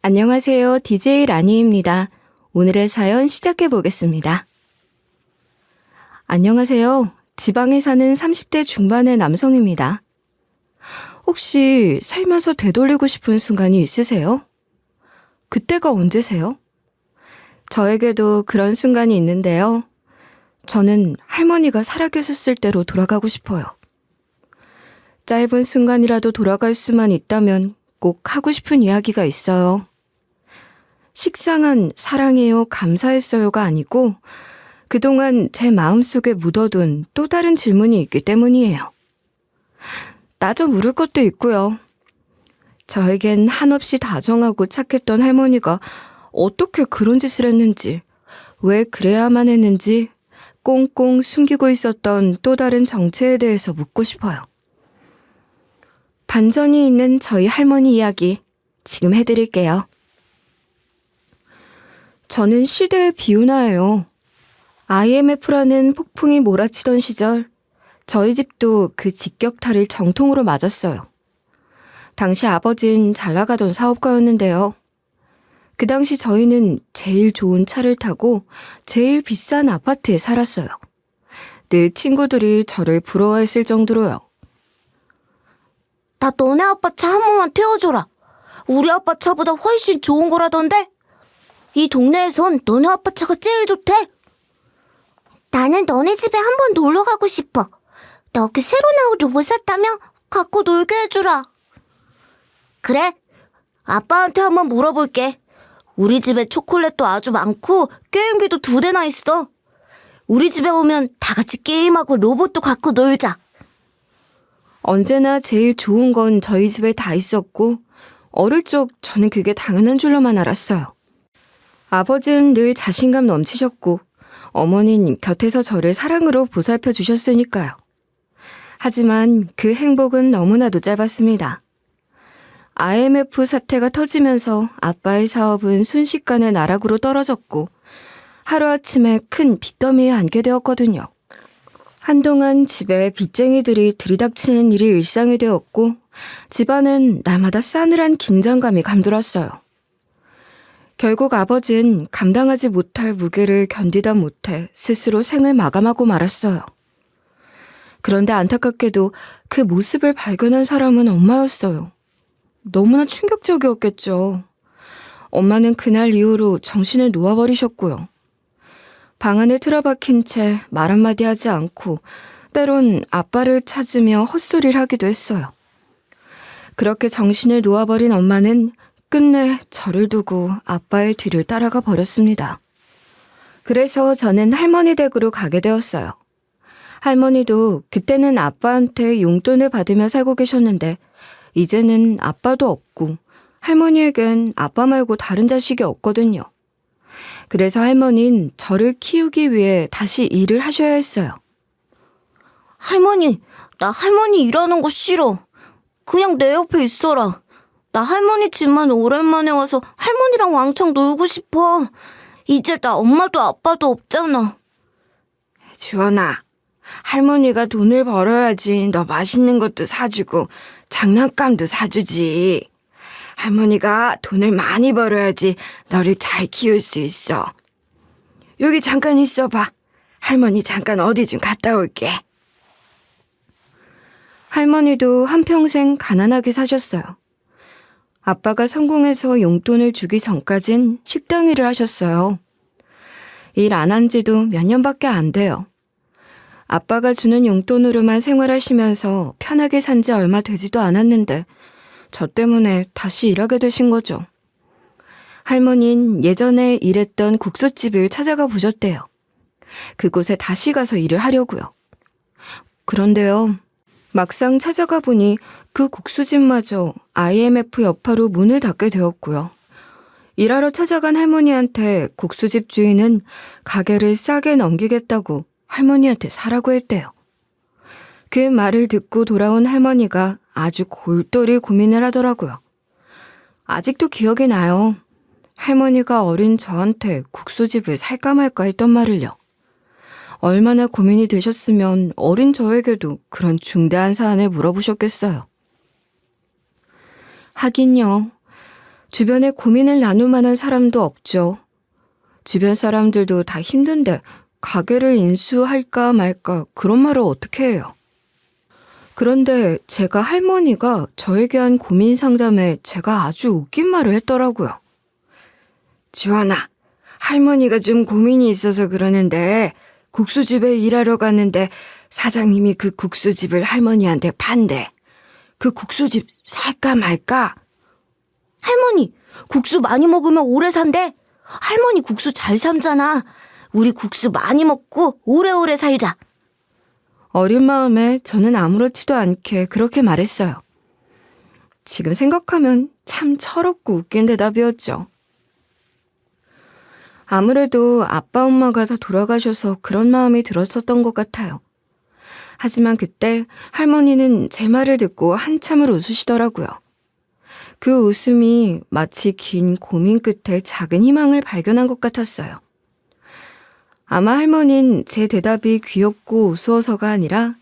안녕하세요. DJ 라니입니다. 오늘의 사연 시작해 보겠습니다. 안녕하세요. 지방에 사는 30대 중반의 남성입니다. 혹시 살면서 되돌리고 싶은 순간이 있으세요? 그때가 언제세요? 저에게도 그런 순간이 있는데요. 저는 할머니가 살아계셨을 때로 돌아가고 싶어요. 짧은 순간이라도 돌아갈 수만 있다면 꼭 하고 싶은 이야기가 있어요. 식상한 사랑해요, 감사했어요가 아니고 그동안 제 마음속에 묻어둔 또 다른 질문이 있기 때문이에요. 따져 물을 것도 있고요. 저에겐 한없이 다정하고 착했던 할머니가 어떻게 그런 짓을 했는지, 왜 그래야만 했는지 꽁꽁 숨기고 있었던 또 다른 정체에 대해서 묻고 싶어요. 반전이 있는 저희 할머니 이야기 지금 해드릴게요. 저는 시대의 비운아예요. IMF라는 폭풍이 몰아치던 시절 저희 집도 그 직격탄을 정통으로 맞았어요. 당시 아버진 잘 나가던 사업가였는데요. 그 당시 저희는 제일 좋은 차를 타고 제일 비싼 아파트에 살았어요. 늘 친구들이 저를 부러워했을 정도로요. 나 너네 아빠 차 한 번만 태워줘라. 우리 아빠 차보다 훨씬 좋은 거라던데? 이 동네에선 너네 아빠 차가 제일 좋대. 나는 너네 집에 한 번 놀러 가고 싶어. 너 그 새로 나온 로봇 샀다며? 갖고 놀게 해주라. 그래, 아빠한테 한번 물어볼게. 우리 집에 초콜릿도 아주 많고 게임기도 2대나 있어. 우리 집에 오면 다 같이 게임하고 로봇도 갖고 놀자. 언제나 제일 좋은 건 저희 집에 다 있었고 어릴 적 저는 그게 당연한 줄로만 알았어요. 아버지는 늘 자신감 넘치셨고 어머니는 곁에서 저를 사랑으로 보살펴 주셨으니까요. 하지만 그 행복은 너무나도 짧았습니다. IMF 사태가 터지면서 아빠의 사업은 순식간에 나락으로 떨어졌고 하루아침에 큰 빚더미에 앉게 되었거든요. 한동안 집에 빚쟁이들이 들이닥치는 일이 일상이 되었고 집안은 날마다 싸늘한 긴장감이 감돌았어요. 결국 아버지는 감당하지 못할 무게를 견디다 못해 스스로 생을 마감하고 말았어요. 그런데 안타깝게도 그 모습을 발견한 사람은 엄마였어요. 너무나 충격적이었겠죠. 엄마는 그날 이후로 정신을 놓아버리셨고요. 방 안에 틀어박힌 채 말 한마디 하지 않고 때론 아빠를 찾으며 헛소리를 하기도 했어요. 그렇게 정신을 놓아버린 엄마는 끝내 저를 두고 아빠의 뒤를 따라가 버렸습니다. 그래서 저는 할머니 댁으로 가게 되었어요. 할머니도 그때는 아빠한테 용돈을 받으며 살고 계셨는데 이제는 아빠도 없고 할머니에겐 아빠 말고 다른 자식이 없거든요. 그래서 할머니는 저를 키우기 위해 다시 일을 하셔야 했어요. 할머니, 나 할머니 일하는 거 싫어. 그냥 내 옆에 있어라. 나 할머니 집만 오랜만에 와서 할머니랑 왕창 놀고 싶어. 이제 나 엄마도 아빠도 없잖아. 주원아, 할머니가 돈을 벌어야지 너 맛있는 것도 사주고 장난감도 사주지. 할머니가 돈을 많이 벌어야지 너를 잘 키울 수 있어. 여기 잠깐 있어봐. 할머니 잠깐 어디 좀 갔다 올게. 할머니도 한평생 가난하게 사셨어요. 아빠가 성공해서 용돈을 주기 전까진 식당 일을 하셨어요. 일 안 한 지도 몇 년밖에 안 돼요. 아빠가 주는 용돈으로만 생활하시면서 편하게 산 지 얼마 되지도 않았는데 저 때문에 다시 일하게 되신 거죠. 할머니는 예전에 일했던 국수집을 찾아가 보셨대요. 그곳에 다시 가서 일을 하려고요. 그런데요, 막상 찾아가 보니 그 국수집마저 IMF 여파로 문을 닫게 되었고요. 일하러 찾아간 할머니한테 국수집 주인은 가게를 싸게 넘기겠다고 할머니한테 사라고 했대요. 그 말을 듣고 돌아온 할머니가 아주 골똘히 고민을 하더라고요. 아직도 기억이 나요. 할머니가 어린 저한테 국수집을 살까 말까 했던 말을요. 얼마나 고민이 되셨으면 어린 저에게도 그런 중대한 사안을 물어보셨겠어요. 하긴요. 주변에 고민을 나눌 만한 사람도 없죠. 주변 사람들도 다 힘든데 가게를 인수할까 말까 그런 말을 어떻게 해요? 그런데 제가 할머니가 저에게 한 고민 상담에 제가 아주 웃긴 말을 했더라고요. 지원아, 할머니가 좀 고민이 있어서 그러는데 국수집에 일하러 갔는데 사장님이 그 국수집을 할머니한테 판대. 그 국수집 살까 말까? 할머니, 국수 많이 먹으면 오래 산대. 할머니 국수 잘 삶잖아. 우리 국수 많이 먹고 오래오래 살자. 어린 마음에 저는 아무렇지도 않게 그렇게 말했어요. 지금 생각하면 참 철없고 웃긴 대답이었죠. 아무래도 아빠 엄마가 다 돌아가셔서 그런 마음이 들었었던 것 같아요. 하지만 그때 할머니는 제 말을 듣고 한참을 웃으시더라고요. 그 웃음이 마치 긴 고민 끝에 작은 희망을 발견한 것 같았어요. 아마 할머니는 제 대답이 귀엽고 우스워서가 아니라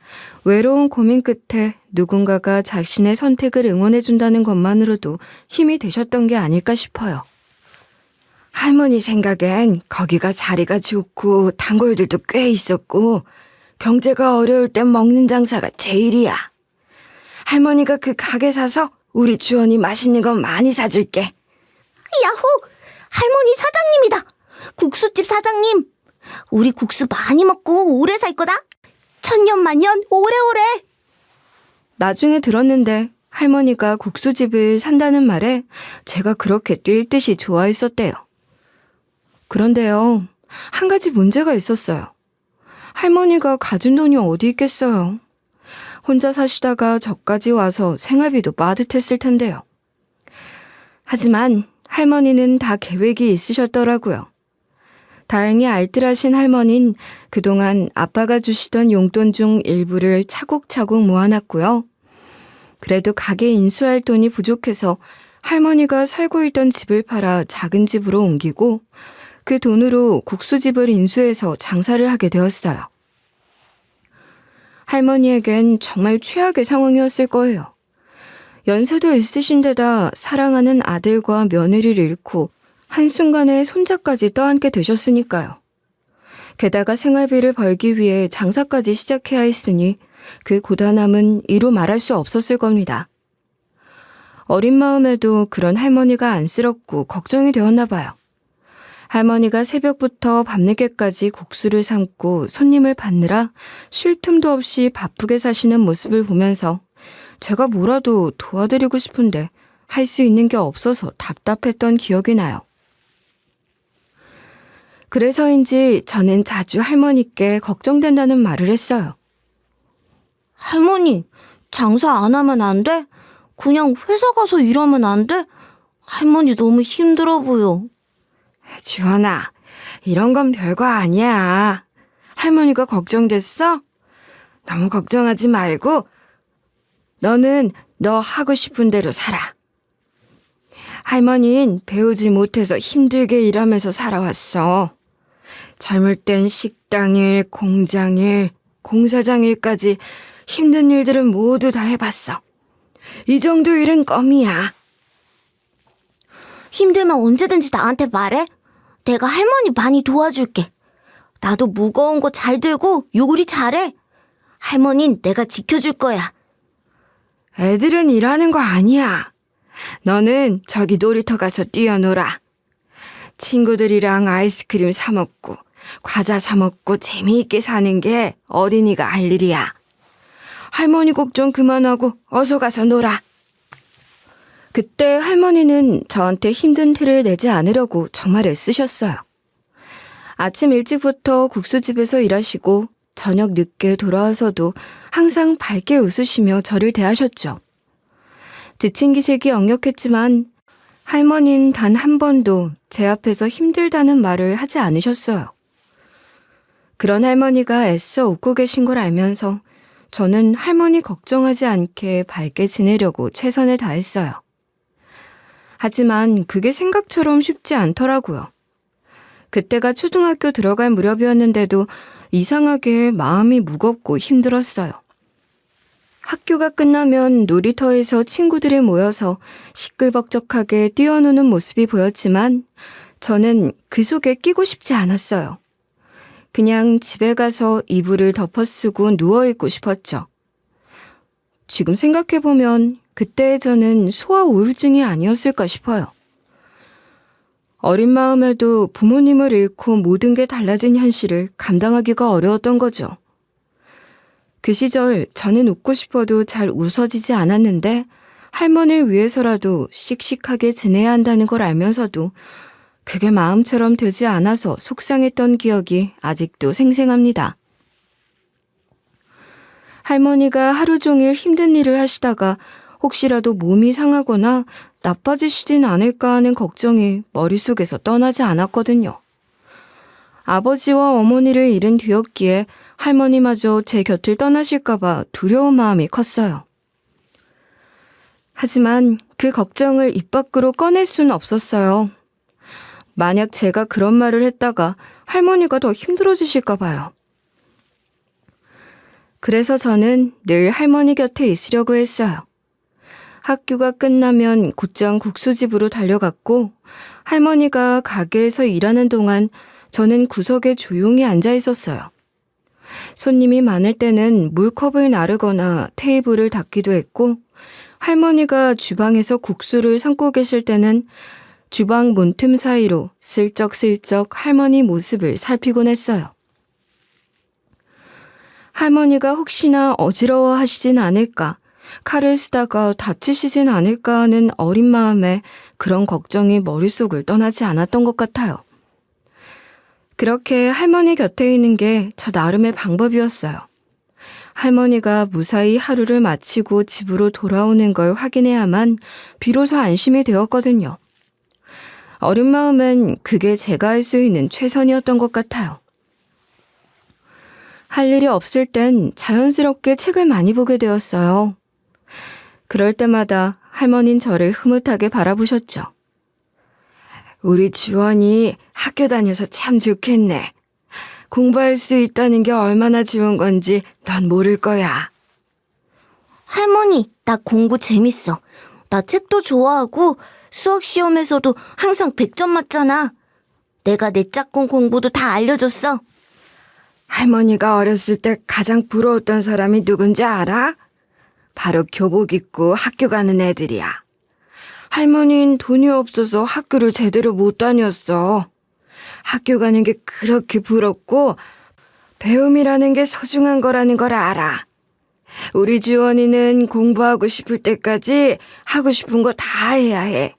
외로운 고민 끝에 누군가가 자신의 선택을 응원해준다는 것만으로도 힘이 되셨던 게 아닐까 싶어요. 할머니 생각엔 거기가 자리가 좋고 단골들도 꽤 있었고 경제가 어려울 땐 먹는 장사가 제일이야. 할머니가 그 가게 사서 우리 주원이 맛있는 거 많이 사줄게. 야호! 할머니 사장님이다. 국수집 사장님. 우리 국수 많이 먹고 오래 살 거다. 천년만년 오래오래. 나중에 들었는데 할머니가 국수집을 산다는 말에 제가 그렇게 뛸 듯이 좋아했었대요. 그런데요, 한 가지 문제가 있었어요. 할머니가 가진 돈이 어디 있겠어요. 혼자 사시다가 저까지 와서 생활비도 빠듯했을 텐데요. 하지만 할머니는 다 계획이 있으셨더라고요. 다행히 알뜰하신 할머니는 그동안 아빠가 주시던 용돈 중 일부를 차곡차곡 모아놨고요. 그래도 가게 인수할 돈이 부족해서 할머니가 살고 있던 집을 팔아 작은 집으로 옮기고 그 돈으로 국수집을 인수해서 장사를 하게 되었어요. 할머니에겐 정말 최악의 상황이었을 거예요. 연세도 있으신 데다 사랑하는 아들과 며느리를 잃고 한순간에 손자까지 떠안게 되셨으니까요. 게다가 생활비를 벌기 위해 장사까지 시작해야 했으니 그 고단함은 이루 말할 수 없었을 겁니다. 어린 마음에도 그런 할머니가 안쓰럽고 걱정이 되었나 봐요. 할머니가 새벽부터 밤늦게까지 국수를 삶고 손님을 받느라 쉴 틈도 없이 바쁘게 사시는 모습을 보면서 제가 뭐라도 도와드리고 싶은데 할 수 있는 게 없어서 답답했던 기억이 나요. 그래서인지 저는 자주 할머니께 걱정된다는 말을 했어요. 할머니, 장사 안 하면 안 돼? 그냥 회사 가서 일하면 안 돼? 할머니 너무 힘들어 보여. 주원아, 이런 건 별거 아니야. 할머니가 걱정됐어? 너무 걱정하지 말고 너는 너 하고 싶은 대로 살아. 할머니는 배우지 못해서 힘들게 일하면서 살아왔어. 젊을 땐 식당일, 공장일, 공사장일까지 힘든 일들은 모두 다 해봤어. 이 정도 일은 껌이야. 힘들면 언제든지 나한테 말해. 내가 할머니 많이 도와줄게. 나도 무거운 거 잘 들고 요리 잘해. 할머니는 내가 지켜줄 거야. 애들은 일하는 거 아니야. 너는 저기 놀이터 가서 뛰어놀아. 친구들이랑 아이스크림 사 먹고 과자 사 먹고 재미있게 사는 게 어린이가 할 일이야. 할머니 걱정 그만하고 어서 가서 놀아. 그때 할머니는 저한테 힘든 티를 내지 않으려고 정말 애쓰셨어요. 아침 일찍부터 국수집에서 일하시고 저녁 늦게 돌아와서도 항상 밝게 웃으시며 저를 대하셨죠. 지친 기색이 역력했지만 할머니는 단 한 번도 제 앞에서 힘들다는 말을 하지 않으셨어요. 그런 할머니가 애써 웃고 계신 걸 알면서 저는 할머니 걱정하지 않게 밝게 지내려고 최선을 다했어요. 하지만 그게 생각처럼 쉽지 않더라고요. 그때가 초등학교 들어갈 무렵이었는데도 이상하게 마음이 무겁고 힘들었어요. 학교가 끝나면 놀이터에서 친구들이 모여서 시끌벅적하게 뛰어노는 모습이 보였지만 저는 그 속에 끼고 싶지 않았어요. 그냥 집에 가서 이불을 덮어쓰고 누워있고 싶었죠. 지금 생각해보면 그때의 저는 소아 우울증이 아니었을까 싶어요. 어린 마음에도 부모님을 잃고 모든 게 달라진 현실을 감당하기가 어려웠던 거죠. 그 시절 저는 웃고 싶어도 잘 웃어지지 않았는데 할머니를 위해서라도 씩씩하게 지내야 한다는 걸 알면서도 그게 마음처럼 되지 않아서 속상했던 기억이 아직도 생생합니다. 할머니가 하루 종일 힘든 일을 하시다가 혹시라도 몸이 상하거나 나빠지시진 않을까 하는 걱정이 머릿속에서 떠나지 않았거든요. 아버지와 어머니를 잃은 뒤였기에 할머니마저 제 곁을 떠나실까봐 두려운 마음이 컸어요. 하지만 그 걱정을 입 밖으로 꺼낼 수는 없었어요. 만약 제가 그런 말을 했다가 할머니가 더 힘들어지실까 봐요. 그래서 저는 늘 할머니 곁에 있으려고 했어요. 학교가 끝나면 곧장 국수집으로 달려갔고 할머니가 가게에서 일하는 동안 저는 구석에 조용히 앉아 있었어요. 손님이 많을 때는 물컵을 나르거나 테이블을 닦기도 했고 할머니가 주방에서 국수를 삶고 계실 때는 주방 문틈 사이로 슬쩍슬쩍 할머니 모습을 살피곤 했어요. 할머니가 혹시나 어지러워하시진 않을까, 칼을 쓰다가 다치시진 않을까 하는 어린 마음에 그런 걱정이 머릿속을 떠나지 않았던 것 같아요. 그렇게 할머니 곁에 있는 게 저 나름의 방법이었어요. 할머니가 무사히 하루를 마치고 집으로 돌아오는 걸 확인해야만 비로소 안심이 되었거든요. 어린 마음엔 그게 제가 할 수 있는 최선이었던 것 같아요. 할 일이 없을 땐 자연스럽게 책을 많이 보게 되었어요. 그럴 때마다 할머니는 저를 흐뭇하게 바라보셨죠. 우리 주원이 학교 다녀서 참 좋겠네. 공부할 수 있다는 게 얼마나 좋은 건지 넌 모를 거야. 할머니, 나 공부 재밌어. 나 책도 좋아하고 수학 시험에서도 항상 100점 맞잖아. 내가 내 짝꿍 공부도 다 알려줬어. 할머니가 어렸을 때 가장 부러웠던 사람이 누군지 알아? 바로 교복 입고 학교 가는 애들이야. 할머니는 돈이 없어서 학교를 제대로 못 다녔어. 학교 가는 게 그렇게 부럽고 배움이라는 게 소중한 거라는 걸 알아. 우리 주원이는 공부하고 싶을 때까지 하고 싶은 거 다 해야 해.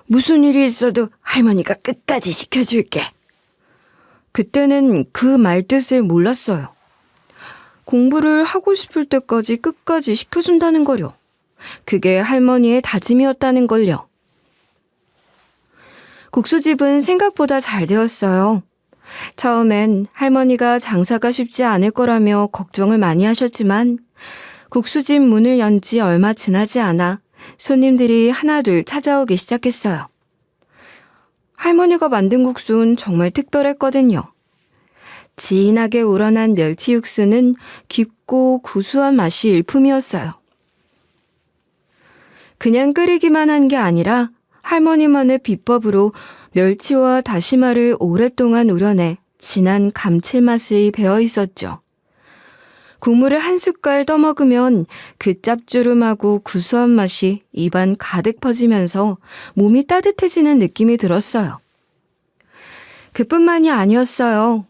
무슨 일이 있어도 할머니가 끝까지 시켜줄게. 그때는 그 말뜻을 몰랐어요. 공부를 하고 싶을 때까지 끝까지 시켜준다는 거요. 그게 할머니의 다짐이었다는 걸요. 국수집은 생각보다 잘 되었어요. 처음엔 할머니가 장사가 쉽지 않을 거라며 걱정을 많이 하셨지만 국수집 문을 연 지 얼마 지나지 않아 손님들이 하나둘 찾아오기 시작했어요. 할머니가 만든 국수는 정말 특별했거든요. 진하게 우러난 멸치 육수는 깊고 구수한 맛이 일품이었어요. 그냥 끓이기만 한 게 아니라 할머니만의 비법으로 멸치와 다시마를 오랫동안 우려내 진한 감칠맛이 배어 있었죠. 국물을 한 숟갈 떠먹으면 그 짭조름하고 구수한 맛이 입안 가득 퍼지면서 몸이 따뜻해지는 느낌이 들었어요. 그뿐만이 아니었어요.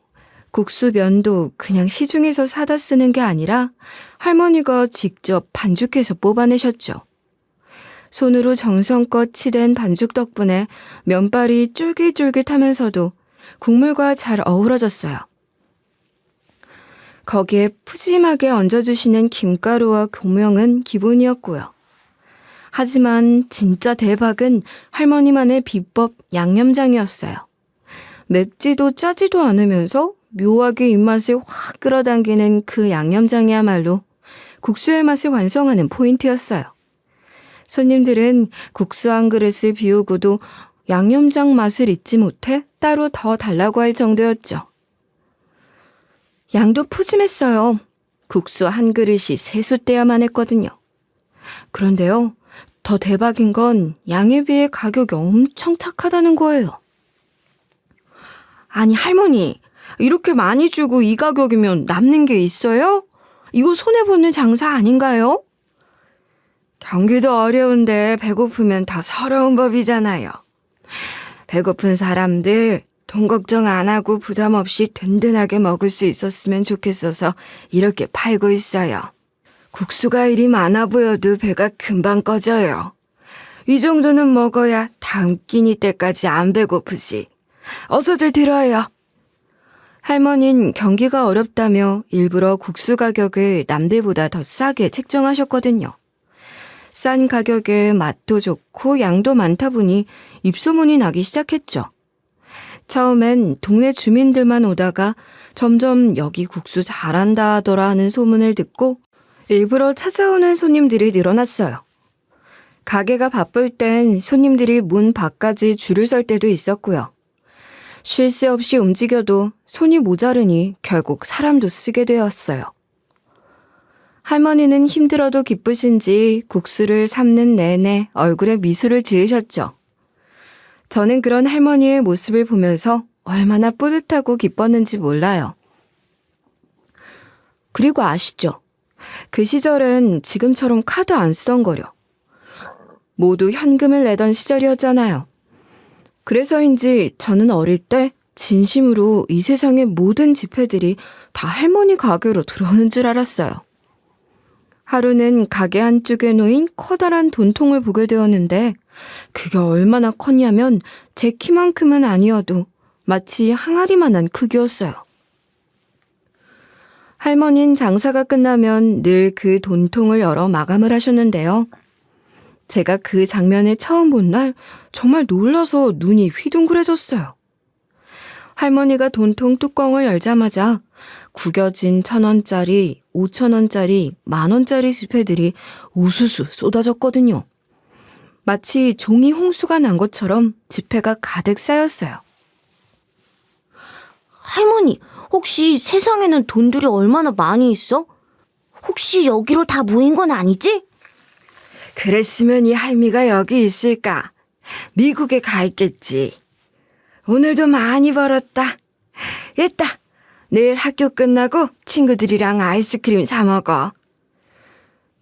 국수 면도 그냥 시중에서 사다 쓰는 게 아니라 할머니가 직접 반죽해서 뽑아내셨죠. 손으로 정성껏 치댄 반죽 덕분에 면발이 쫄깃쫄깃하면서도 국물과 잘 어우러졌어요. 거기에 푸짐하게 얹어주시는 김가루와 고명은 기본이었고요. 하지만 진짜 대박은 할머니만의 비법 양념장이었어요. 맵지도 짜지도 않으면서 묘하게 입맛을 확 끌어당기는 그 양념장이야말로 국수의 맛을 완성하는 포인트였어요. 손님들은 국수 한 그릇을 비우고도 양념장 맛을 잊지 못해 따로 더 달라고 할 정도였죠. 양도 푸짐했어요. 국수 한 그릇이 세숫대야만 했거든요. 그런데요, 더 대박인 건 양에 비해 가격이 엄청 착하다는 거예요. 아니, 할머니, 이렇게 많이 주고 이 가격이면 남는 게 있어요? 이거 손해보는 장사 아닌가요? 경기도 어려운데 배고프면 다 서러운 법이잖아요. 배고픈 사람들 돈 걱정 안 하고 부담 없이 든든하게 먹을 수 있었으면 좋겠어서 이렇게 팔고 있어요. 국수가 일이 많아 보여도 배가 금방 꺼져요. 이 정도는 먹어야 다음 끼니 때까지 안 배고프지. 어서들 들어요. 할머니는 경기가 어렵다며 일부러 국수 가격을 남들보다 더 싸게 책정하셨거든요. 싼 가격에 맛도 좋고 양도 많다 보니 입소문이 나기 시작했죠. 처음엔 동네 주민들만 오다가 점점 여기 국수 잘한다 하더라 하는 소문을 듣고 일부러 찾아오는 손님들이 늘어났어요. 가게가 바쁠 땐 손님들이 문 밖까지 줄을 설 때도 있었고요. 쉴 새 없이 움직여도 손이 모자르니 결국 사람도 쓰게 되었어요. 할머니는 힘들어도 기쁘신지 국수를 삶는 내내 얼굴에 미소를 지으셨죠. 저는 그런 할머니의 모습을 보면서 얼마나 뿌듯하고 기뻤는지 몰라요. 그리고 아시죠? 그 시절은 지금처럼 카드 안 쓰던 거려. 모두 현금을 내던 시절이었잖아요. 그래서인지 저는 어릴 때 진심으로 이 세상의 모든 지폐들이 다 할머니 가게로 들어오는 줄 알았어요. 하루는 가게 한쪽에 놓인 커다란 돈통을 보게 되었는데 그게 얼마나 컸냐면 제 키만큼은 아니어도 마치 항아리만한 크기였어요. 할머니는 장사가 끝나면 늘 그 돈통을 열어 마감을 하셨는데요. 제가 그 장면을 처음 본 날 정말 놀라서 눈이 휘둥그레졌어요. 할머니가 돈통 뚜껑을 열자마자 구겨진 1,000원짜리, 5,000원짜리, 10,000원짜리 지폐들이 우수수 쏟아졌거든요. 마치 종이 홍수가 난 것처럼 지폐가 가득 쌓였어요. 할머니, 혹시 세상에는 돈들이 얼마나 많이 있어? 혹시 여기로 다 모인 건 아니지? 그랬으면 이 할미가 여기 있을까? 미국에 가 있겠지. 오늘도 많이 벌었다. 있다. 내일 학교 끝나고 친구들이랑 아이스크림 사 먹어.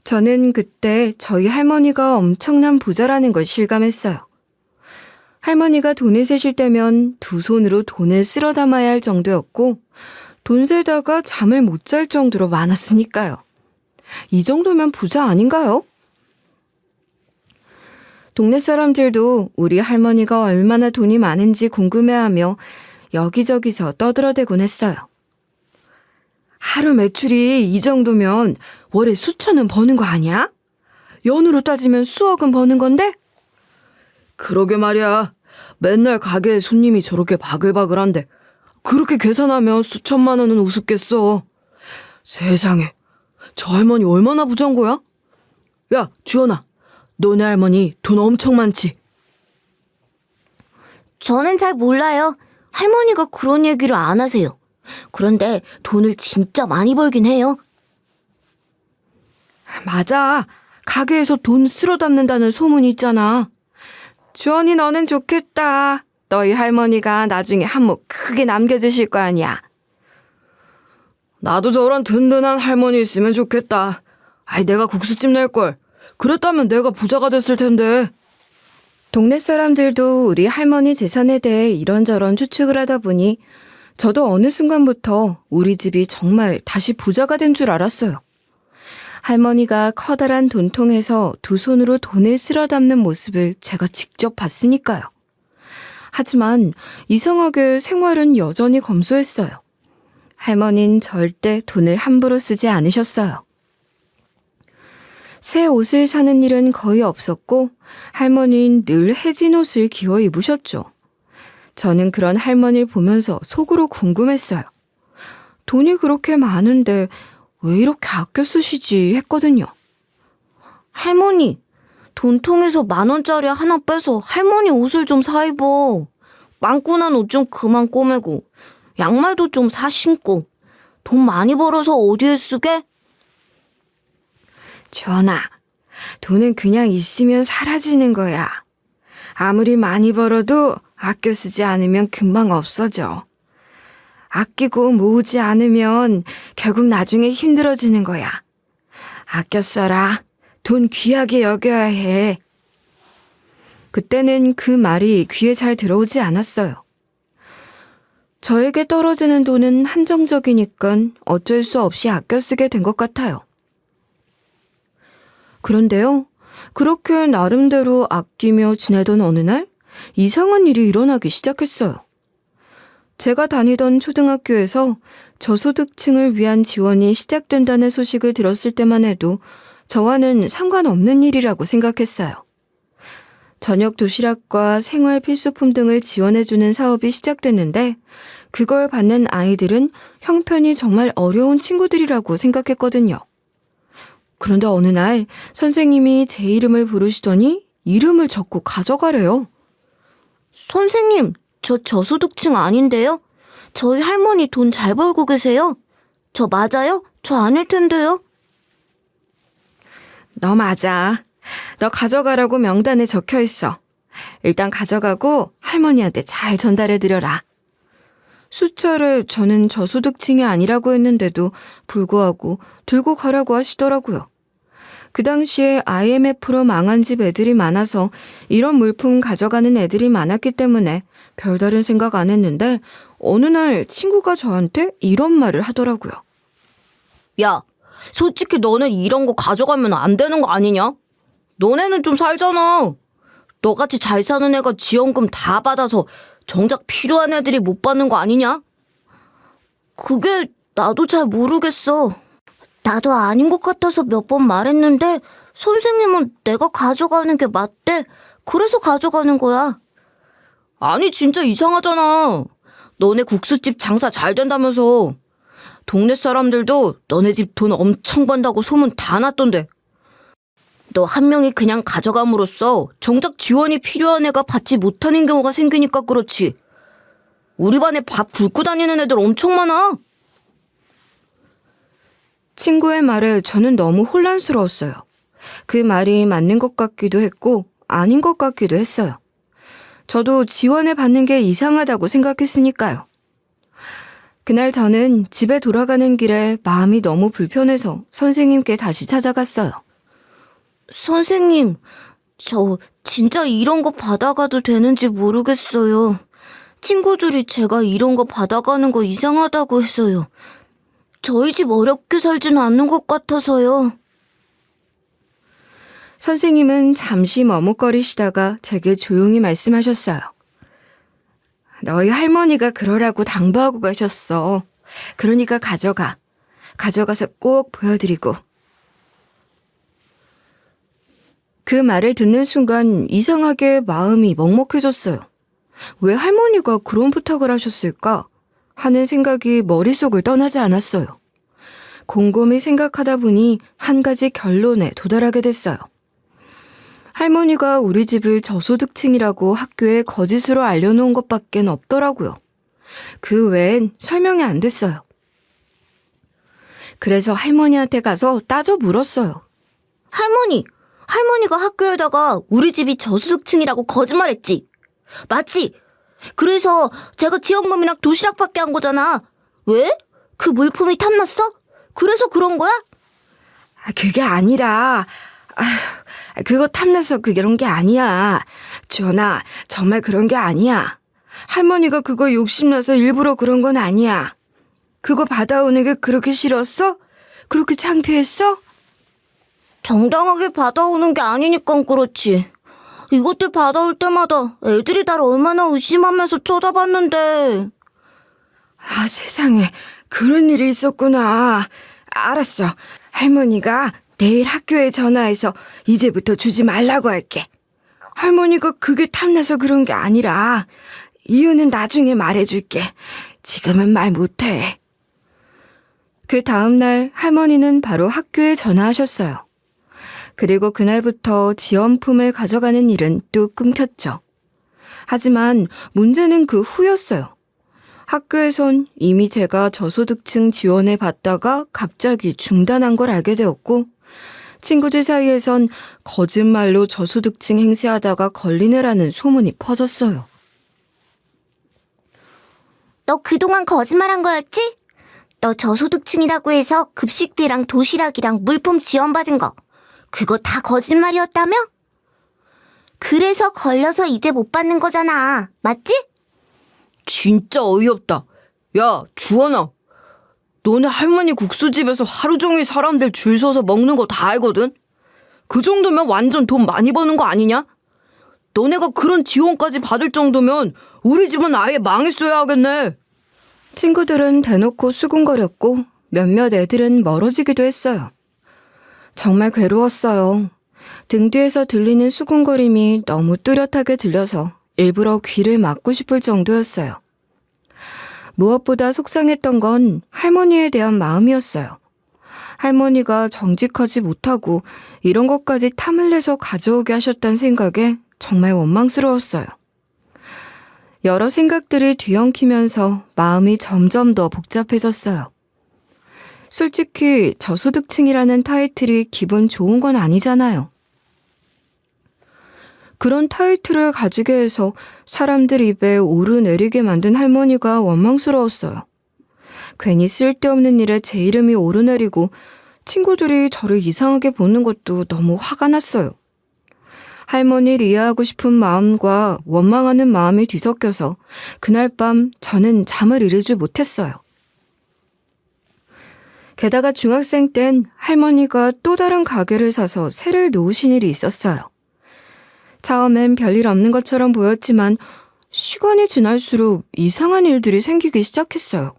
저는 그때 저희 할머니가 엄청난 부자라는 걸 실감했어요. 할머니가 돈을 세실 때면 두 손으로 돈을 쓸어 담아야 할 정도였고 돈 세다가 잠을 못 잘 정도로 많았으니까요. 이 정도면 부자 아닌가요? 동네 사람들도 우리 할머니가 얼마나 돈이 많은지 궁금해하며 여기저기서 떠들어대곤 했어요. 하루 매출이 이 정도면 월에 수천은 버는 거 아니야? 연으로 따지면 수억은 버는 건데? 그러게 말이야. 맨날 가게에 손님이 저렇게 바글바글한데 그렇게 계산하면 수천만 원은 우습겠어. 세상에, 저 할머니 얼마나 부자인 거야? 야, 주연아, 너네 할머니 돈 엄청 많지? 저는 잘 몰라요. 할머니가 그런 얘기를 안 하세요. 그런데 돈을 진짜 많이 벌긴 해요. 맞아. 가게에서 돈 쓸어 담는다는 소문이 있잖아. 주연이 너는 좋겠다. 너희 할머니가 나중에 한몫 크게 남겨주실 거 아니야. 나도 저런 든든한 할머니 있으면 좋겠다. 아이, 내가 국수집 낼걸. 그랬다면 내가 부자가 됐을 텐데. 동네 사람들도 우리 할머니 재산에 대해 이런저런 추측을 하다 보니 저도 어느 순간부터 우리 집이 정말 다시 부자가 된 줄 알았어요. 할머니가 커다란 돈통에서 두 손으로 돈을 쓸어 담는 모습을 제가 직접 봤으니까요. 하지만 이상하게 생활은 여전히 검소했어요. 할머니는 절대 돈을 함부로 쓰지 않으셨어요. 새 옷을 사는 일은 거의 없었고 할머니는 늘 해진 옷을 기어 입으셨죠. 저는 그런 할머니를 보면서 속으로 궁금했어요. 돈이 그렇게 많은데 왜 이렇게 아껴 쓰시지 했거든요. 할머니, 돈통에서 10,000원짜리 하나 빼서 할머니 옷을 좀 사 입어. 빵꾸난 옷 좀 그만 꼬매고 양말도 좀 사 신고 돈 많이 벌어서 어디에 쓰게? 주원아, 돈은 그냥 있으면 사라지는 거야. 아무리 많이 벌어도 아껴 쓰지 않으면 금방 없어져. 아끼고 모으지 않으면 결국 나중에 힘들어지는 거야. 아껴 써라. 돈 귀하게 여겨야 해. 그때는 그 말이 귀에 잘 들어오지 않았어요. 저에게 떨어지는 돈은 한정적이니까 어쩔 수 없이 아껴 쓰게 된 것 같아요. 그런데요, 그렇게 나름대로 아끼며 지내던 어느 날 이상한 일이 일어나기 시작했어요. 제가 다니던 초등학교에서 저소득층을 위한 지원이 시작된다는 소식을 들었을 때만 해도 저와는 상관없는 일이라고 생각했어요. 저녁 도시락과 생활 필수품 등을 지원해주는 사업이 시작됐는데 그걸 받는 아이들은 형편이 정말 어려운 친구들이라고 생각했거든요. 그런데 어느 날 선생님이 제 이름을 부르시더니 이름을 적고 가져가래요. 선생님, 저 저소득층 아닌데요? 저희 할머니 돈 잘 벌고 계세요. 저 맞아요? 저 아닐 텐데요? 너 맞아. 너 가져가라고 명단에 적혀 있어. 일단 가져가고 할머니한테 잘 전달해드려라. 수차례 저는 저소득층이 아니라고 했는데도 불구하고 들고 가라고 하시더라고요. 그 당시에 IMF로 망한 집 애들이 많아서 이런 물품 가져가는 애들이 많았기 때문에 별다른 생각 안 했는데 어느 날 친구가 저한테 이런 말을 하더라고요. 야, 솔직히 너는 이런 거 가져가면 안 되는 거 아니냐? 너네는 좀 살잖아. 너같이 잘 사는 애가 지원금 다 받아서 정작 필요한 애들이 못 받는 거 아니냐? 그게 나도 잘 모르겠어. 나도 아닌 것 같아서 몇 번 말했는데 선생님은 내가 가져가는 게 맞대. 그래서 가져가는 거야. 아니 진짜 이상하잖아. 너네 국수집 장사 잘 된다면서. 동네 사람들도 너네 집 돈 엄청 번다고 소문 다 났던데. 너 한 명이 그냥 가져감으로써 정작 지원이 필요한 애가 받지 못하는 경우가 생기니까 그렇지. 우리 반에 밥 굶고 다니는 애들 엄청 많아. 친구의 말에 저는 너무 혼란스러웠어요. 그 말이 맞는 것 같기도 했고 아닌 것 같기도 했어요. 저도 지원을 받는 게 이상하다고 생각했으니까요. 그날 저는 집에 돌아가는 길에 마음이 너무 불편해서 선생님께 다시 찾아갔어요. 선생님, 저 진짜 이런 거 받아가도 되는지 모르겠어요. 친구들이 제가 이런 거 받아가는 거 이상하다고 했어요. 저희 집 어렵게 살진 않는 것 같아서요. 선생님은 잠시 머뭇거리시다가 제게 조용히 말씀하셨어요. 너희 할머니가 그러라고 당부하고 가셨어. 그러니까 가져가. 가져가서 꼭 보여드리고. 그 말을 듣는 순간 이상하게 마음이 먹먹해졌어요. 왜 할머니가 그런 부탁을 하셨을까 하는 생각이 머릿속을 떠나지 않았어요. 곰곰이 생각하다 보니 한 가지 결론에 도달하게 됐어요. 할머니가 우리 집을 저소득층이라고 학교에 거짓으로 알려놓은 것밖엔 없더라고요. 그 외엔 설명이 안 됐어요. 그래서 할머니한테 가서 따져 물었어요. 할머니가 학교에다가 우리 집이 저소득층이라고 거짓말했지. 맞지? 그래서 제가 지원금이랑 도시락밖에 한 거잖아. 왜? 그 물품이 탐났어? 그래서 그런 거야? 그게 아니라 그거 탐나서 그런 게 아니야. 주원아, 정말 그런 게 아니야. 할머니가 그거 욕심나서 일부러 그런 건 아니야. 그거 받아오는 게 그렇게 싫었어? 그렇게 창피했어? 정당하게 받아오는 게 아니니까 그렇지. 이것들 받아올 때마다 애들이 날 얼마나 의심하면서 쳐다봤는데. 세상에, 그런 일이 있었구나. 알았어. 할머니가 내일 학교에 전화해서 이제부터 주지 말라고 할게. 할머니가 그게 탐나서 그런 게 아니라 이유는 나중에 말해줄게. 지금은 말 못해. 그 다음날 할머니는 바로 학교에 전화하셨어요. 그리고 그날부터 지원품을 가져가는 일은 뚝 끊겼죠. 하지만 문제는 그 후였어요. 학교에선 이미 제가 저소득층 지원을 받다가 갑자기 중단한 걸 알게 되었고 친구들 사이에선 거짓말로 저소득층 행세하다가 걸리네라는 소문이 퍼졌어요. 너 그동안 거짓말한 거였지? 너 저소득층이라고 해서 급식비랑 도시락이랑 물품 지원받은 거 그거 다 거짓말이었다며? 그래서 걸려서 이제 못 받는 거잖아. 맞지? 진짜 어이없다. 야, 주원아. 너네 할머니 국수집에서 하루 종일 사람들 줄 서서 먹는 거 다 알거든? 그 정도면 완전 돈 많이 버는 거 아니냐? 너네가 그런 지원까지 받을 정도면 우리 집은 아예 망했어야 하겠네. 친구들은 대놓고 수군거렸고 몇몇 애들은 멀어지기도 했어요. 정말 괴로웠어요. 등 뒤에서 들리는 수군거림이 너무 뚜렷하게 들려서 일부러 귀를 막고 싶을 정도였어요. 무엇보다 속상했던 건 할머니에 대한 마음이었어요. 할머니가 정직하지 못하고 이런 것까지 탐을 내서 가져오게 하셨다는 생각에 정말 원망스러웠어요. 여러 생각들이 뒤엉키면서 마음이 점점 더 복잡해졌어요. 솔직히 저소득층이라는 타이틀이 기분 좋은 건 아니잖아요. 그런 타이틀을 가지게 해서 사람들 입에 오르내리게 만든 할머니가 원망스러웠어요. 괜히 쓸데없는 일에 제 이름이 오르내리고 친구들이 저를 이상하게 보는 것도 너무 화가 났어요. 할머니를 이해하고 싶은 마음과 원망하는 마음이 뒤섞여서 그날 밤 저는 잠을 이루지 못했어요. 게다가 중학생 땐 할머니가 또 다른 가게를 사서 새를 놓으신 일이 있었어요. 처음엔 별일 없는 것처럼 보였지만 시간이 지날수록 이상한 일들이 생기기 시작했어요.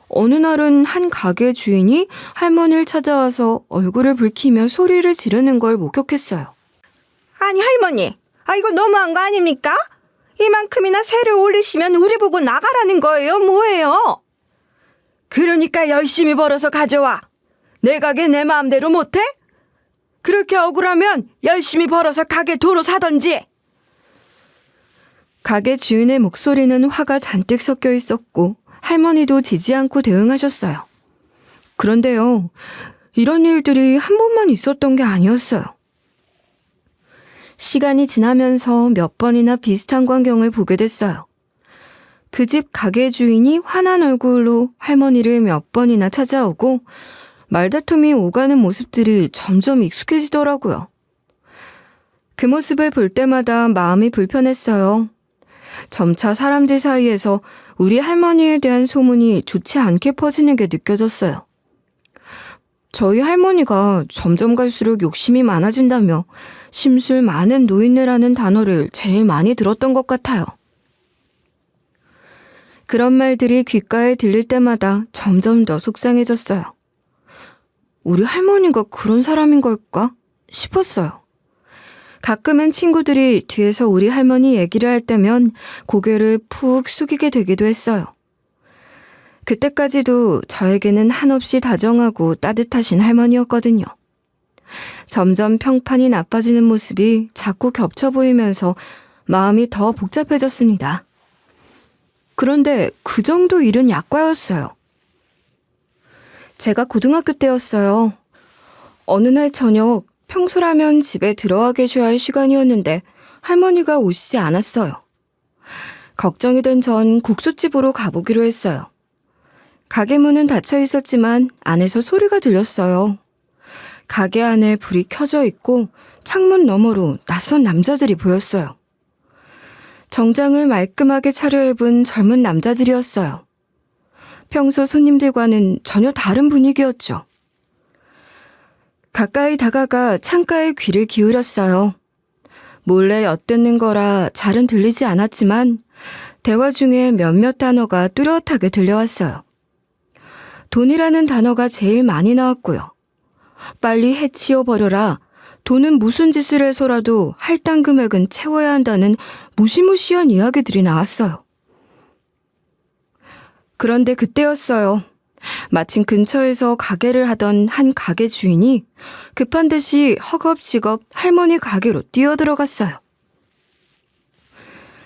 어느 날은 한 가게 주인이 할머니를 찾아와서 얼굴을 붉히며 소리를 지르는 걸 목격했어요. 아니 할머니, 이거 너무한 거 아닙니까? 이만큼이나 세를 올리시면 우리 보고 나가라는 거예요? 뭐예요? 그러니까 열심히 벌어서 가져와. 내 가게 내 마음대로 못해? 그렇게 억울하면 열심히 벌어서 가게 도로 사던지. 가게 주인의 목소리는 화가 잔뜩 섞여 있었고 할머니도 지지 않고 대응하셨어요. 그런데요, 이런 일들이 한 번만 있었던 게 아니었어요. 시간이 지나면서 몇 번이나 비슷한 광경을 보게 됐어요. 그 집 가게 주인이 화난 얼굴로 할머니를 몇 번이나 찾아오고 말다툼이 오가는 모습들이 점점 익숙해지더라고요. 그 모습을 볼 때마다 마음이 불편했어요. 점차 사람들 사이에서 우리 할머니에 대한 소문이 좋지 않게 퍼지는 게 느껴졌어요. 저희 할머니가 점점 갈수록 욕심이 많아진다며 심술 많은 노인네라는 단어를 제일 많이 들었던 것 같아요. 그런 말들이 귓가에 들릴 때마다 점점 더 속상해졌어요. 우리 할머니가 그런 사람인 걸까 싶었어요. 가끔은 친구들이 뒤에서 우리 할머니 얘기를 할 때면 고개를 푹 숙이게 되기도 했어요. 그때까지도 저에게는 한없이 다정하고 따뜻하신 할머니였거든요. 점점 평판이 나빠지는 모습이 자꾸 겹쳐 보이면서 마음이 더 복잡해졌습니다. 그런데 그 정도 일은 약과였어요. 제가 고등학교 때였어요. 어느 날 저녁 평소라면 집에 들어와 계셔야 할 시간이었는데 할머니가 오시지 않았어요. 걱정이 된 전 국수집으로 가보기로 했어요. 가게 문은 닫혀 있었지만 안에서 소리가 들렸어요. 가게 안에 불이 켜져 있고 창문 너머로 낯선 남자들이 보였어요. 정장을 말끔하게 차려입은 젊은 남자들이었어요. 평소 손님들과는 전혀 다른 분위기였죠. 가까이 다가가 창가에 귀를 기울였어요. 몰래 엿듣는 거라 잘은 들리지 않았지만 대화 중에 몇몇 단어가 뚜렷하게 들려왔어요. 돈이라는 단어가 제일 많이 나왔고요. 빨리 해치워버려라. 돈은 무슨 짓을 해서라도 할당 금액은 채워야 한다는 무시무시한 이야기들이 나왔어요. 그런데 그때였어요. 마침 근처에서 가게를 하던 한 가게 주인이 급한 듯이 허겁지겁 할머니 가게로 뛰어들어갔어요.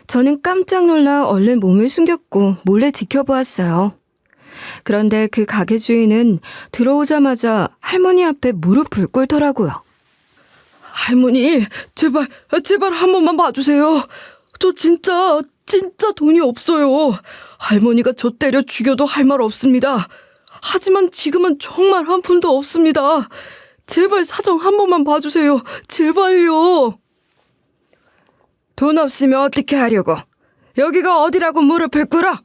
저는 깜짝 놀라 얼른 몸을 숨겼고 몰래 지켜보았어요. 그런데 그 가게 주인은 들어오자마자 할머니 앞에 무릎을 꿇더라고요. 할머니, 제발 한 번만 봐주세요. 저 진짜 돈이 없어요. 할머니가 저 때려 죽여도 할 말 없습니다. 하지만 지금은 정말 한 푼도 없습니다. 제발 사정 한 번만 봐주세요. 제발요. 돈 없으면 어떻게 하려고? 여기가 어디라고 무릎을 꿇어?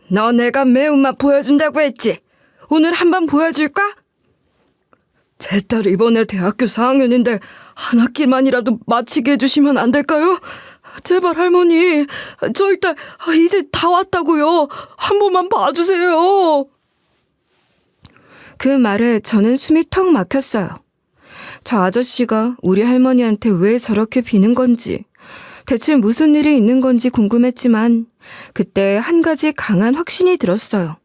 너 내가 매운맛 보여준다고 했지? 오늘 한번 보여줄까? 제 딸 이번에 대학교 4학년인데 한 학기만이라도 마치게 해주시면 안 될까요? 제발 할머니, 저희 딸 이제 다 왔다고요. 한 번만 봐주세요. 그 말에 저는 숨이 턱 막혔어요. 저 아저씨가 우리 할머니한테 왜 저렇게 비는 건지, 대체 무슨 일이 있는 건지 궁금했지만 그때 한 가지 강한 확신이 들었어요.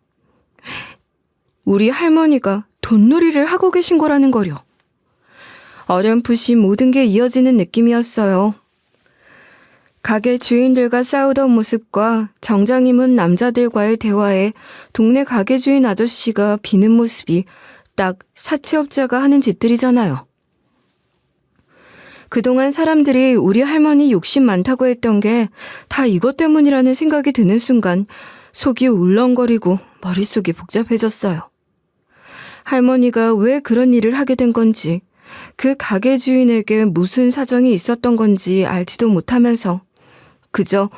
우리 할머니가 돈놀이를 하고 계신 거라는 거요. 어렴풋이 모든 게 이어지는 느낌이었어요. 가게 주인들과 싸우던 모습과 정장 입은 남자들과의 대화에 동네 가게 주인 아저씨가 비는 모습이 딱 사채업자가 하는 짓들이잖아요. 그동안 사람들이 우리 할머니 욕심 많다고 했던 게 다 이것 때문이라는 생각이 드는 순간 속이 울렁거리고 머릿속이 복잡해졌어요. 할머니가 왜 그런 일을 하게 된 건지, 그 가게 주인에게 무슨 사정이 있었던 건지 알지도 못하면서 그저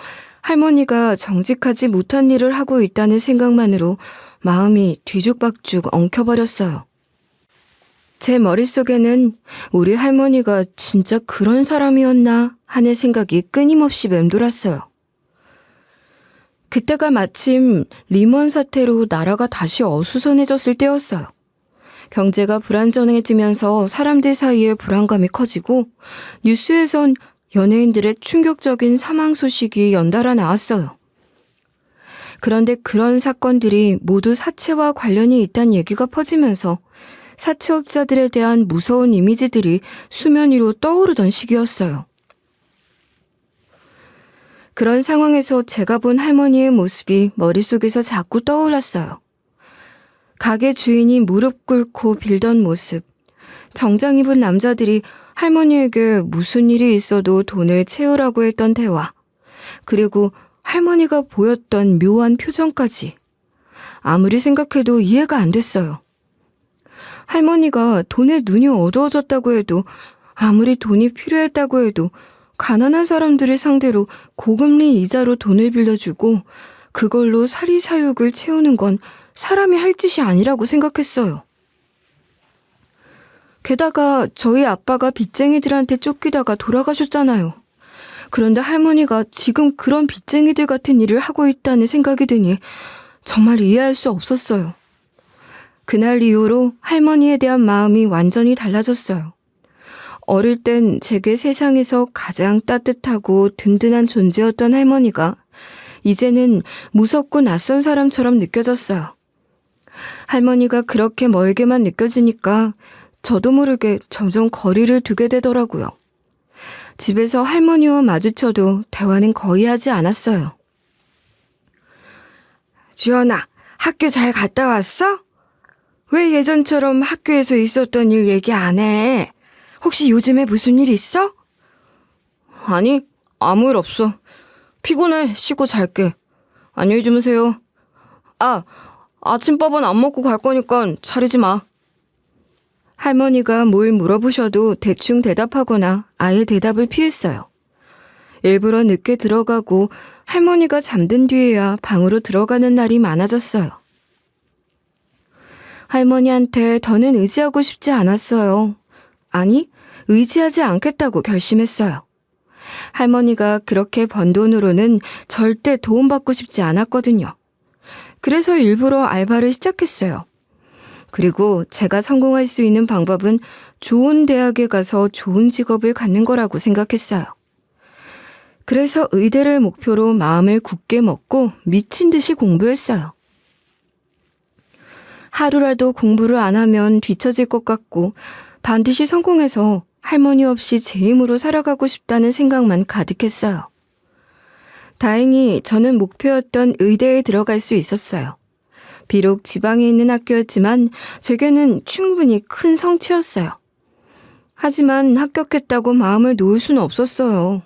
할머니가 정직하지 못한 일을 하고 있다는 생각만으로 마음이 뒤죽박죽 엉켜버렸어요. 제 머릿속에는 우리 할머니가 진짜 그런 사람이었나 하는 생각이 끊임없이 맴돌았어요. 그때가 마침 리먼 사태로 나라가 다시 어수선해졌을 때였어요. 경제가 불안정해지면서 사람들 사이에 불안감이 커지고 뉴스에선 연예인들의 충격적인 사망 소식이 연달아 나왔어요. 그런데 그런 사건들이 모두 사채와 관련이 있다는 얘기가 퍼지면서 사채업자들에 대한 무서운 이미지들이 수면 위로 떠오르던 시기였어요. 그런 상황에서 제가 본 할머니의 모습이 머릿속에서 자꾸 떠올랐어요. 가게 주인이 무릎 꿇고 빌던 모습, 정장 입은 남자들이 할머니에게 무슨 일이 있어도 돈을 채우라고 했던 대화, 그리고 할머니가 보였던 묘한 표정까지. 아무리 생각해도 이해가 안 됐어요. 할머니가 돈에 눈이 어두워졌다고 해도, 아무리 돈이 필요했다고 해도 가난한 사람들을 상대로 고금리 이자로 돈을 빌려주고 그걸로 사리사욕을 채우는 건 사람이 할 짓이 아니라고 생각했어요. 게다가 저희 아빠가 빚쟁이들한테 쫓기다가 돌아가셨잖아요. 그런데 할머니가 지금 그런 빚쟁이들 같은 일을 하고 있다는 생각이 드니 정말 이해할 수 없었어요. 그날 이후로 할머니에 대한 마음이 완전히 달라졌어요. 어릴 땐 제게 세상에서 가장 따뜻하고 든든한 존재였던 할머니가 이제는 무섭고 낯선 사람처럼 느껴졌어요. 할머니가 그렇게 멀게만 느껴지니까 저도 모르게 점점 거리를 두게 되더라고요. 집에서 할머니와 마주쳐도 대화는 거의 하지 않았어요. 주연아, 학교 잘 갔다 왔어? 왜 예전처럼 학교에서 있었던 일 얘기 안 해? 혹시 요즘에 무슨 일 있어? 아니, 아무 일 없어. 피곤해, 쉬고 잘게. 안녕히 주무세요. 아침밥은 안 먹고 갈 거니까 차리지 마. 할머니가 뭘 물어보셔도 대충 대답하거나 아예 대답을 피했어요. 일부러 늦게 들어가고 할머니가 잠든 뒤에야 방으로 들어가는 날이 많아졌어요. 할머니한테 더는 의지하고 싶지 않았어요. 아니, 의지하지 않겠다고 결심했어요. 할머니가 그렇게 번 돈으로는 절대 도움받고 싶지 않았거든요. 그래서 일부러 알바를 시작했어요. 그리고 제가 성공할 수 있는 방법은 좋은 대학에 가서 좋은 직업을 갖는 거라고 생각했어요. 그래서 의대를 목표로 마음을 굳게 먹고 미친 듯이 공부했어요. 하루라도 공부를 안 하면 뒤처질 것 같고 반드시 성공해서 할머니 없이 제 힘으로 살아가고 싶다는 생각만 가득했어요. 다행히 저는 목표였던 의대에 들어갈 수 있었어요. 비록 지방에 있는 학교였지만 제게는 충분히 큰 성취였어요. 하지만 합격했다고 마음을 놓을 수는 없었어요.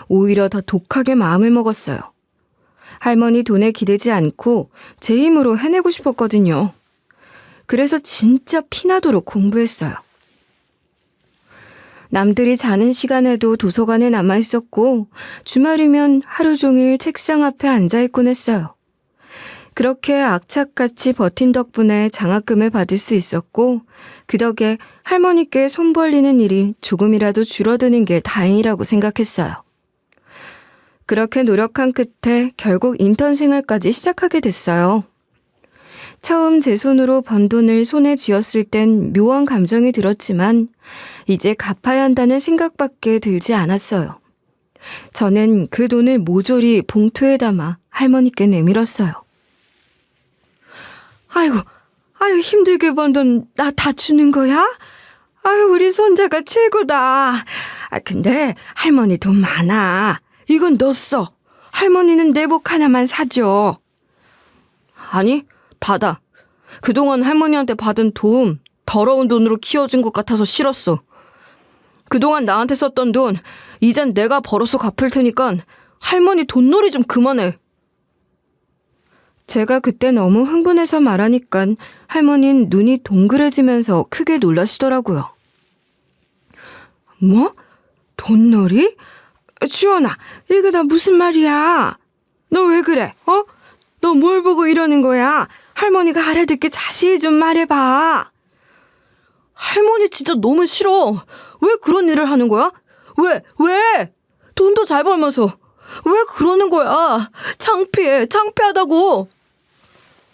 오히려 더 독하게 마음을 먹었어요. 할머니 돈에 기대지 않고 제 힘으로 해내고 싶었거든요. 그래서 진짜 피나도록 공부했어요. 남들이 자는 시간에도 도서관에 남아 있었고 주말이면 하루 종일 책상 앞에 앉아 있곤 했어요. 그렇게 악착같이 버틴 덕분에 장학금을 받을 수 있었고 그 덕에 할머니께 손 벌리는 일이 조금이라도 줄어드는 게 다행이라고 생각했어요. 그렇게 노력한 끝에 결국 인턴 생활까지 시작하게 됐어요. 처음 제 손으로 번 돈을 손에 쥐었을 땐 묘한 감정이 들었지만 이제 갚아야 한다는 생각밖에 들지 않았어요. 저는 그 돈을 모조리 봉투에 담아 할머니께 내밀었어요. 아유 힘들게 번 돈 나 다 주는 거야? 아유 우리 손자가 최고다. 근데 할머니 돈 많아. 이건 너 써. 할머니는 내복 하나만 사줘. 아니 받아. 그동안 할머니한테 받은 도움 더러운 돈으로 키워준 것 같아서 싫었어. 그동안 나한테 썼던 돈 이젠 내가 벌어서 갚을 테니까 할머니 돈놀이 좀 그만해. 제가 그때 너무 흥분해서 말하니까 할머니는 눈이 동그래지면서 크게 놀라시더라고요. 뭐? 돈놀이? 주연아, 이게 다 무슨 말이야? 너 왜 그래? 너 뭘 보고 이러는 거야? 할머니가 알아듣게 자세히 좀 말해봐. 할머니 진짜 너무 싫어. 왜 그런 일을 하는 거야? 왜? 돈도 잘 벌면서 왜 그러는 거야? 창피하다고.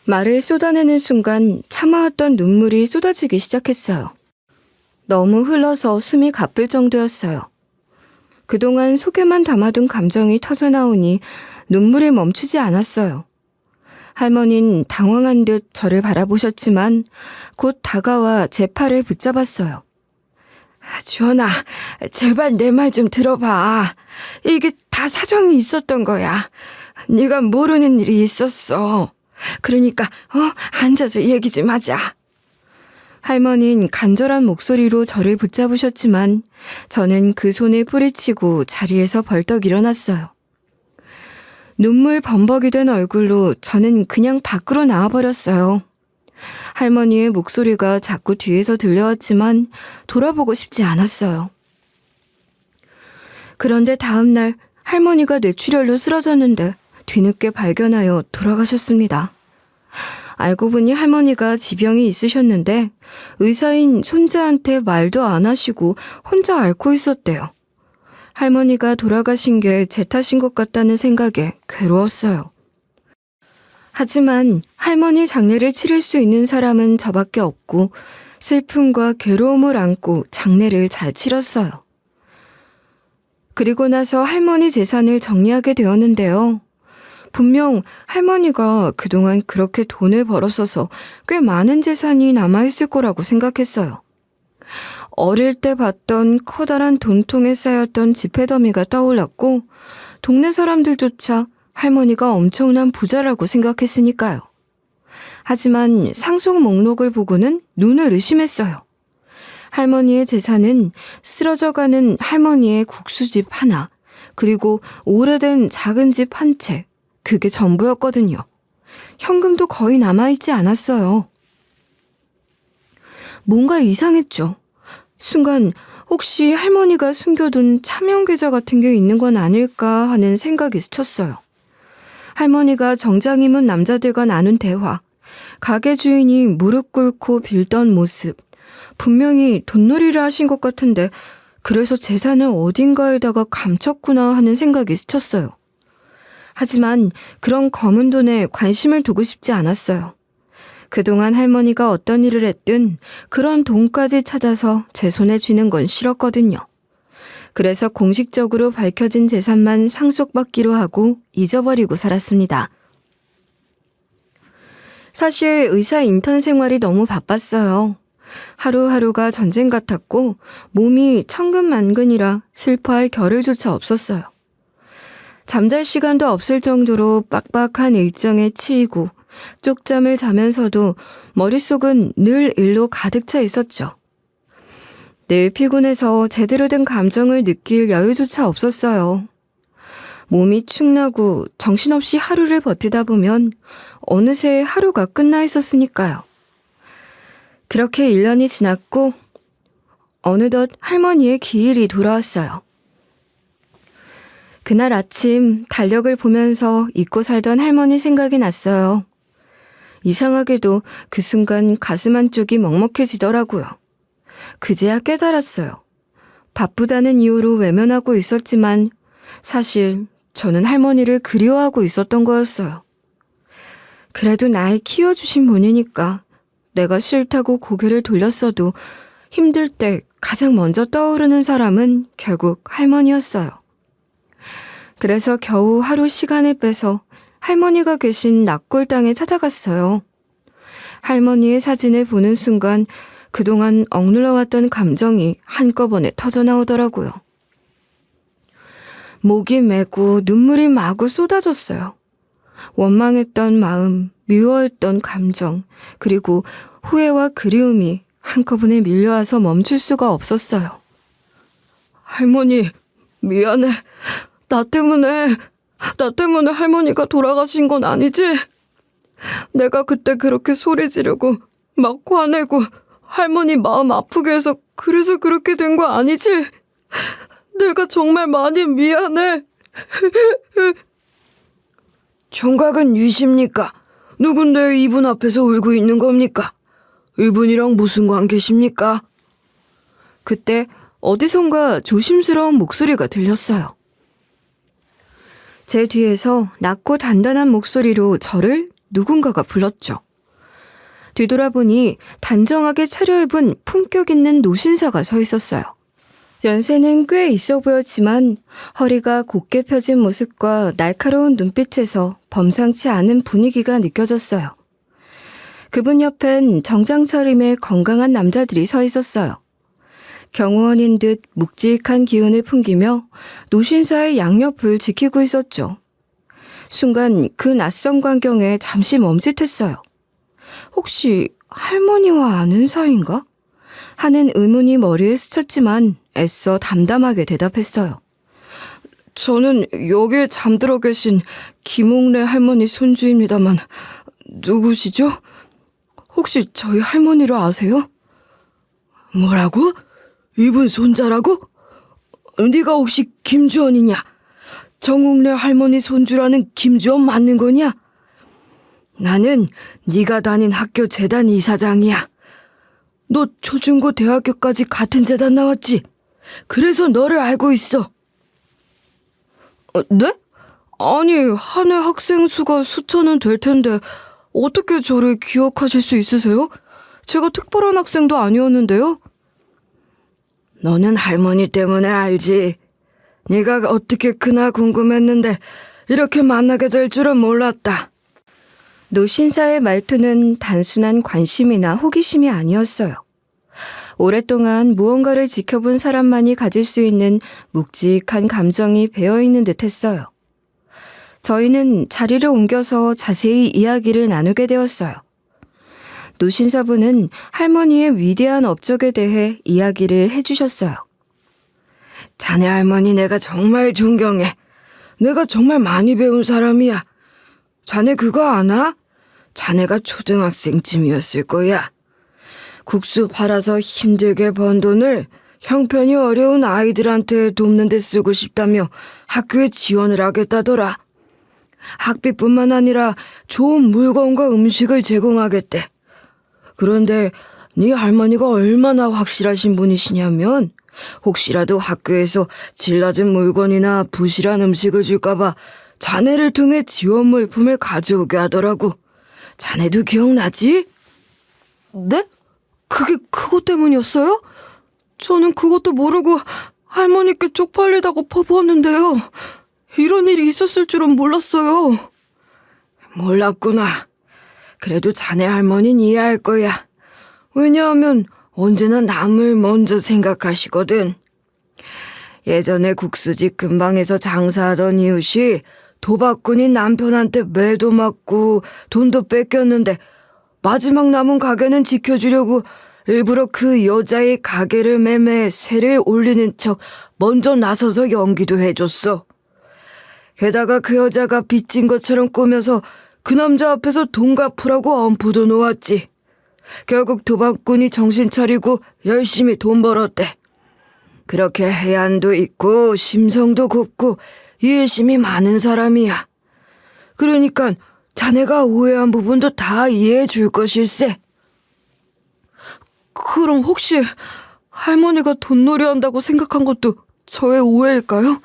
말을 쏟아내는 순간 참아왔던 눈물이 쏟아지기 시작했어요. 너무 흘러서 숨이 가쁠 정도였어요. 그동안 속에만 담아둔 감정이 터져나오니 눈물이 멈추지 않았어요. 할머니는 당황한 듯 저를 바라보셨지만 곧 다가와 제 팔을 붙잡았어요. 주연아, 제발 내 말 좀 들어봐. 이게 다 사정이 있었던 거야. 네가 모르는 일이 있었어. 그러니까 앉아서 얘기 좀 하자. 할머니는 간절한 목소리로 저를 붙잡으셨지만 저는 그 손을 뿌리치고 자리에서 벌떡 일어났어요. 눈물 범벅이 된 얼굴로 저는 그냥 밖으로 나와버렸어요. 할머니의 목소리가 자꾸 뒤에서 들려왔지만 돌아보고 싶지 않았어요. 그런데 다음 날 할머니가 뇌출혈로 쓰러졌는데 뒤늦게 발견하여 돌아가셨습니다. 알고 보니 할머니가 지병이 있으셨는데 의사인 손자한테 말도 안 하시고 혼자 앓고 있었대요. 할머니가 돌아가신 게 제 탓인 것 같다는 생각에 괴로웠어요. 하지만 할머니 장례를 치를 수 있는 사람은 저밖에 없고 슬픔과 괴로움을 안고 장례를 잘 치렀어요. 그리고 나서 할머니 재산을 정리하게 되었는데요. 분명 할머니가 그동안 그렇게 돈을 벌었어서 꽤 많은 재산이 남아있을 거라고 생각했어요. 어릴 때 봤던 커다란 돈통에 쌓였던 지폐더미가 떠올랐고 동네 사람들조차 할머니가 엄청난 부자라고 생각했으니까요. 하지만 상속 목록을 보고는 눈을 의심했어요. 할머니의 재산은 쓰러져가는 할머니의 국수집 하나, 그리고 오래된 작은 집 한 채, 그게 전부였거든요. 현금도 거의 남아있지 않았어요. 뭔가 이상했죠. 순간 혹시 할머니가 숨겨둔 차명계좌 같은 게 있는 건 아닐까 하는 생각이 스쳤어요. 할머니가 정장 입은 남자들과 나눈 대화, 가게 주인이 무릎 꿇고 빌던 모습, 분명히 돈놀이를 하신 것 같은데 그래서 재산을 어딘가에다가 감췄구나 하는 생각이 스쳤어요. 하지만 그런 검은 돈에 관심을 두고 싶지 않았어요. 그동안 할머니가 어떤 일을 했든 그런 돈까지 찾아서 제 손에 쥐는 건 싫었거든요. 그래서 공식적으로 밝혀진 재산만 상속받기로 하고 잊어버리고 살았습니다. 사실 의사 인턴 생활이 너무 바빴어요. 하루하루가 전쟁 같았고 몸이 천근만근이라 슬퍼할 겨를조차 없었어요. 잠잘 시간도 없을 정도로 빡빡한 일정에 치이고 쪽잠을 자면서도 머릿속은 늘 일로 가득 차 있었죠. 늘 피곤해서 제대로 된 감정을 느낄 여유조차 없었어요. 몸이 축나고 정신없이 하루를 버티다 보면 어느새 하루가 끝나 있었으니까요. 그렇게 1년이 지났고 어느덧 할머니의 기일이 돌아왔어요. 그날 아침 달력을 보면서 잊고 살던 할머니 생각이 났어요. 이상하게도 그 순간 가슴 한쪽이 먹먹해지더라고요. 그제야 깨달았어요. 바쁘다는 이유로 외면하고 있었지만 사실 저는 할머니를 그리워하고 있었던 거였어요. 그래도 날 키워주신 분이니까 내가 싫다고 고개를 돌렸어도 힘들 때 가장 먼저 떠오르는 사람은 결국 할머니였어요. 그래서 겨우 하루 시간을 빼서 할머니가 계신 낙골당에 찾아갔어요. 할머니의 사진을 보는 순간 그동안 억눌러왔던 감정이 한꺼번에 터져나오더라고요. 목이 메고 눈물이 마구 쏟아졌어요. 원망했던 마음, 미워했던 감정, 그리고 후회와 그리움이 한꺼번에 밀려와서 멈출 수가 없었어요. 할머니, 미안해. 나 때문에 할머니가 돌아가신 건 아니지? 내가 그때 그렇게 소리 지르고 막 화내고 할머니 마음 아프게 해서 그래서 그렇게 된 거 아니지? 내가 정말 많이 미안해. 총각은 유십니까? 누군데 이분 앞에서 울고 있는 겁니까? 이분이랑 무슨 관계십니까? 그때 어디선가 조심스러운 목소리가 들렸어요. 제 뒤에서 낮고 단단한 목소리로 저를 누군가가 불렀죠. 뒤돌아보니 단정하게 차려입은 품격 있는 노신사가 서 있었어요. 연세는 꽤 있어 보였지만 허리가 곧게 펴진 모습과 날카로운 눈빛에서 범상치 않은 분위기가 느껴졌어요. 그분 옆엔 정장 차림의 건강한 남자들이 서 있었어요. 경호원인 듯 묵직한 기운을 풍기며 노신사의 양옆을 지키고 있었죠. 순간 그 낯선 광경에 잠시 멈칫했어요. 혹시 할머니와 아는 사이인가? 하는 의문이 머리에 스쳤지만 애써 담담하게 대답했어요. 저는 여기에 잠들어 계신 김옥래 할머니 손주입니다만 누구시죠? 혹시 저희 할머니를 아세요? 뭐라고? 이분 손자라고? 네가 혹시 김주원이냐? 정옥래 할머니 손주라는 김주원 맞는 거냐? 나는 네가 다닌 학교 재단 이사장이야. 너 초중고 대학교까지 같은 재단 나왔지? 그래서 너를 알고 있어. 네? 아니, 한 해 학생 수가 수천은 될 텐데 어떻게 저를 기억하실 수 있으세요? 제가 특별한 학생도 아니었는데요. 너는 할머니 때문에 알지. 네가 어떻게 그날 궁금했는데 이렇게 만나게 될 줄은 몰랐다. 노신사의 말투는 단순한 관심이나 호기심이 아니었어요. 오랫동안 무언가를 지켜본 사람만이 가질 수 있는 묵직한 감정이 배어있는 듯했어요. 저희는 자리를 옮겨서 자세히 이야기를 나누게 되었어요. 노신사분은 할머니의 위대한 업적에 대해 이야기를 해주셨어요. 자네 할머니 내가 정말 존경해. 내가 정말 많이 배운 사람이야. 자네 그거 아나? 자네가 초등학생쯤이었을 거야. 국수 팔아서 힘들게 번 돈을 형편이 어려운 아이들한테 돕는 데 쓰고 싶다며 학교에 지원을 하겠다더라. 학비뿐만 아니라 좋은 물건과 음식을 제공하겠대. 그런데 네 할머니가 얼마나 확실하신 분이시냐면 혹시라도 학교에서 질 낮은 물건이나 부실한 음식을 줄까봐 자네를 통해 지원 물품을 가져오게 하더라고. 자네도 기억나지? 네? 그게 그것 때문이었어요? 저는 그것도 모르고 할머니께 쪽팔리다고 퍼부었는데요. 이런 일이 있었을 줄은 몰랐어요. 몰랐구나. 그래도 자네 할머니는 이해할 거야. 왜냐하면 언제나 남을 먼저 생각하시거든. 예전에 국수집 근방에서 장사하던 이웃이 도박꾼이 남편한테 매도 맞고 돈도 뺏겼는데 마지막 남은 가게는 지켜주려고 일부러 그 여자의 가게를 매매 세를 올리는 척 먼저 나서서 연기도 해줬어. 게다가 그 여자가 빚진 것처럼 꾸며서 그 남자 앞에서 돈 갚으라고 엄포도 놓았지. 결국 도박꾼이 정신 차리고 열심히 돈 벌었대. 그렇게 해안도 있고 심성도 곱고 이해심이 많은 사람이야. 그러니까 자네가 오해한 부분도 다 이해해 줄 것일세. 그럼 혹시 할머니가 돈놀이 한다고 생각한 것도 저의 오해일까요?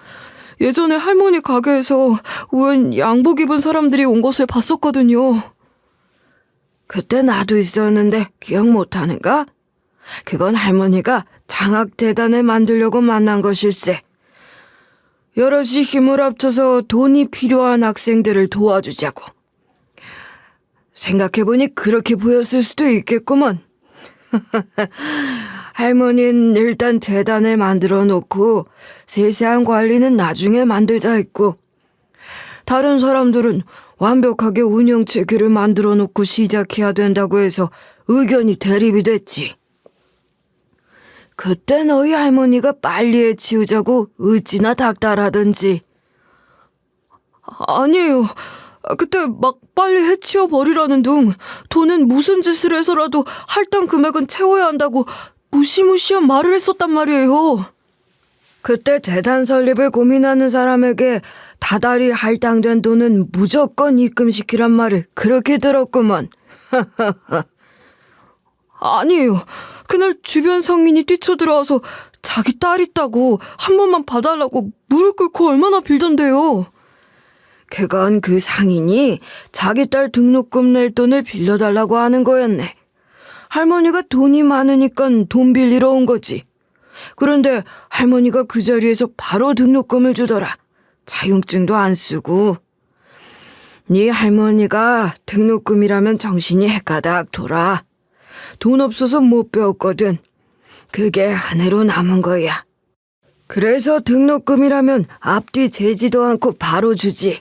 예전에 할머니 가게에서 웬 양복 입은 사람들이 온 것을 봤었거든요. 그때 나도 있었는데 기억 못하는가? 그건 할머니가 장학재단을 만들려고 만난 것일세. 여럿이 힘을 합쳐서 돈이 필요한 학생들을 도와주자고. 생각해보니 그렇게 보였을 수도 있겠구먼. 할머니는 일단 재단을 만들어 놓고 세세한 관리는 나중에 만들자 했고, 다른 사람들은 완벽하게 운영 체계를 만들어 놓고 시작해야 된다고 해서 의견이 대립이 됐지. 그때 너희 할머니가 빨리 해치우자고 어찌나 닥달하던지. 아니에요. 그때 막 빨리 해치워 버리라는 둥 돈은 무슨 짓을 해서라도 할당 금액은 채워야 한다고 무시무시한 말을 했었단 말이에요. 그때 재단 설립을 고민하는 사람에게 다달이 할당된 돈은 무조건 입금시키란 말을 그렇게 들었구먼. 아니에요. 그날 주변 상인이 뛰쳐들어와서 자기 딸 있다고 한 번만 봐달라고 무릎 꿇고 얼마나 빌던데요. 그건 그 상인이 자기 딸 등록금 낼 돈을 빌려달라고 하는 거였네. 할머니가 돈이 많으니까 돈 빌리러 온 거지. 그런데 할머니가 그 자리에서 바로 등록금을 주더라. 자격증도 안 쓰고. 네 할머니가 등록금이라면 정신이 헷가닥 돌아. 돈 없어서 못 배웠거든. 그게 한 해로 남은 거야. 그래서 등록금이라면 앞뒤 재지도 않고 바로 주지.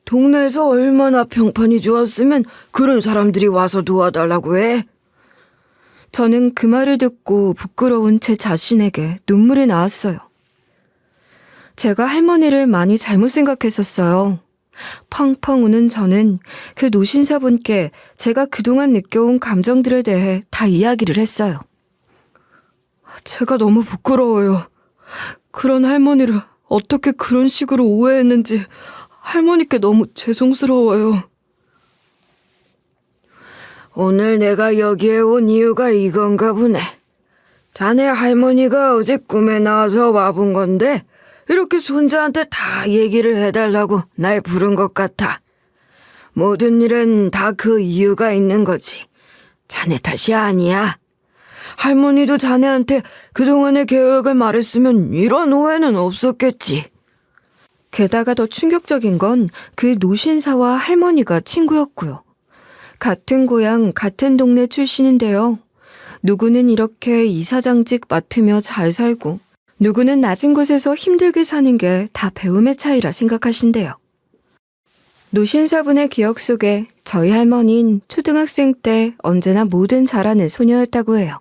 동네에서 얼마나 평판이 좋았으면 그런 사람들이 와서 도와달라고 해. 저는 그 말을 듣고 부끄러운 제 자신에게 눈물이 나왔어요. 제가 할머니를 많이 잘못 생각했었어요. 펑펑 우는 저는 그 노신사분께 제가 그동안 느껴온 감정들에 대해 다 이야기를 했어요. 제가 너무 부끄러워요. 그런 할머니를 어떻게 그런 식으로 오해했는지 할머니께 너무 죄송스러워요. 오늘 내가 여기에 온 이유가 이건가 보네. 자네 할머니가 어제 꿈에 나와서 와본 건데 이렇게 손자한테 다 얘기를 해달라고 날 부른 것 같아. 모든 일엔 다 그 이유가 있는 거지. 자네 탓이 아니야. 할머니도 자네한테 그동안의 계획을 말했으면 이런 오해는 없었겠지. 게다가 더 충격적인 건 그 노신사와 할머니가 친구였고요. 같은 고향, 같은 동네 출신인데요. 누구는 이렇게 이사장직 맡으며 잘 살고 누구는 낮은 곳에서 힘들게 사는 게 다 배움의 차이라 생각하신대요. 노신사분의 기억 속에 저희 할머니는 초등학생 때 언제나 뭐든 잘하는 소녀였다고 해요.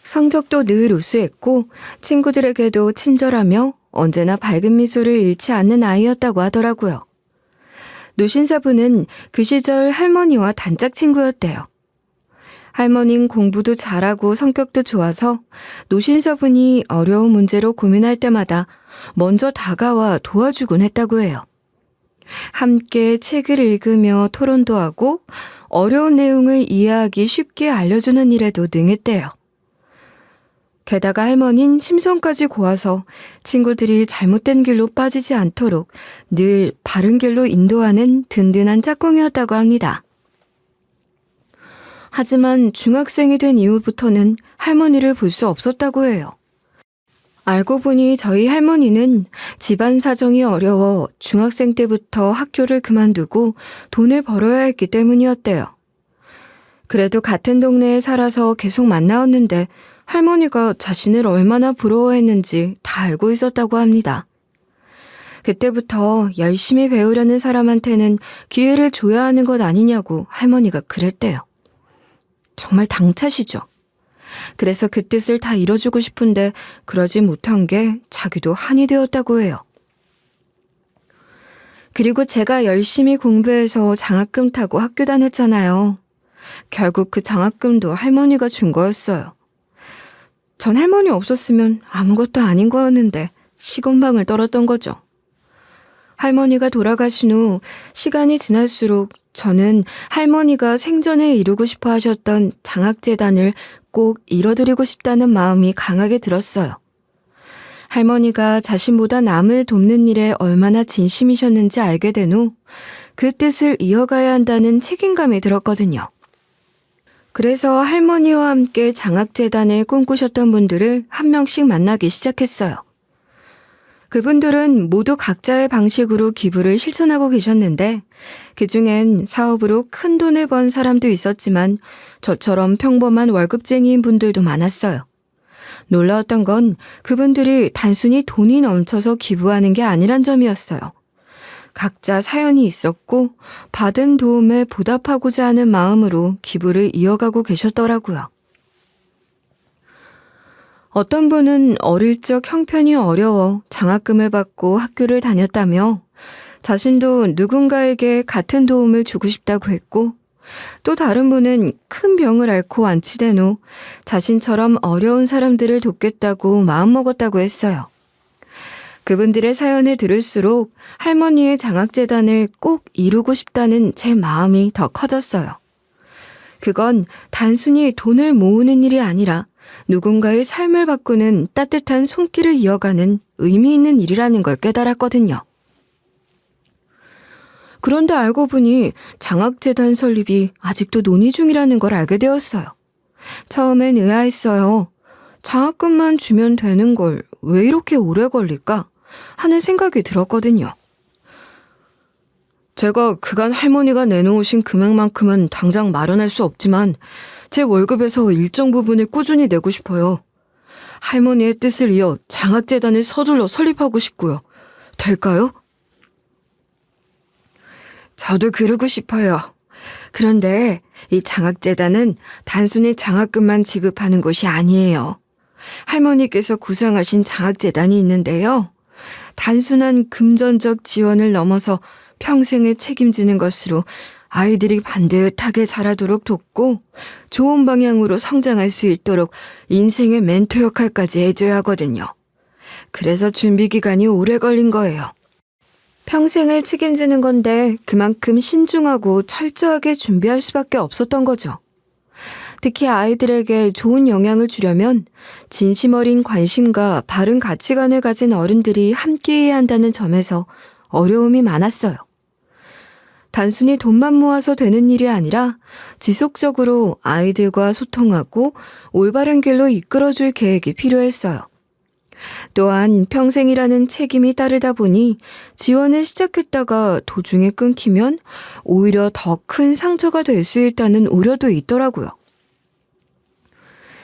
성적도 늘 우수했고 친구들에게도 친절하며 언제나 밝은 미소를 잃지 않는 아이였다고 하더라고요. 노신사분은 그 시절 할머니와 단짝 친구였대요. 할머니는 공부도 잘하고 성격도 좋아서 노신사분이 어려운 문제로 고민할 때마다 먼저 다가와 도와주곤 했다고 해요. 함께 책을 읽으며 토론도 하고 어려운 내용을 이해하기 쉽게 알려주는 일에도 능했대요. 게다가 할머니는 심성까지 고와서 친구들이 잘못된 길로 빠지지 않도록 늘 바른 길로 인도하는 든든한 짝꿍이었다고 합니다. 하지만 중학생이 된 이후부터는 할머니를 볼 수 없었다고 해요. 알고 보니 저희 할머니는 집안 사정이 어려워 중학생 때부터 학교를 그만두고 돈을 벌어야 했기 때문이었대요. 그래도 같은 동네에 살아서 계속 만나왔는데 할머니가 자신을 얼마나 부러워했는지 다 알고 있었다고 합니다. 그때부터 열심히 배우려는 사람한테는 기회를 줘야 하는 것 아니냐고 할머니가 그랬대요. 정말 당차시죠. 그래서 그 뜻을 다 이뤄주고 싶은데 그러지 못한 게 자기도 한이 되었다고 해요. 그리고 제가 열심히 공부해서 장학금 타고 학교 다녔잖아요. 결국 그 장학금도 할머니가 준 거였어요. 전 할머니 없었으면 아무것도 아닌 거였는데 시건방을 떨었던 거죠. 할머니가 돌아가신 후 시간이 지날수록 저는 할머니가 생전에 이루고 싶어 하셨던 장학재단을 꼭 이뤄드리고 싶다는 마음이 강하게 들었어요. 할머니가 자신보다 남을 돕는 일에 얼마나 진심이셨는지 알게 된 후 그 뜻을 이어가야 한다는 책임감이 들었거든요. 그래서 할머니와 함께 장학재단을 꿈꾸셨던 분들을 한 명씩 만나기 시작했어요. 그분들은 모두 각자의 방식으로 기부를 실천하고 계셨는데 그중엔 사업으로 큰 돈을 번 사람도 있었지만 저처럼 평범한 월급쟁이인 분들도 많았어요. 놀라웠던 건 그분들이 단순히 돈이 넘쳐서 기부하는 게 아니란 점이었어요. 각자 사연이 있었고 받은 도움에 보답하고자 하는 마음으로 기부를 이어가고 계셨더라고요. 어떤 분은 어릴 적 형편이 어려워 장학금을 받고 학교를 다녔다며 자신도 누군가에게 같은 도움을 주고 싶다고 했고 또 다른 분은 큰 병을 앓고 완치된 후 자신처럼 어려운 사람들을 돕겠다고 마음먹었다고 했어요. 그분들의 사연을 들을수록 할머니의 장학재단을 꼭 이루고 싶다는 제 마음이 더 커졌어요. 그건 단순히 돈을 모으는 일이 아니라 누군가의 삶을 바꾸는 따뜻한 손길을 이어가는 의미 있는 일이라는 걸 깨달았거든요. 그런데 알고 보니 장학재단 설립이 아직도 논의 중이라는 걸 알게 되었어요. 처음엔 의아했어요. 장학금만 주면 되는 걸 왜 이렇게 오래 걸릴까 하는 생각이 들었거든요. 제가 그간 할머니가 내놓으신 금액만큼은 당장 마련할 수 없지만 제 월급에서 일정 부분을 꾸준히 내고 싶어요. 할머니의 뜻을 이어 장학재단을 서둘러 설립하고 싶고요. 될까요? 저도 그러고 싶어요. 그런데 이 장학재단은 단순히 장학금만 지급하는 곳이 아니에요. 할머니께서 구상하신 장학재단이 있는데요. 단순한 금전적 지원을 넘어서 평생을 책임지는 것으로 아이들이 반듯하게 자라도록 돕고 좋은 방향으로 성장할 수 있도록 인생의 멘토 역할까지 해줘야 하거든요. 그래서 준비 기간이 오래 걸린 거예요. 평생을 책임지는 건데 그만큼 신중하고 철저하게 준비할 수밖에 없었던 거죠. 특히 아이들에게 좋은 영향을 주려면 진심 어린 관심과 바른 가치관을 가진 어른들이 함께해야 한다는 점에서 어려움이 많았어요. 단순히 돈만 모아서 되는 일이 아니라 지속적으로 아이들과 소통하고 올바른 길로 이끌어줄 계획이 필요했어요. 또한 평생이라는 책임이 따르다 보니 지원을 시작했다가 도중에 끊기면 오히려 더 큰 상처가 될 수 있다는 우려도 있더라고요.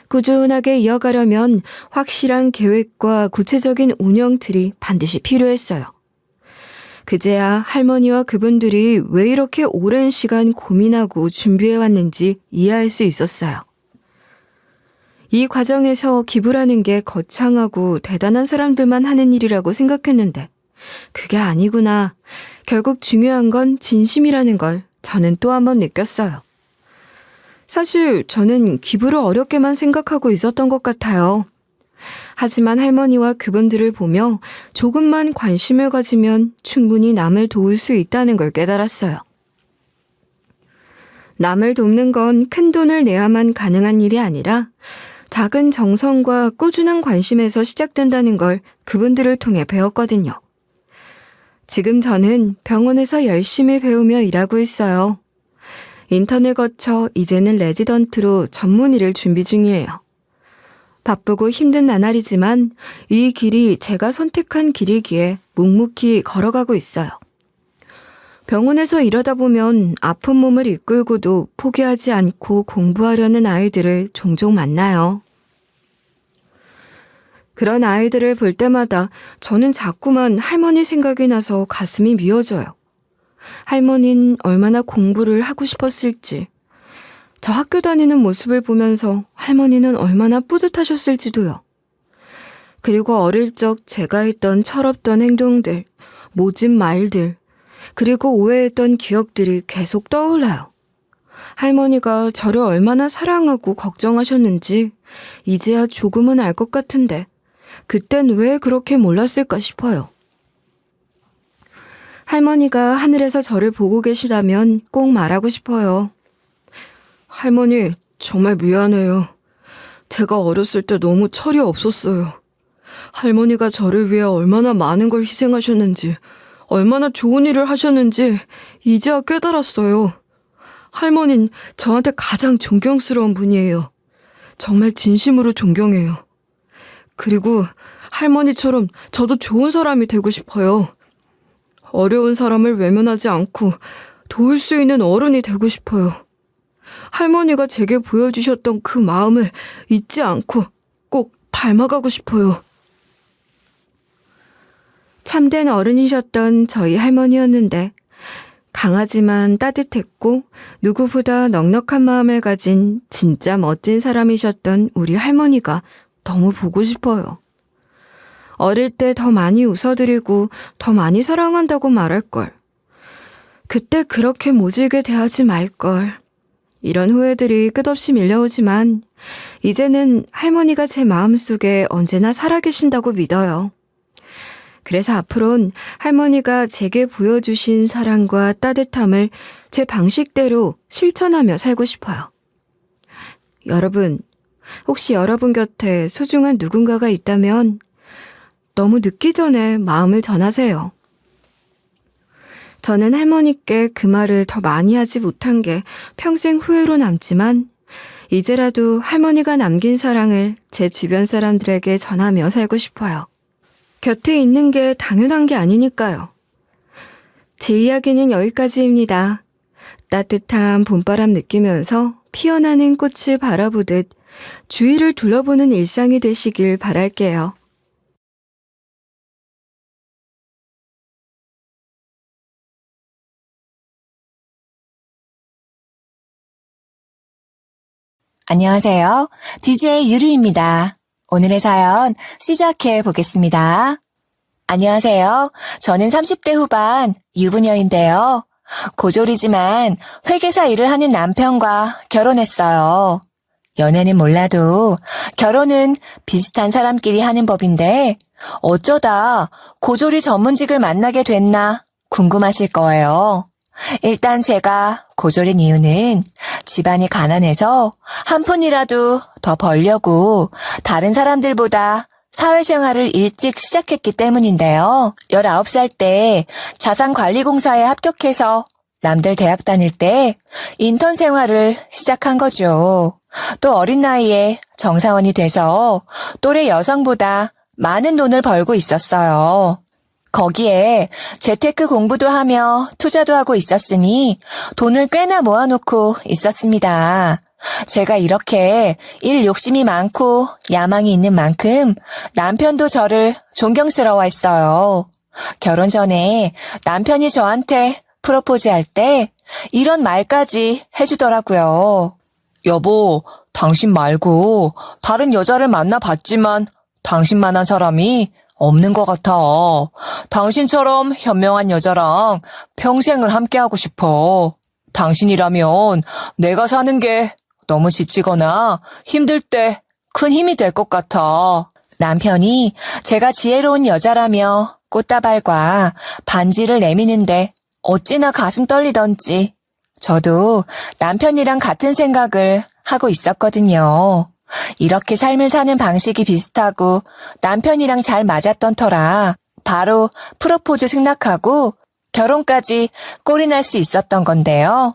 꾸준하게 이어가려면 확실한 계획과 구체적인 운영 틀이 반드시 필요했어요. 그제야 할머니와 그분들이 왜 이렇게 오랜 시간 고민하고 준비해왔는지 이해할 수 있었어요. 이 과정에서 기부라는 게 거창하고 대단한 사람들만 하는 일이라고 생각했는데 그게 아니구나. 결국 중요한 건 진심이라는 걸 저는 또 한 번 느꼈어요. 사실 저는 기부를 어렵게만 생각하고 있었던 것 같아요. 하지만 할머니와 그분들을 보며 조금만 관심을 가지면 충분히 남을 도울 수 있다는 걸 깨달았어요. 남을 돕는 건 큰 돈을 내야만 가능한 일이 아니라 작은 정성과 꾸준한 관심에서 시작된다는 걸 그분들을 통해 배웠거든요. 지금 저는 병원에서 열심히 배우며 일하고 있어요. 인턴을 거쳐 이제는 레지던트로 전문의를 준비 중이에요. 바쁘고 힘든 나날이지만 이 길이 제가 선택한 길이기에 묵묵히 걸어가고 있어요. 병원에서 일하다 보면 아픈 몸을 이끌고도 포기하지 않고 공부하려는 아이들을 종종 만나요. 그런 아이들을 볼 때마다 저는 자꾸만 할머니 생각이 나서 가슴이 미어져요. 할머니는 얼마나 공부를 하고 싶었을지, 저 학교 다니는 모습을 보면서 할머니는 얼마나 뿌듯하셨을지도요. 그리고 어릴 적 제가 했던 철없던 행동들, 모진 말들, 그리고 오해했던 기억들이 계속 떠올라요. 할머니가 저를 얼마나 사랑하고 걱정하셨는지 이제야 조금은 알 것 같은데 그땐 왜 그렇게 몰랐을까 싶어요. 할머니가 하늘에서 저를 보고 계시다면 꼭 말하고 싶어요. 할머니, 정말 미안해요. 제가 어렸을 때 너무 철이 없었어요. 할머니가 저를 위해 얼마나 많은 걸 희생하셨는지, 얼마나 좋은 일을 하셨는지 이제야 깨달았어요. 할머니는 저한테 가장 존경스러운 분이에요. 정말 진심으로 존경해요. 그리고 할머니처럼 저도 좋은 사람이 되고 싶어요. 어려운 사람을 외면하지 않고 도울 수 있는 어른이 되고 싶어요. 할머니가 제게 보여주셨던 그 마음을 잊지 않고 꼭 닮아가고 싶어요. 참된 어른이셨던 저희 할머니였는데 강하지만 따뜻했고 누구보다 넉넉한 마음을 가진 진짜 멋진 사람이셨던 우리 할머니가 너무 보고 싶어요. 어릴 때 더 많이 웃어드리고 더 많이 사랑한다고 말할걸. 그때 그렇게 모질게 대하지 말걸. 이런 후회들이 끝없이 밀려오지만 이제는 할머니가 제 마음속에 언제나 살아계신다고 믿어요. 그래서 앞으론 할머니가 제게 보여주신 사랑과 따뜻함을 제 방식대로 실천하며 살고 싶어요. 여러분, 혹시 여러분 곁에 소중한 누군가가 있다면 너무 늦기 전에 마음을 전하세요. 저는 할머니께 그 말을 더 많이 하지 못한 게 평생 후회로 남지만 이제라도 할머니가 남긴 사랑을 제 주변 사람들에게 전하며 살고 싶어요. 곁에 있는 게 당연한 게 아니니까요. 제 이야기는 여기까지입니다. 따뜻한 봄바람 느끼면서 피어나는 꽃을 바라보듯 주위를 둘러보는 일상이 되시길 바랄게요. 안녕하세요. DJ 유리입니다. 오늘의 사연 시작해 보겠습니다. 안녕하세요. 저는 30대 후반 유부녀인데요. 고졸이지만 회계사 일을 하는 남편과 결혼했어요. 연애는 몰라도 결혼은 비슷한 사람끼리 하는 법인데 어쩌다 고졸이 전문직을 만나게 됐나 궁금하실 거예요. 일단 제가 고졸인 이유는 집안이 가난해서 한 푼이라도 더 벌려고 다른 사람들보다 사회생활을 일찍 시작했기 때문인데요. 19살 때 자산관리공사에 합격해서 남들 대학 다닐 때 인턴 생활을 시작한 거죠. 또 어린 나이에 정사원이 돼서 또래 여성보다 많은 돈을 벌고 있었어요. 거기에 재테크 공부도 하며 투자도 하고 있었으니 돈을 꽤나 모아놓고 있었습니다. 제가 이렇게 일 욕심이 많고 야망이 있는 만큼 남편도 저를 존경스러워했어요. 결혼 전에 남편이 저한테 프로포즈할 때 이런 말까지 해주더라고요. 여보, 당신 말고 다른 여자를 만나봤지만 당신만한 사람이 없는 것 같아. 당신처럼 현명한 여자랑 평생을 함께하고 싶어. 당신이라면 내가 사는 게 너무 지치거나 힘들 때 큰 힘이 될 것 같아. 남편이 제가 지혜로운 여자라며 꽃다발과 반지를 내미는데 어찌나 가슴 떨리던지 저도 남편이랑 같은 생각을 하고 있었거든요. 이렇게 삶을 사는 방식이 비슷하고 남편이랑 잘 맞았던 터라 바로 프로포즈 승낙하고 결혼까지 꼴이 날 수 있었던 건데요.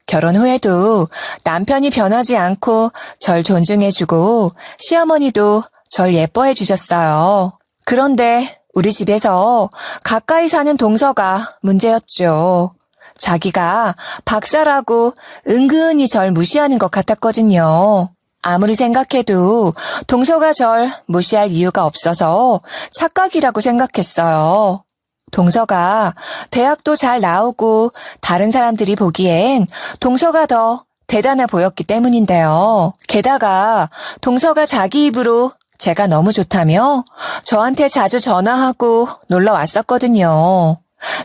결혼 후에도 남편이 변하지 않고 절 존중해주고 시어머니도 절 예뻐해 주셨어요. 그런데 우리 집에서 가까이 사는 동서가 문제였죠. 자기가 박사라고 은근히 절 무시하는 것 같았거든요. 아무리 생각해도 동서가 절 무시할 이유가 없어서 착각이라고 생각했어요. 동서가 대학도 잘 나오고 다른 사람들이 보기엔 동서가 더 대단해 보였기 때문인데요. 게다가 동서가 자기 입으로 제가 너무 좋다며 저한테 자주 전화하고 놀러 왔었거든요.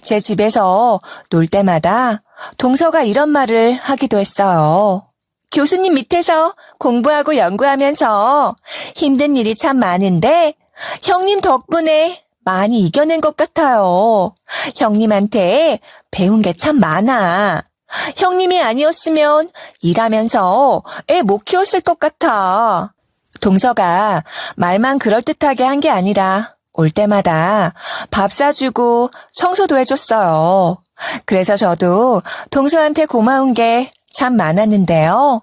제 집에서 놀 때마다 동서가 이런 말을 하기도 했어요. 교수님 밑에서 공부하고 연구하면서 힘든 일이 참 많은데 형님 덕분에 많이 이겨낸 것 같아요. 형님한테 배운 게 참 많아. 형님이 아니었으면 일하면서 애 못 키웠을 것 같아. 동서가 말만 그럴듯하게 한 게 아니라 올 때마다 밥 사주고 청소도 해줬어요. 그래서 저도 동서한테 고마운 게 참 많았는데요.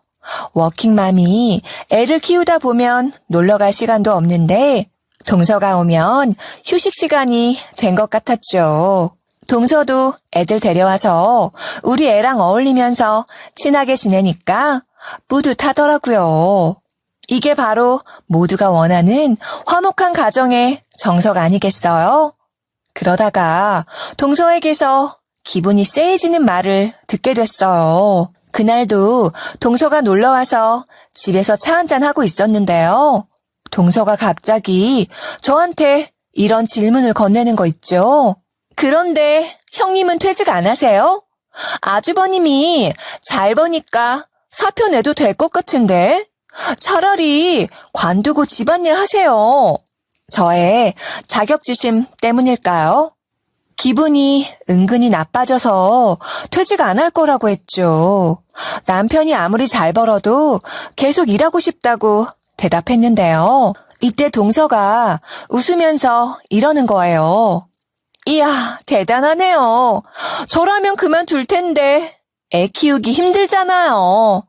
워킹맘이 애를 키우다 보면 놀러 갈 시간도 없는데 동서가 오면 휴식 시간이 된 것 같았죠. 동서도 애들 데려와서 우리 애랑 어울리면서 친하게 지내니까 뿌듯하더라고요. 이게 바로 모두가 원하는 화목한 가정의 정석 아니겠어요? 그러다가 동서에게서 기분이 쎄해지는 말을 듣게 됐어요. 그날도 동서가 놀러와서 집에서 차 한잔 하고 있었는데요. 동서가 갑자기 저한테 이런 질문을 건네는 거 있죠. 그런데 형님은 퇴직 안 하세요? 아주버님이 잘 버니까 사표 내도 될 것 같은데 차라리 관두고 집안일 하세요. 저의 자격지심 때문일까요? 기분이 은근히 나빠져서 퇴직 안 할 거라고 했죠. 남편이 아무리 잘 벌어도 계속 일하고 싶다고 대답했는데요. 이때 동서가 웃으면서 이러는 거예요. 이야, 대단하네요. 저라면 그만둘 텐데 애 키우기 힘들잖아요.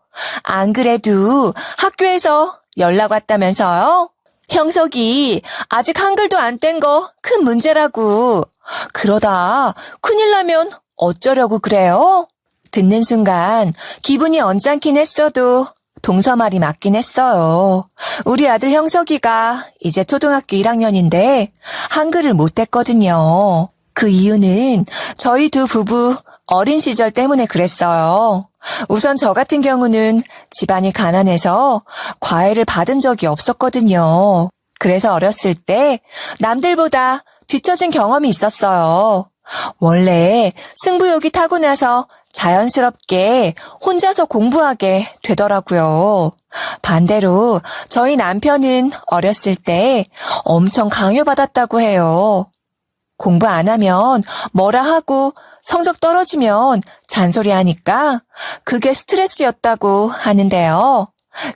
안 그래도 학교에서 연락 왔다면서요? 형석이 아직 한글도 안 뗀 거 큰 문제라고. 그러다 큰일 나면 어쩌려고 그래요? 듣는 순간 기분이 언짢긴 했어도 동서 말이 맞긴 했어요. 우리 아들 형석이가 이제 초등학교 1학년인데 한글을 못 뗐거든요. 그 이유는 저희 두 부부 어린 시절 때문에 그랬어요. 우선 저 같은 경우는 집안이 가난해서 과외를 받은 적이 없었거든요. 그래서 어렸을 때 남들보다 뒤처진 경험이 있었어요. 원래 승부욕이 타고나서 자연스럽게 혼자서 공부하게 되더라고요. 반대로 저희 남편은 어렸을 때 엄청 강요받았다고 해요. 공부 안 하면 뭐라 하고 성적 떨어지면 잔소리하니까 그게 스트레스였다고 하는데요.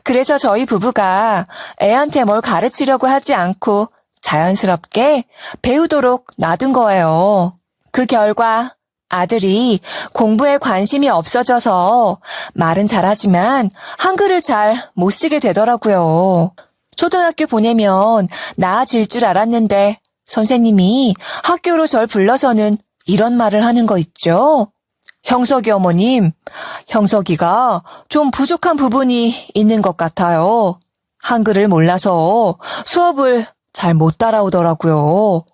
그래서 저희 부부가 애한테 뭘 가르치려고 하지 않고 자연스럽게 배우도록 놔둔 거예요. 그 결과 아들이 공부에 관심이 없어져서 말은 잘하지만 한글을 잘 못 쓰게 되더라고요. 초등학교 보내면 나아질 줄 알았는데 선생님이 학교로 절 불러서는 이런 말을 하는 거 있죠. 형석이 어머님, 형석이가 좀 부족한 부분이 있는 것 같아요. 한글을 몰라서 수업을 잘 못 따라오더라고요.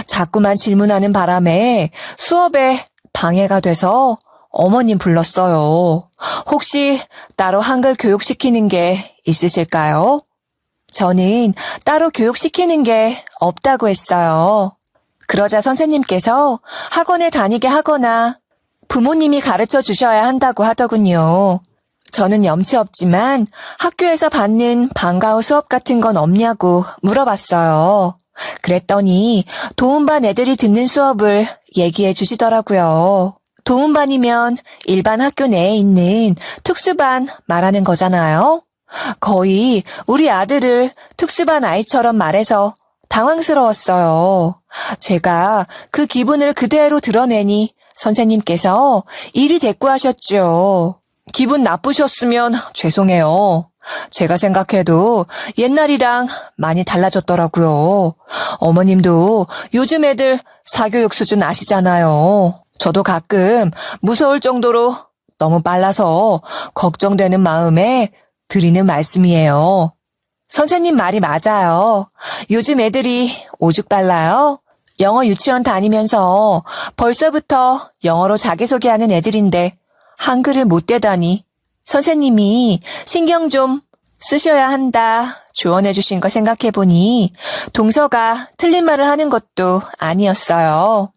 자꾸만 질문하는 바람에 수업에 방해가 돼서 어머님 불렀어요. 혹시 따로 한글 교육시키는 게 있으실까요? 저는 따로 교육시키는 게 없다고 했어요. 그러자 선생님께서 학원에 다니게 하거나 부모님이 가르쳐 주셔야 한다고 하더군요. 저는 염치 없지만 학교에서 받는 방과 후 수업 같은 건 없냐고 물어봤어요. 그랬더니 도움반 애들이 듣는 수업을 얘기해 주시더라고요. 도움반이면 일반 학교 내에 있는 특수반 말하는 거잖아요. 거의 우리 아들을 특수반 아이처럼 말해서 당황스러웠어요. 제가 그 기분을 그대로 드러내니 선생님께서 이리 대꾸하셨죠. 기분 나쁘셨으면 죄송해요. 제가 생각해도 옛날이랑 많이 달라졌더라고요. 어머님도 요즘 애들 사교육 수준 아시잖아요. 저도 가끔 무서울 정도로 너무 빨라서 걱정되는 마음에 드리는 말씀이에요. 선생님 말이 맞아요. 요즘 애들이 오죽 빨라요. 영어 유치원 다니면서 벌써부터 영어로 자기소개하는 애들인데 한글을 못 대다니. 선생님이 신경 좀 쓰셔야 한다 조언해 주신 거 생각해보니 동서가 틀린 말을 하는 것도 아니었어요.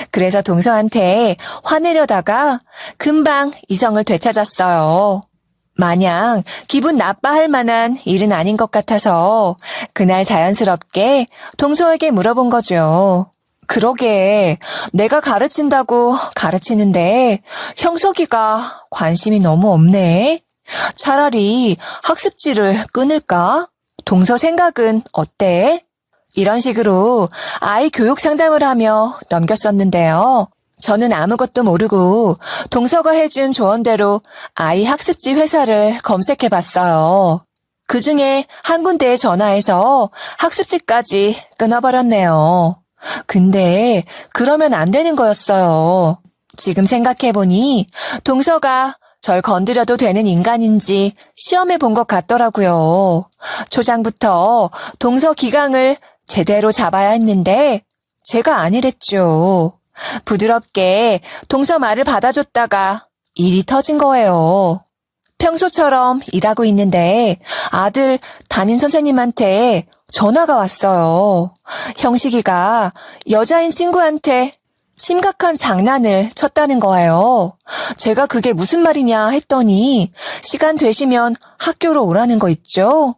그래서 동서한테 화내려다가 금방 이성을 되찾았어요. 마냥 기분 나빠할 만한 일은 아닌 것 같아서 그날 자연스럽게 동서에게 물어본 거죠. 그러게 내가 가르친다고 가르치는데 형석이가 관심이 너무 없네. 차라리 학습지를 끊을까? 동서 생각은 어때? 이런 식으로 아이 교육 상담을 하며 넘겼었는데요. 저는 아무것도 모르고 동서가 해준 조언대로 아이 학습지 회사를 검색해봤어요. 그중에 한 군데에 전화해서 학습지까지 끊어버렸네요. 근데 그러면 안 되는 거였어요. 지금 생각해보니 동서가 절 건드려도 되는 인간인지 시험해 본 것 같더라고요. 초장부터 동서 기강을 제대로 잡아야 했는데 제가 아니랬죠. 부드럽게 동서 말을 받아줬다가 일이 터진 거예요. 평소처럼 일하고 있는데 아들 담임 선생님한테 전화가 왔어요. 형식이가 여자인 친구한테 심각한 장난을 쳤다는 거예요. 제가 그게 무슨 말이냐 했더니 시간 되시면 학교로 오라는 거 있죠?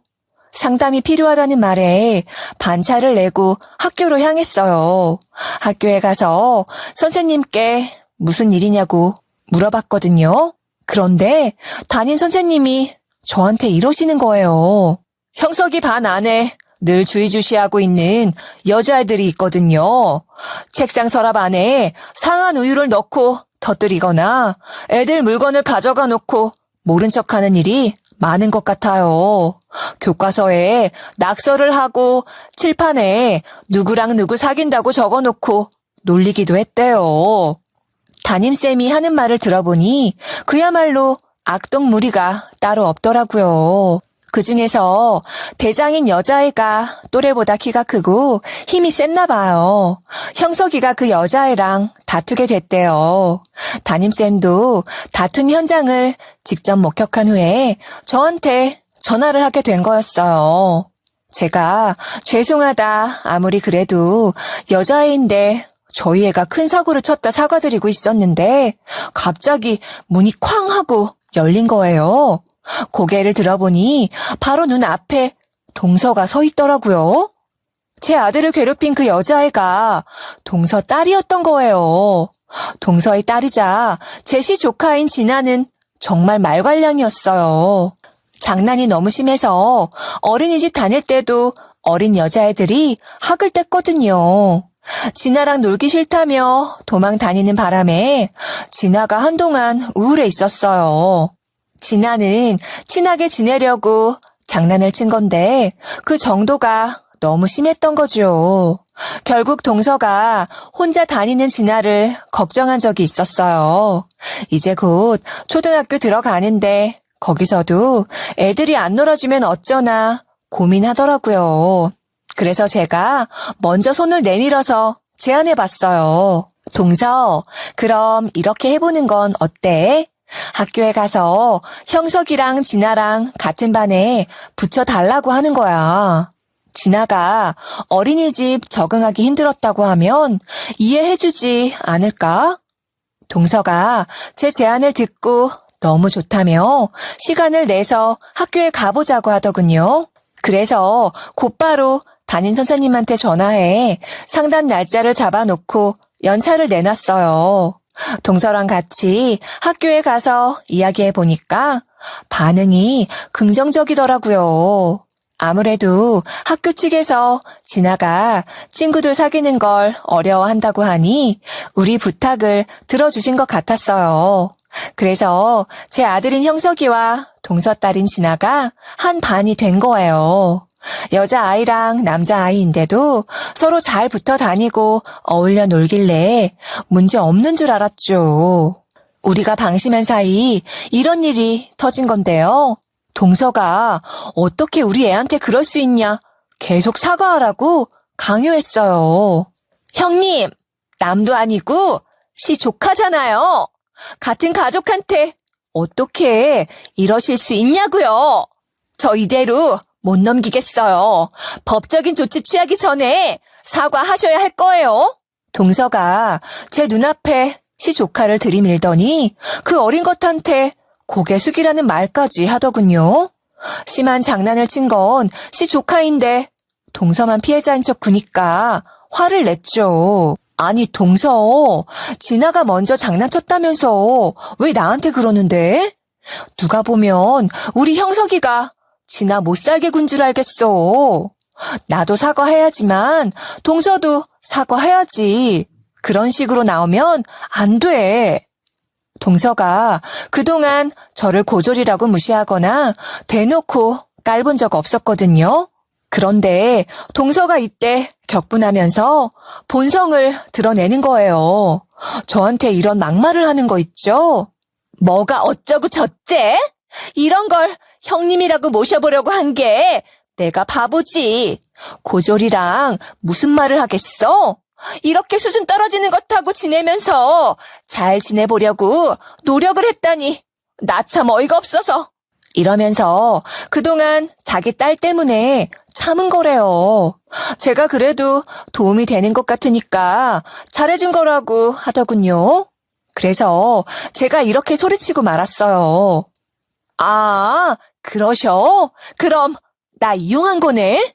상담이 필요하다는 말에 반차를 내고 학교로 향했어요. 학교에 가서 선생님께 무슨 일이냐고 물어봤거든요. 그런데 담임 선생님이 저한테 이러시는 거예요. 형석이 반 안에 늘 주의주시하고 있는 여자애들이 있거든요. 책상 서랍 안에 상한 우유를 넣고 터뜨리거나 애들 물건을 가져가 놓고 모른 척하는 일이 많은 것 같아요. 교과서에 낙서를 하고 칠판에 누구랑 누구 사귄다고 적어놓고 놀리기도 했대요. 담임쌤이 하는 말을 들어보니 그야말로 악동무리가 따로 없더라고요. 그중에서 대장인 여자애가 또래보다 키가 크고 힘이 셌나 봐요. 형석이가 그 여자애랑 다투게 됐대요. 담임쌤도 다툰 현장을 직접 목격한 후에 저한테 전화를 하게 된 거였어요. 제가 죄송하다 아무리 그래도 여자애인데 저희 애가 큰 사고를 쳤다 사과드리고 있었는데 갑자기 문이 쾅 하고 열린 거예요. 고개를 들어보니 바로 눈앞에 동서가 서 있더라고요. 제 아들을 괴롭힌 그 여자애가 동서 딸이었던 거예요. 동서의 딸이자 제시 조카인 진아는 정말 말괄량이었어요. 장난이 너무 심해서 어린이집 다닐 때도 어린 여자애들이 학을 뗐거든요. 진아랑 놀기 싫다며 도망 다니는 바람에 진아가 한동안 우울해 있었어요. 진아는 친하게 지내려고 장난을 친 건데 그 정도가 너무 심했던 거죠. 결국 동서가 혼자 다니는 진아를 걱정한 적이 있었어요. 이제 곧 초등학교 들어가는데 거기서도 애들이 안 놀아주면 어쩌나 고민하더라고요. 그래서 제가 먼저 손을 내밀어서 제안해봤어요. 동서, 그럼 이렇게 해보는 건 어때? 학교에 가서 형석이랑 진아랑 같은 반에 붙여달라고 하는 거야. 진아가 어린이집 적응하기 힘들었다고 하면 이해해주지 않을까? 동서가 제 제안을 듣고 너무 좋다며 시간을 내서 학교에 가보자고 하더군요. 그래서 곧바로 담임 선생님한테 전화해 상담 날짜를 잡아놓고 연차를 내놨어요. 동서랑 같이 학교에 가서 이야기해 보니까 반응이 긍정적이더라고요. 아무래도 학교 측에서 진아가 친구들 사귀는 걸 어려워한다고 하니 우리 부탁을 들어주신 것 같았어요. 그래서 제 아들인 형석이와 동서 딸인 진아가 한 반이 된 거예요. 여자아이랑 남자아이인데도 서로 잘 붙어 다니고 어울려 놀길래 문제 없는 줄 알았죠. 우리가 방심한 사이 이런 일이 터진 건데요. 동서가 어떻게 우리 애한테 그럴 수 있냐 계속 사과하라고 강요했어요. 형님, 남도 아니고 시 조카잖아요. 같은 가족한테 어떻게 이러실 수 있냐고요. 저 이대로 못 넘기겠어요. 법적인 조치 취하기 전에 사과하셔야 할 거예요. 동서가 제 눈앞에 시 조카를 들이밀더니 그 어린 것한테 고개 숙이라는 말까지 하더군요. 심한 장난을 친 건 시 조카인데 동서만 피해자인 척 구니까 화를 냈죠. 아니 동서, 진아가 먼저 장난쳤다면서 왜 나한테 그러는데? 누가 보면 우리 형석이가 진아 못 살게 군 줄 알겠어. 나도 사과해야지만 동서도 사과해야지. 그런 식으로 나오면 안 돼. 동서가 그동안 저를 고졸이라고 무시하거나 대놓고 깔본 적 없었거든요. 그런데 동서가 이때 격분하면서 본성을 드러내는 거예요. 저한테 이런 막말을 하는 거 있죠? 뭐가 어쩌고 저째? 이런 걸 형님이라고 모셔보려고 한 게 내가 바보지. 고졸이랑 무슨 말을 하겠어? 이렇게 수준 떨어지는 것하고 지내면서 잘 지내보려고 노력을 했다니 나 참 어이가 없어서. 이러면서 그동안 자기 딸 때문에 참은 거래요. 제가 그래도 도움이 되는 것 같으니까 잘해준 거라고 하더군요. 그래서 제가 이렇게 소리치고 말았어요. 아, 그러셔? 그럼 나 이용한 거네?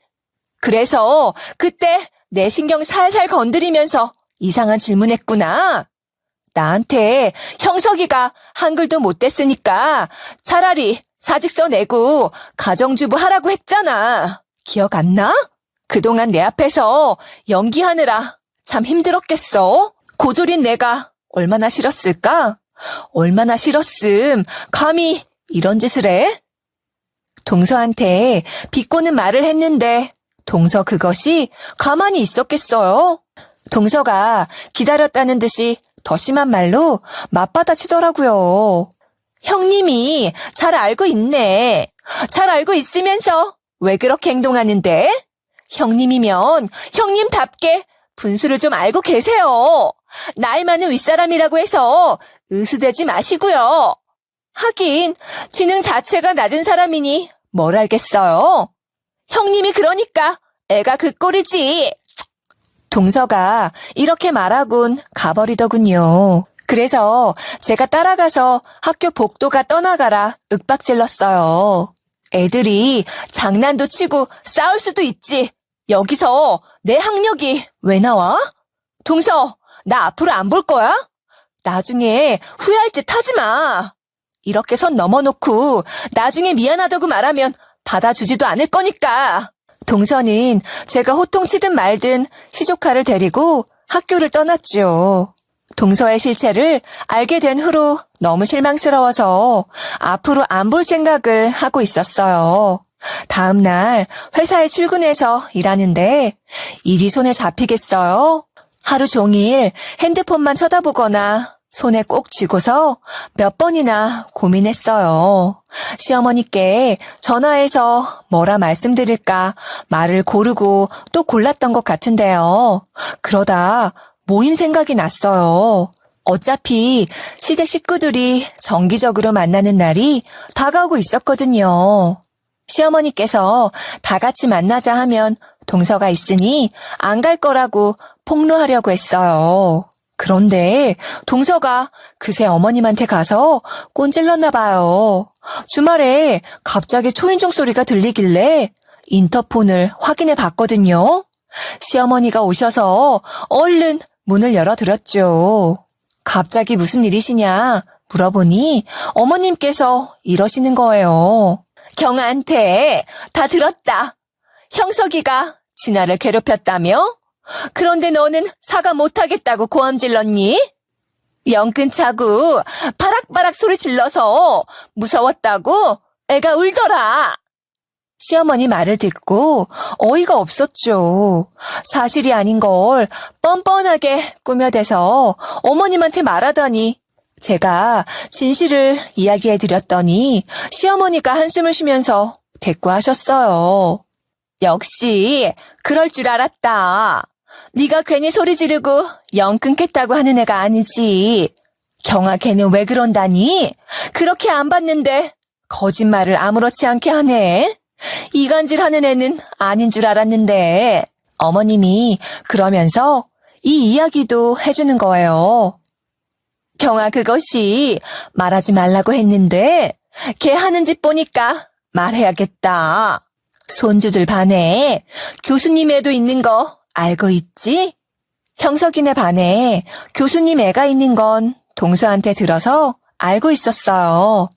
그래서 그때 내 신경 살살 건드리면서 이상한 질문했구나. 나한테 형석이가 한글도 못 뗐으니까 차라리 사직서 내고 가정주부 하라고 했잖아. 기억 안 나? 그동안 내 앞에서 연기하느라 참 힘들었겠어. 고졸인 내가 얼마나 싫었을까? 얼마나 싫었음. 감히 이런 짓을 해? 동서한테 비꼬는 말을 했는데 동서 그것이 가만히 있었겠어요? 동서가 기다렸다는 듯이 더 심한 말로 맞받아치더라고요. 형님이 잘 알고 있네. 잘 알고 있으면서 왜 그렇게 행동하는데? 형님이면 형님답게 분수를 좀 알고 계세요. 나이 많은 윗사람이라고 해서 으스대지 마시고요. 하긴 지능 자체가 낮은 사람이니 뭘 알겠어요. 형님이 그러니까 애가 그 꼴이지. 동서가 이렇게 말하곤 가버리더군요. 그래서 제가 따라가서 학교 복도가 떠나가라 윽박질렀어요. 애들이 장난도 치고 싸울 수도 있지. 여기서 내 학력이 왜 나와? 동서, 나 앞으로 안 볼 거야? 나중에 후회할 짓 하지 마. 이렇게 선 넘어놓고 나중에 미안하다고 말하면 받아주지도 않을 거니까. 동서는 제가 호통치든 말든 시조카를 데리고 학교를 떠났죠. 동서의 실체를 알게 된 후로 너무 실망스러워서 앞으로 안 볼 생각을 하고 있었어요. 다음 날 회사에 출근해서 일하는데 일이 손에 잡히겠어요? 하루 종일 핸드폰만 쳐다보거나 손에 꼭 쥐고서 몇 번이나 고민했어요. 시어머니께 전화해서 뭐라 말씀드릴까 말을 고르고 또 골랐던 것 같은데요. 그러다 모인 생각이 났어요. 어차피 시댁 식구들이 정기적으로 만나는 날이 다가오고 있었거든요. 시어머니께서 다 같이 만나자 하면 동서가 있으니 안 갈 거라고 폭로하려고 했어요. 그런데 동서가 그새 어머님한테 가서 꼰질렀나 봐요. 주말에 갑자기 초인종 소리가 들리길래 인터폰을 확인해 봤거든요. 시어머니가 오셔서 얼른 문을 열어드렸죠. 갑자기 무슨 일이시냐 물어보니 어머님께서 이러시는 거예요. 경아한테 다 들었다. 형석이가 진아를 괴롭혔다며? 그런데 너는 사과 못하겠다고 고함 질렀니? 영끈 차고 바락바락 소리 질러서 무서웠다고 애가 울더라. 시어머니 말을 듣고 어이가 없었죠. 사실이 아닌 걸 뻔뻔하게 꾸며대서 어머님한테 말하다니 제가 진실을 이야기해드렸더니 시어머니가 한숨을 쉬면서 대꾸하셨어요. 역시 그럴 줄 알았다. 네가 괜히 소리 지르고 영 끊겠다고 하는 애가 아니지. 경아 걔는 왜 그런다니? 그렇게 안 봤는데 거짓말을 아무렇지 않게 하네. 이간질하는 애는 아닌 줄 알았는데. 어머님이 그러면서 이 이야기도 해주는 거예요. 경아 그것이 말하지 말라고 했는데 걔 하는 짓 보니까 말해야겠다. 손주들 반에 교수님 애도 있는 거 알고 있지? 형석이네 반에 교수님 애가 있는 건 동서한테 들어서 알고 있었어요.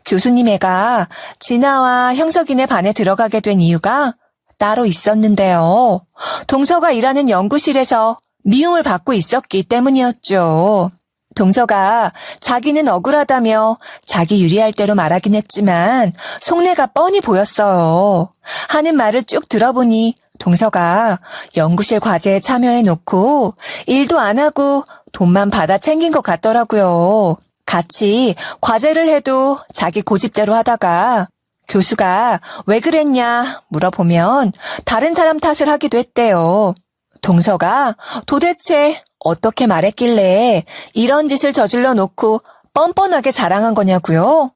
교수님 애가 진아와 형석이네 반에 들어가게 된 이유가 따로 있었는데요. 동서가 일하는 연구실에서 미움을 받고 있었기 때문이었죠. 동서가 자기는 억울하다며 자기 유리할 대로 말하긴 했지만 속내가 뻔히 보였어요. 하는 말을 쭉 들어보니 동서가 연구실 과제에 참여해놓고 일도 안 하고 돈만 받아 챙긴 것 같더라고요. 같이 과제를 해도 자기 고집대로 하다가 교수가 왜 그랬냐 물어보면 다른 사람 탓을 하기도 했대요. 동서가 도대체 어떻게 말했길래 이런 짓을 저질러 놓고 뻔뻔하게 자랑한 거냐고요?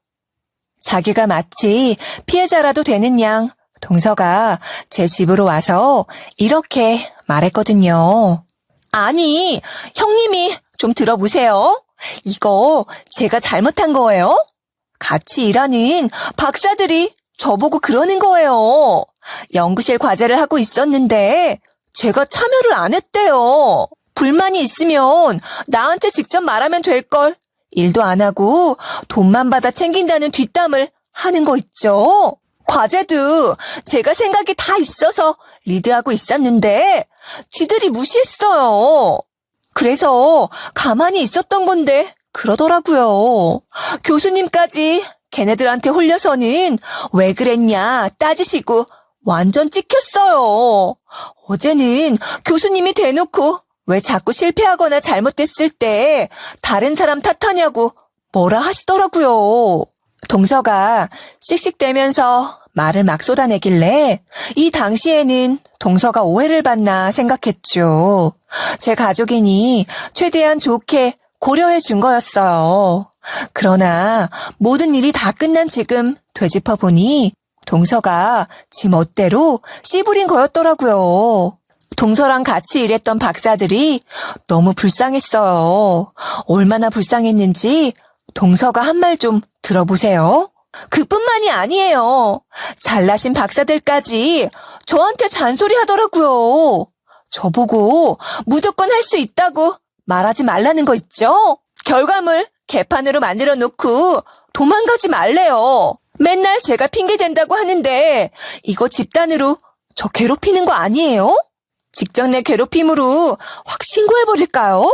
자기가 마치 피해자라도 되는 양 동서가 제 집으로 와서 이렇게 말했거든요. 아니, 형님이 좀 들어보세요. 이거 제가 잘못한 거예요? 같이 일하는 박사들이 저보고 그러는 거예요. 연구실 과제를 하고 있었는데 제가 참여를 안 했대요. 불만이 있으면 나한테 직접 말하면 될걸. 일도 안 하고 돈만 받아 챙긴다는 뒷담을 하는 거 있죠. 과제도 제가 생각이 다 있어서 리드하고 있었는데 지들이 무시했어요. 그래서 가만히 있었던 건데 그러더라고요. 교수님까지 걔네들한테 홀려서는 왜 그랬냐 따지시고 완전 찍혔어요. 어제는 교수님이 대놓고 왜 자꾸 실패하거나 잘못됐을 때 다른 사람 탓하냐고 뭐라 하시더라고요. 동서가 씩씩대면서 말을 막 쏟아내길래 이 당시에는 동서가 오해를 받나 생각했죠. 제 가족이니 최대한 좋게 고려해 준 거였어요. 그러나 모든 일이 다 끝난 지금 되짚어보니 동서가 지 멋대로 씨부린 거였더라고요. 동서랑 같이 일했던 박사들이 너무 불쌍했어요. 얼마나 불쌍했는지 동서가 한 말 좀 들어보세요. 그뿐만이 아니에요. 잘나신 박사들까지 저한테 잔소리 하더라고요. 저보고 무조건 할 수 있다고 말하지 말라는 거 있죠? 결과물 개판으로 만들어 놓고 도망가지 말래요. 맨날 제가 핑계 댄다고 하는데 이거 집단으로 저 괴롭히는 거 아니에요? 직장 내 괴롭힘으로 확 신고해버릴까요?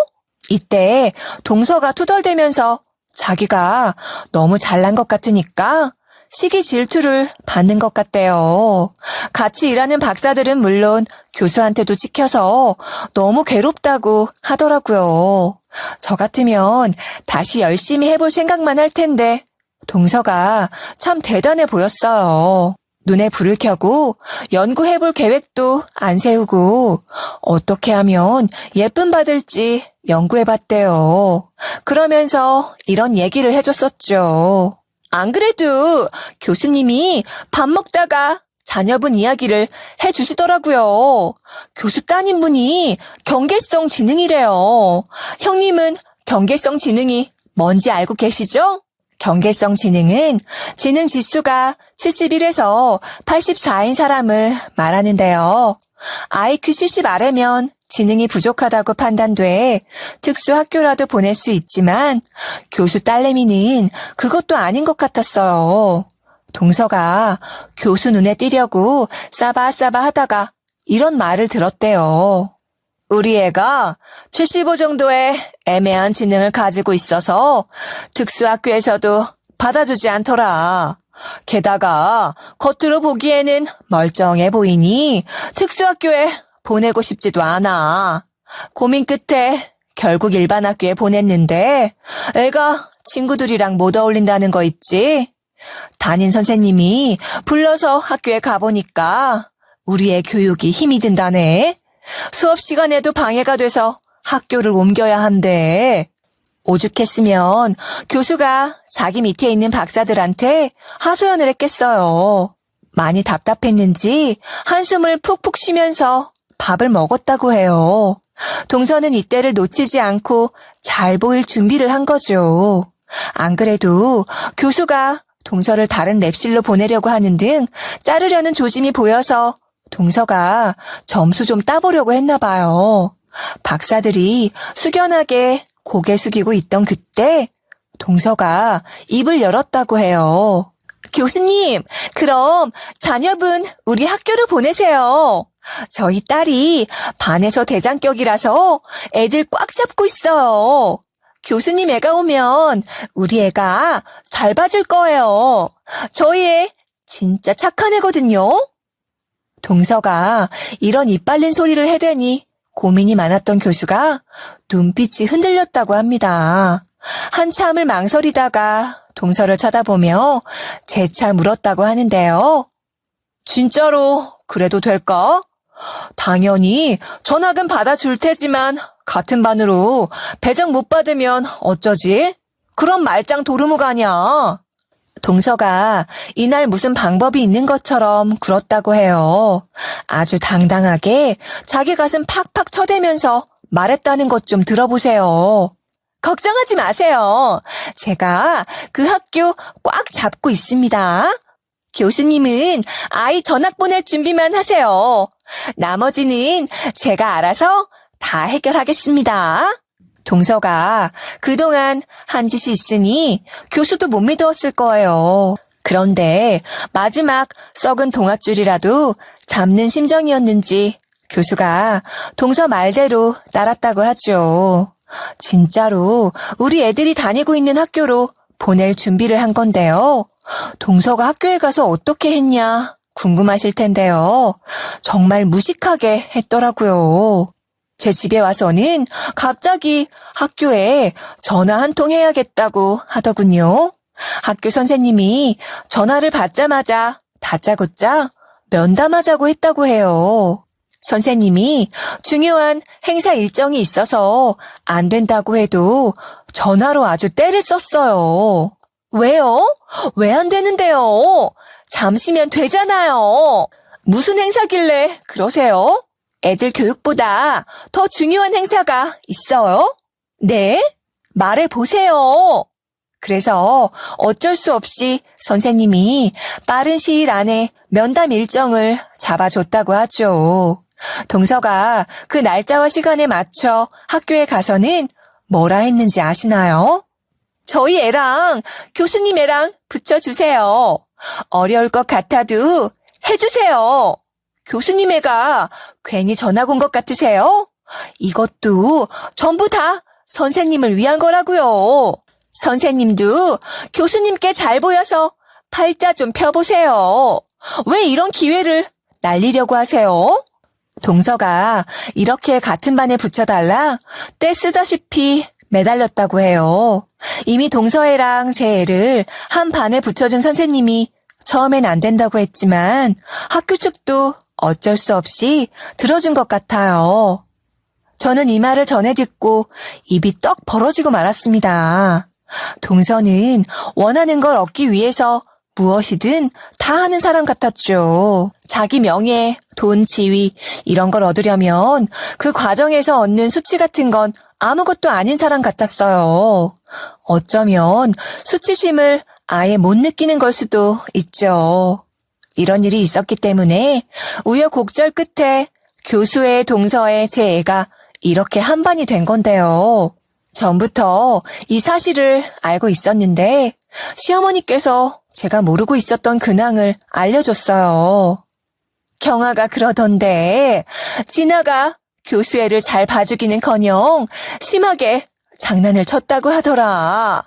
이때 동서가 투덜대면서 자기가 너무 잘난 것 같으니까 시기 질투를 받는 것 같대요. 같이 일하는 박사들은 물론 교수한테도 찍혀서 너무 괴롭다고 하더라고요. 저 같으면 다시 열심히 해볼 생각만 할 텐데 동서가 참 대단해 보였어요. 눈에 불을 켜고 연구해볼 계획도 안 세우고 어떻게 하면 예쁨 받을지 연구해봤대요. 그러면서 이런 얘기를 해줬었죠. 안 그래도 교수님이 밥 먹다가 자녀분 이야기를 해주시더라고요. 교수 따님분이 경계성 지능이래요. 형님은 경계성 지능이 뭔지 알고 계시죠? 경계성 지능은 지능 지수가 71에서 84인 사람을 말하는데요. IQ 70 아래면 지능이 부족하다고 판단돼 특수학교라도 보낼 수 있지만 교수 딸내미는 그것도 아닌 것 같았어요. 동서가 교수 눈에 띄려고 싸바싸바 하다가 이런 말을 들었대요. 우리 애가 75 정도의 애매한 지능을 가지고 있어서 특수학교에서도 받아주지 않더라. 게다가 겉으로 보기에는 멀쩡해 보이니 특수학교에 보내고 싶지도 않아. 고민 끝에 결국 일반 학교에 보냈는데 애가 친구들이랑 못 어울린다는 거 있지? 담임 선생님이 불러서 학교에 가보니까 우리 애 교육이 힘이 든다네. 수업 시간에도 방해가 돼서 학교를 옮겨야 한대. 오죽했으면 교수가 자기 밑에 있는 박사들한테 하소연을 했겠어요. 많이 답답했는지 한숨을 푹푹 쉬면서 밥을 먹었다고 해요. 동서는 이때를 놓치지 않고 잘 보일 준비를 한 거죠. 안 그래도 교수가 동서를 다른 랩실로 보내려고 하는 등 자르려는 조짐이 보여서 동서가 점수 좀 따보려고 했나 봐요. 박사들이 숙연하게 고개 숙이고 있던 그때 동서가 입을 열었다고 해요. 교수님, 그럼 자녀분 우리 학교로 보내세요. 저희 딸이 반에서 대장격이라서 애들 꽉 잡고 있어요. 교수님 애가 오면 우리 애가 잘 봐줄 거예요. 저희 애 진짜 착한 애거든요. 동서가 이런 입 벌린 소리를 해대니 고민이 많았던 교수가 눈빛이 흔들렸다고 합니다. 한참을 망설이다가 동서를 쳐다보며 재차 물었다고 하는데요. 진짜로 그래도 될까? 당연히 전학은 받아줄 테지만 같은 반으로 배정 못 받으면 어쩌지? 그럼 말짱 도루묵아냐? 동서가 이날 무슨 방법이 있는 것처럼 굴었다고 해요. 아주 당당하게 자기 가슴 팍팍 쳐대면서 말했다는 것 좀 들어보세요. 걱정하지 마세요. 제가 그 학교 꽉 잡고 있습니다. 교수님은 아이 전학 보낼 준비만 하세요. 나머지는 제가 알아서 다 해결하겠습니다. 동서가 그동안 한 짓이 있으니 교수도 못 믿었을 거예요. 그런데 마지막 썩은 동아줄이라도 잡는 심정이었는지 교수가 동서 말대로 따랐다고 하죠. 진짜로 우리 애들이 다니고 있는 학교로 보낼 준비를 한 건데요. 동서가 학교에 가서 어떻게 했냐 궁금하실 텐데요. 정말 무식하게 했더라고요. 제 집에 와서는 갑자기 학교에 전화 한 통 해야겠다고 하더군요. 학교 선생님이 전화를 받자마자 다짜고짜 면담하자고 했다고 해요. 선생님이 중요한 행사 일정이 있어서 안 된다고 해도 전화로 아주 떼를 썼어요. 왜요? 왜 안 되는데요? 잠시면 되잖아요. 무슨 행사길래 그러세요? 애들 교육보다 더 중요한 행사가 있어요? 네? 말해보세요. 그래서 어쩔 수 없이 선생님이 빠른 시일 안에 면담 일정을 잡아줬다고 하죠. 동서가 그 날짜와 시간에 맞춰 학교에 가서는 뭐라 했는지 아시나요? 저희 애랑 교수님 애랑 붙여주세요. 어려울 것 같아도 해주세요. 교수님 애가 괜히 전학 온 것 같으세요? 이것도 전부 다 선생님을 위한 거라고요. 선생님도 교수님께 잘 보여서 팔자 좀 펴보세요. 왜 이런 기회를 날리려고 하세요? 동서가 이렇게 같은 반에 붙여달라 떼 쓰다시피 매달렸다고 해요. 이미 동서애랑 제 애를 한 반에 붙여준 선생님이 처음엔 안 된다고 했지만 학교 측도 어쩔 수 없이 들어준 것 같아요. 저는 이 말을 전해 듣고 입이 떡 벌어지고 말았습니다. 동서는 원하는 걸 얻기 위해서 무엇이든 다 하는 사람 같았죠. 자기 명예, 돈, 지위 이런 걸 얻으려면 그 과정에서 얻는 수치 같은 건 아무것도 아닌 사람 같았어요. 어쩌면 수치심을 아예 못 느끼는 걸 수도 있죠. 이런 일이 있었기 때문에 우여곡절 끝에 교수의 동서의 제 애가 이렇게 한반이 된 건데요. 전부터 이 사실을 알고 있었는데 시어머니께서 제가 모르고 있었던 근황을 알려줬어요. 경아가 그러던데 진아가 교수애를 잘 봐주기는커녕 심하게 장난을 쳤다고 하더라.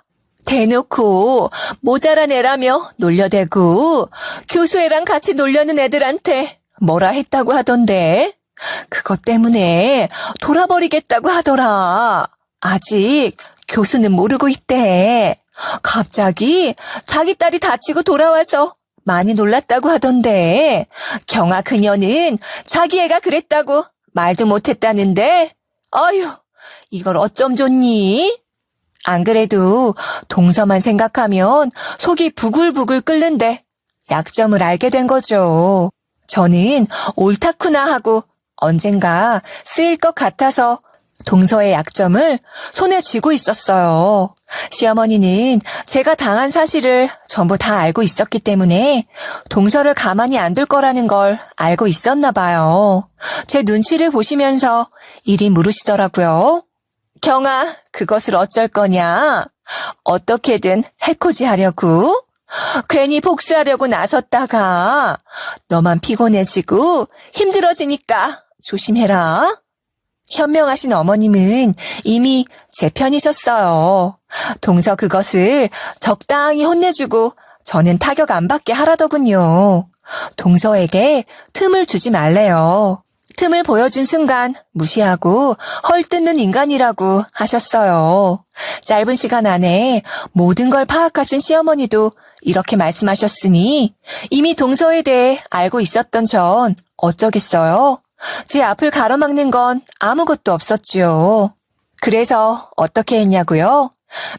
대놓고 모자란 애라며 놀려대고 교수애랑 같이 놀려는 애들한테 뭐라 했다고 하던데 그것 때문에 돌아버리겠다고 하더라. 아직 교수는 모르고 있대. 갑자기 자기 딸이 다치고 돌아와서 많이 놀랐다고 하던데, 경아 그녀는 자기 애가 그랬다고 말도 못했다는데, 어휴, 이걸 어쩜 좋니? 안 그래도 동서만 생각하면 속이 부글부글 끓는데 약점을 알게 된 거죠. 저는 옳다구나 하고 언젠가 쓰일 것 같아서 동서의 약점을 손에 쥐고 있었어요. 시어머니는 제가 당한 사실을 전부 다 알고 있었기 때문에 동서를 가만히 안 둘 거라는 걸 알고 있었나 봐요. 제 눈치를 보시면서 이리 물으시더라고요. 경아, 그것을 어쩔 거냐? 어떻게든 해코지 하려고? 괜히 복수하려고 나섰다가 너만 피곤해지고 힘들어지니까 조심해라. 현명하신 어머님은 이미 제 편이셨어요. 동서 그것을 적당히 혼내주고 저는 타격 안 받게 하라더군요. 동서에게 틈을 주지 말래요. 틈을 보여준 순간 무시하고 헐뜯는 인간이라고 하셨어요. 짧은 시간 안에 모든 걸 파악하신 시어머니도 이렇게 말씀하셨으니 이미 동서에 대해 알고 있었던 전 어쩌겠어요. 제 앞을 가로막는 건 아무것도 없었지요. 그래서 어떻게 했냐고요?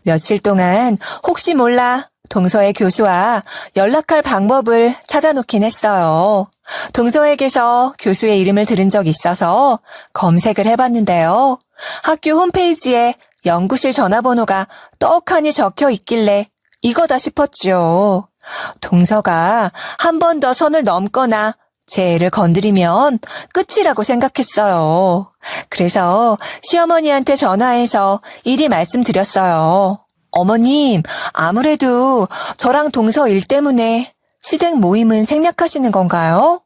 며칠 동안 혹시 몰라 동서의 교수와 연락할 방법을 찾아놓긴 했어요. 동서에게서 교수의 이름을 들은 적 있어서 검색을 해봤는데요. 학교 홈페이지에 연구실 전화번호가 떡하니 적혀 있길래 이거다 싶었죠. 동서가 한 번 더 선을 넘거나 제 애를 건드리면 끝이라고 생각했어요. 그래서 시어머니한테 전화해서 이리 말씀드렸어요. 어머님, 아무래도 저랑 동서 일 때문에 시댁 모임은 생략하시는 건가요?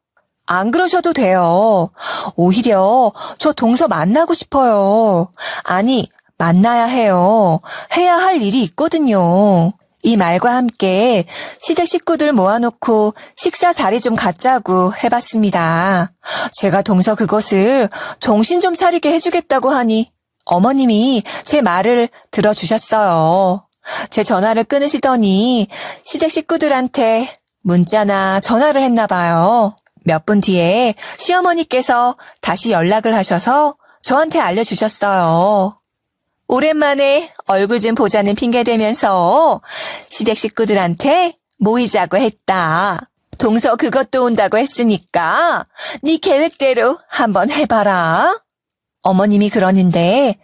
안 그러셔도 돼요. 오히려 저 동서 만나고 싶어요. 아니, 만나야 해요. 해야 할 일이 있거든요. 이 말과 함께 시댁 식구들 모아놓고 식사 자리 좀 갖자고 해봤습니다. 제가 동서 그것을 정신 좀 차리게 해주겠다고 하니 어머님이 제 말을 들어주셨어요. 제 전화를 끊으시더니 시댁 식구들한테 문자나 전화를 했나 봐요. 몇 분 뒤에 시어머니께서 다시 연락을 하셔서 저한테 알려주셨어요. 오랜만에 얼굴 좀 보자는 핑계 대면서 시댁 식구들한테 모이자고 했다. 동서 그것도 온다고 했으니까 네 계획대로 한번 해봐라. 어머님이 그러는데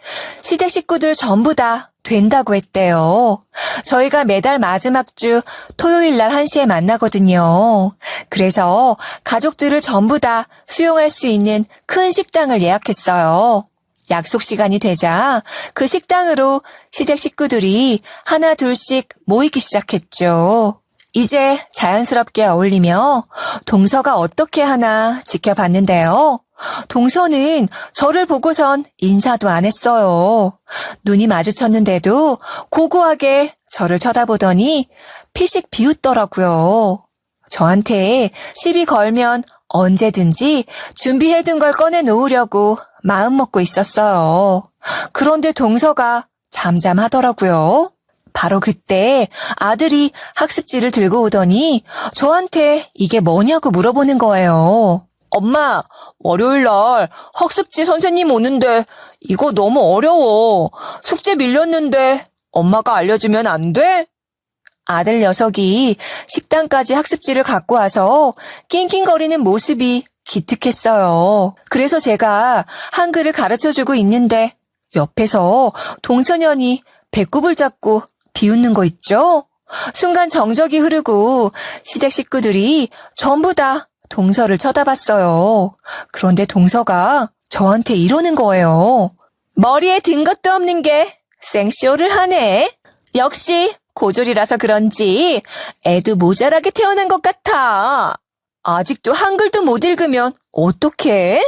시댁 식구들 전부 다 된다고 했대요. 저희가 매달 마지막 주 토요일 날 1시에 만나거든요. 그래서 가족들을 전부 다 수용할 수 있는 큰 식당을 예약했어요. 약속 시간이 되자 그 식당으로 시댁 식구들이 하나 둘씩 모이기 시작했죠. 이제 자연스럽게 어울리며 동서가 어떻게 하나 지켜봤는데요. 동서는 저를 보고선 인사도 안 했어요. 눈이 마주쳤는데도 고고하게 저를 쳐다보더니 피식 비웃더라고요. 저한테 시비 걸면 언제든지 준비해둔 걸 꺼내놓으려고 마음먹고 있었어요. 그런데 동서가 잠잠하더라고요. 바로 그때 아들이 학습지를 들고 오더니 저한테 이게 뭐냐고 물어보는 거예요. 엄마, 월요일 날 학습지 선생님 오는데 이거 너무 어려워. 숙제 밀렸는데 엄마가 알려주면 안 돼? 아들 녀석이 식당까지 학습지를 갖고 와서 낑낑거리는 모습이 기특했어요. 그래서 제가 한글을 가르쳐주고 있는데 옆에서 동서년이 배꼽을 잡고 비웃는 거 있죠? 순간 정적이 흐르고 시댁 식구들이 전부 다 동서를 쳐다봤어요. 그런데 동서가 저한테 이러는 거예요. 머리에 든 것도 없는 게 생쇼를 하네. 역시 고졸이라서 그런지 애도 모자라게 태어난 것 같아. 아직도 한글도 못 읽으면 어떡해?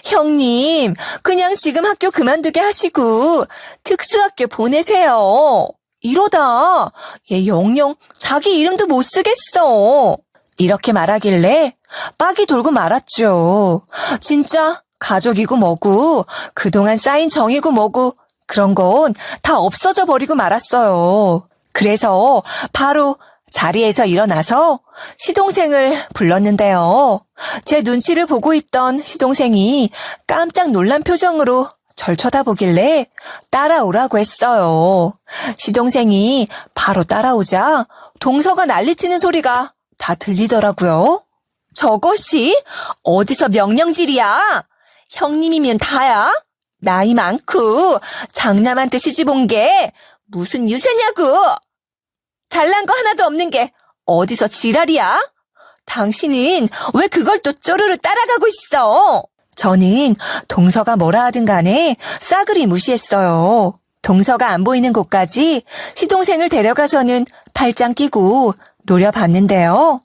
형님, 그냥 지금 학교 그만두게 하시고 특수학교 보내세요. 이러다 얘 영영 자기 이름도 못 쓰겠어. 이렇게 말하길래 빡이 돌고 말았죠. 진짜 가족이고 뭐고 그동안 쌓인 정이고 뭐고 그런 건 다 없어져 버리고 말았어요. 그래서 바로 자리에서 일어나서 시동생을 불렀는데요. 제 눈치를 보고 있던 시동생이 깜짝 놀란 표정으로 절 쳐다보길래 따라오라고 했어요. 시동생이 바로 따라오자 동서가 난리치는 소리가 다 들리더라고요. 저것이 어디서 명령질이야? 형님이면 다야? 나이 많고 장남한테 시집 온 게 무슨 유세냐고? 잘난 거 하나도 없는 게 어디서 지랄이야? 당신은 왜 그걸 또 쪼르르 따라가고 있어? 저는 동서가 뭐라 하든 간에 싸그리 무시했어요. 동서가 안 보이는 곳까지 시동생을 데려가서는 팔짱 끼고 노려봤는데요.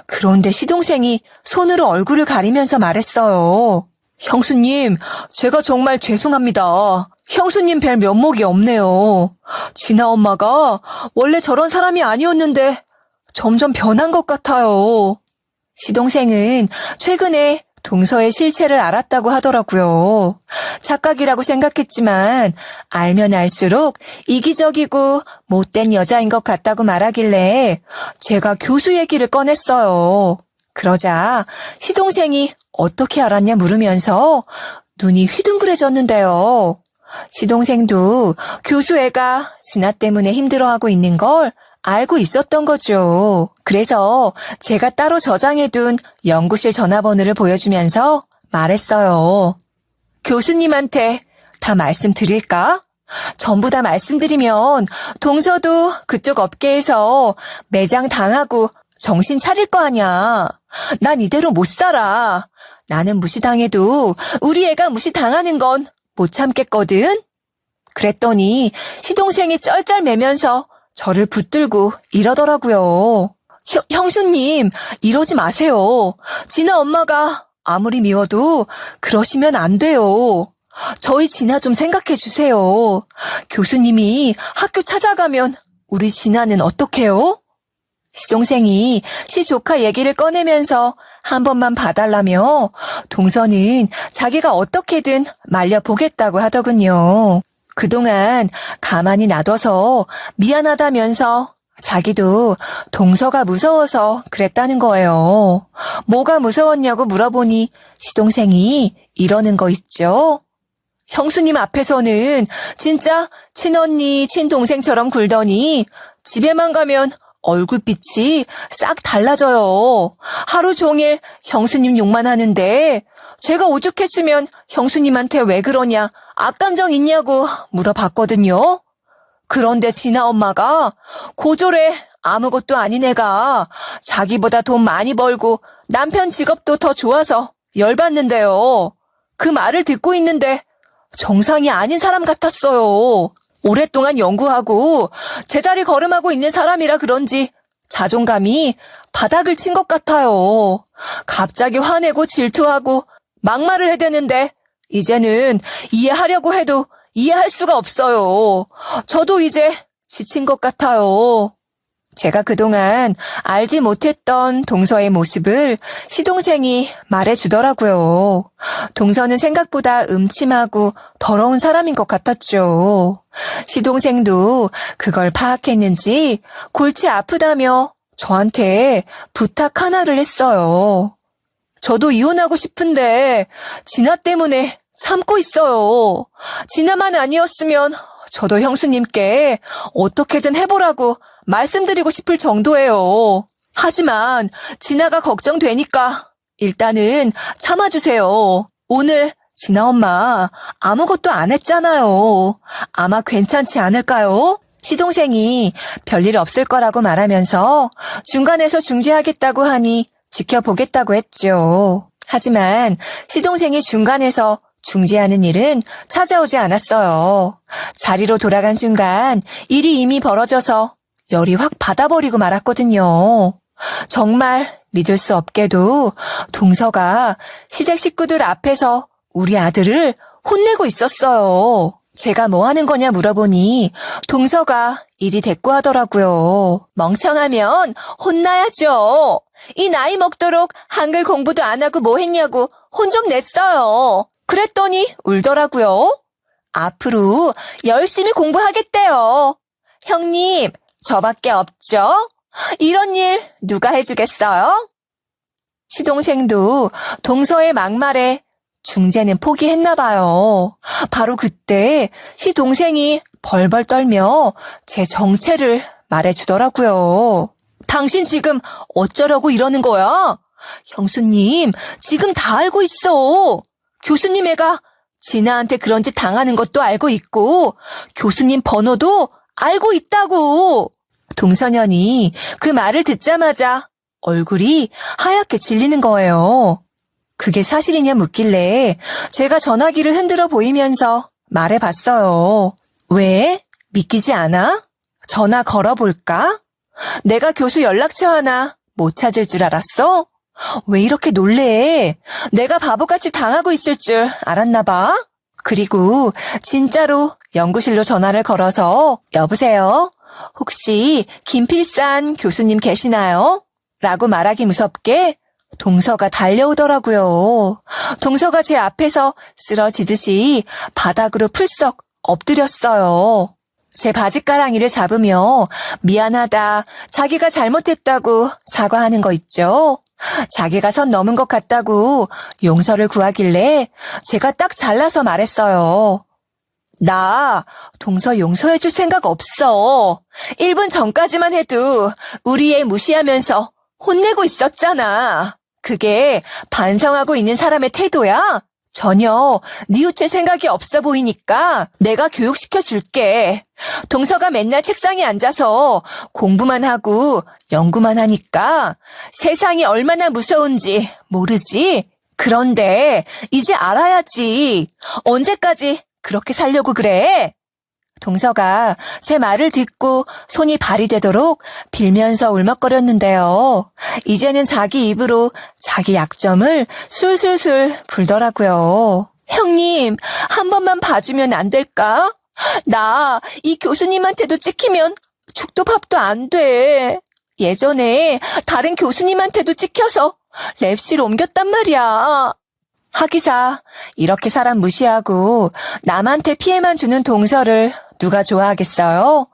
그런데 시동생이 손으로 얼굴을 가리면서 말했어요. 형수님, 제가 정말 죄송합니다. 형수님 뵐 면목이 없네요. 진아 엄마가 원래 저런 사람이 아니었는데 점점 변한 것 같아요. 시동생은 최근에 동서의 실체를 알았다고 하더라고요. 착각이라고 생각했지만 알면 알수록 이기적이고 못된 여자인 것 같다고 말하길래 제가 교수 얘기를 꺼냈어요. 그러자 시동생이 어떻게 알았냐 물으면서 눈이 휘둥그레졌는데요. 시동생도 교수 애가 진아 때문에 힘들어하고 있는 걸 알고 있었던 거죠. 그래서 제가 따로 저장해둔 연구실 전화번호를 보여주면서 말했어요. 교수님한테 다 말씀드릴까? 전부 다 말씀드리면 동서도 그쪽 업계에서 매장 당하고 정신 차릴 거 아냐. 난 이대로 못 살아. 나는 무시당해도 우리 애가 무시당하는 건 못 참겠거든. 그랬더니 시동생이 쩔쩔매면서 저를 붙들고 이러더라고요. 형수님, 이러지 마세요. 진아 엄마가 아무리 미워도 그러시면 안 돼요. 저희 진아 좀 생각해 주세요. 교수님이 학교 찾아가면 우리 진아는 어떡해요? 시동생이 시 조카 얘기를 꺼내면서 한 번만 봐달라며 동서는 자기가 어떻게든 말려보겠다고 하더군요. 그동안 가만히 놔둬서 미안하다면서 자기도 동서가 무서워서 그랬다는 거예요. 뭐가 무서웠냐고 물어보니 시동생이 이러는 거 있죠. 형수님 앞에서는 진짜 친언니, 친동생처럼 굴더니 집에만 가면 얼굴빛이 싹 달라져요. 하루 종일 형수님 욕만 하는데 제가 오죽했으면 형수님한테 왜 그러냐, 악감정 있냐고 물어봤거든요. 그런데 진아 엄마가 고졸에 아무것도 아닌 애가 자기보다 돈 많이 벌고 남편 직업도 더 좋아서 열받는데요. 그 말을 듣고 있는데 정상이 아닌 사람 같았어요. 오랫동안 연구하고 제자리 걸음하고 있는 사람이라 그런지 자존감이 바닥을 친 것 같아요. 갑자기 화내고 질투하고 막말을 해대는데 이제는 이해하려고 해도 이해할 수가 없어요. 저도 이제 지친 것 같아요. 제가 그동안 알지 못했던 동서의 모습을 시동생이 말해주더라고요. 동서는 생각보다 음침하고 더러운 사람인 것 같았죠. 시동생도 그걸 파악했는지 골치 아프다며 저한테 부탁 하나를 했어요. 저도 이혼하고 싶은데 진아 때문에 참고 있어요. 진아만 아니었으면 저도 형수님께 어떻게든 해보라고 말씀드리고 싶을 정도예요. 하지만 진아가 걱정되니까 일단은 참아주세요. 오늘 진아 엄마 아무것도 안 했잖아요. 아마 괜찮지 않을까요? 시동생이 별일 없을 거라고 말하면서 중간에서 중재하겠다고 하니 지켜보겠다고 했죠. 하지만 시동생이 중간에서 중재하는 일은 찾아오지 않았어요. 자리로 돌아간 순간 일이 이미 벌어져서 열이 확 받아버리고 말았거든요. 정말 믿을 수 없게도 동서가 시댁 식구들 앞에서 우리 아들을 혼내고 있었어요. 제가 뭐 하는 거냐 물어보니 동서가 이리 대꾸하더라고요. 멍청하면 혼나야죠. 이 나이 먹도록 한글 공부도 안 하고 뭐 했냐고 혼 좀 냈어요. 그랬더니 울더라고요. 앞으로 열심히 공부하겠대요. 형님, 저밖에 없죠? 이런 일 누가 해주겠어요? 시동생도 동서의 막말에 중재는 포기했나 봐요. 바로 그때 시동생이 벌벌 떨며 제 정체를 말해주더라고요. 당신 지금 어쩌려고 이러는 거야? 형수님, 지금 다 알고 있어. 교수님 애가 진아한테 그런 짓 당하는 것도 알고 있고 교수님 번호도 알고 있다고. 동서년이 그 말을 듣자마자 얼굴이 하얗게 질리는 거예요. 그게 사실이냐 묻길래 제가 전화기를 흔들어 보이면서 말해봤어요. 왜? 믿기지 않아? 전화 걸어볼까? 내가 교수 연락처 하나 못 찾을 줄 알았어? 왜 이렇게 놀래? 내가 바보같이 당하고 있을 줄 알았나 봐. 그리고 진짜로 연구실로 전화를 걸어서 여보세요? 혹시 김필산 교수님 계시나요? 라고 말하기 무섭게 동서가 달려오더라고요. 동서가 제 앞에서 쓰러지듯이 바닥으로 풀썩 엎드렸어요. 제 바지가랑이를 잡으며 미안하다, 자기가 잘못했다고 사과하는 거 있죠? 자기가 선 넘은 것 같다고 용서를 구하길래 제가 딱 잘라서 말했어요. 나 동서 용서해줄 생각 없어. 1분 전까지만 해도 우리 애 무시하면서 혼내고 있었잖아. 그게 반성하고 있는 사람의 태도야? 전혀 뉘우칠 생각이 없어 보이니까 내가 교육시켜 줄게. 동서가 맨날 책상에 앉아서 공부만 하고 연구만 하니까 세상이 얼마나 무서운지 모르지? 그런데 이제 알아야지. 언제까지 그렇게 살려고 그래? 동서가 제 말을 듣고 손이 발이 되도록 빌면서 울먹거렸는데요. 이제는 자기 입으로 자기 약점을 술술술 불더라고요. 형님, 한 번만 봐주면 안 될까? 나 이 교수님한테도 찍히면 죽도 밥도 안 돼. 예전에 다른 교수님한테도 찍혀서 랩실 옮겼단 말이야. 하기사 이렇게 사람 무시하고 남한테 피해만 주는 동서를 누가 좋아하겠어요?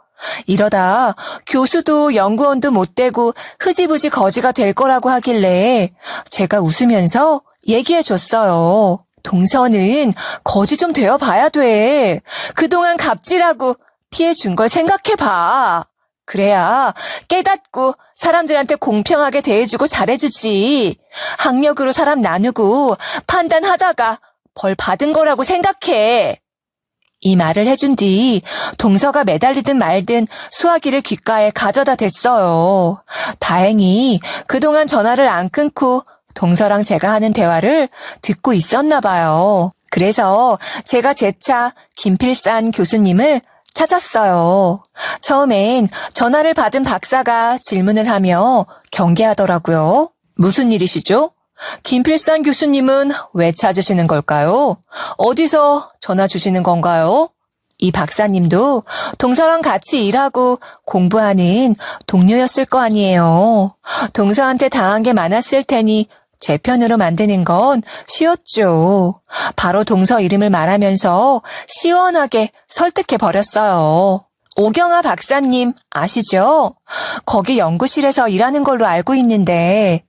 이러다 교수도 연구원도 못 되고 흐지부지 거지가 될 거라고 하길래 제가 웃으면서 얘기해 줬어요. 동서는 거지 좀 되어봐야 돼. 그동안 갑질하고 피해 준 걸 생각해봐. 그래야 깨닫고 사람들한테 공평하게 대해주고 잘해주지. 학력으로 사람 나누고 판단하다가 벌 받은 거라고 생각해. 이 말을 해준 뒤 동서가 매달리든 말든 수화기를 귓가에 가져다 댔어요. 다행히 그동안 전화를 안 끊고 동서랑 제가 하는 대화를 듣고 있었나 봐요. 그래서 제가 재차 김필산 교수님을 찾았어요. 처음엔 전화를 받은 박사가 질문을 하며 경계하더라고요. 무슨 일이시죠? 김필산 교수님은 왜 찾으시는 걸까요? 어디서 전화 주시는 건가요? 이 박사님도 동서랑 같이 일하고 공부하는 동료였을 거 아니에요. 동서한테 당한 게 많았을 테니 제 편으로 만드는 건 쉬웠죠. 바로 동서 이름을 말하면서 시원하게 설득해버렸어요. 오경아 박사님 아시죠? 거기 연구실에서 일하는 걸로 알고 있는데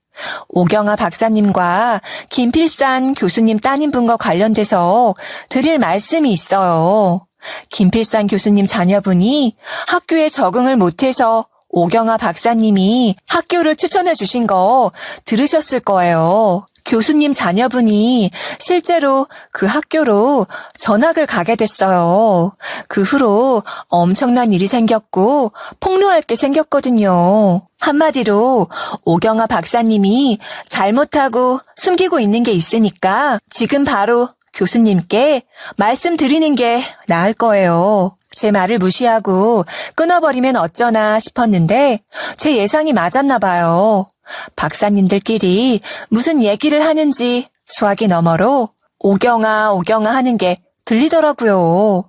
오경아 박사님과 김필산 교수님 따님분과 관련돼서 드릴 말씀이 있어요. 김필산 교수님 자녀분이 학교에 적응을 못해서 오경아 박사님이 학교를 추천해 주신 거 들으셨을 거예요. 교수님 자녀분이 실제로 그 학교로 전학을 가게 됐어요. 그 후로 엄청난 일이 생겼고 폭로할 게 생겼거든요. 한마디로 오경아 박사님이 잘못하고 숨기고 있는 게 있으니까 지금 바로 교수님께 말씀드리는 게 나을 거예요. 제 말을 무시하고 끊어버리면 어쩌나 싶었는데 제 예상이 맞았나 봐요. 박사님들끼리 무슨 얘기를 하는지 수화기 너머로 오경아 오경아 하는 게 들리더라고요.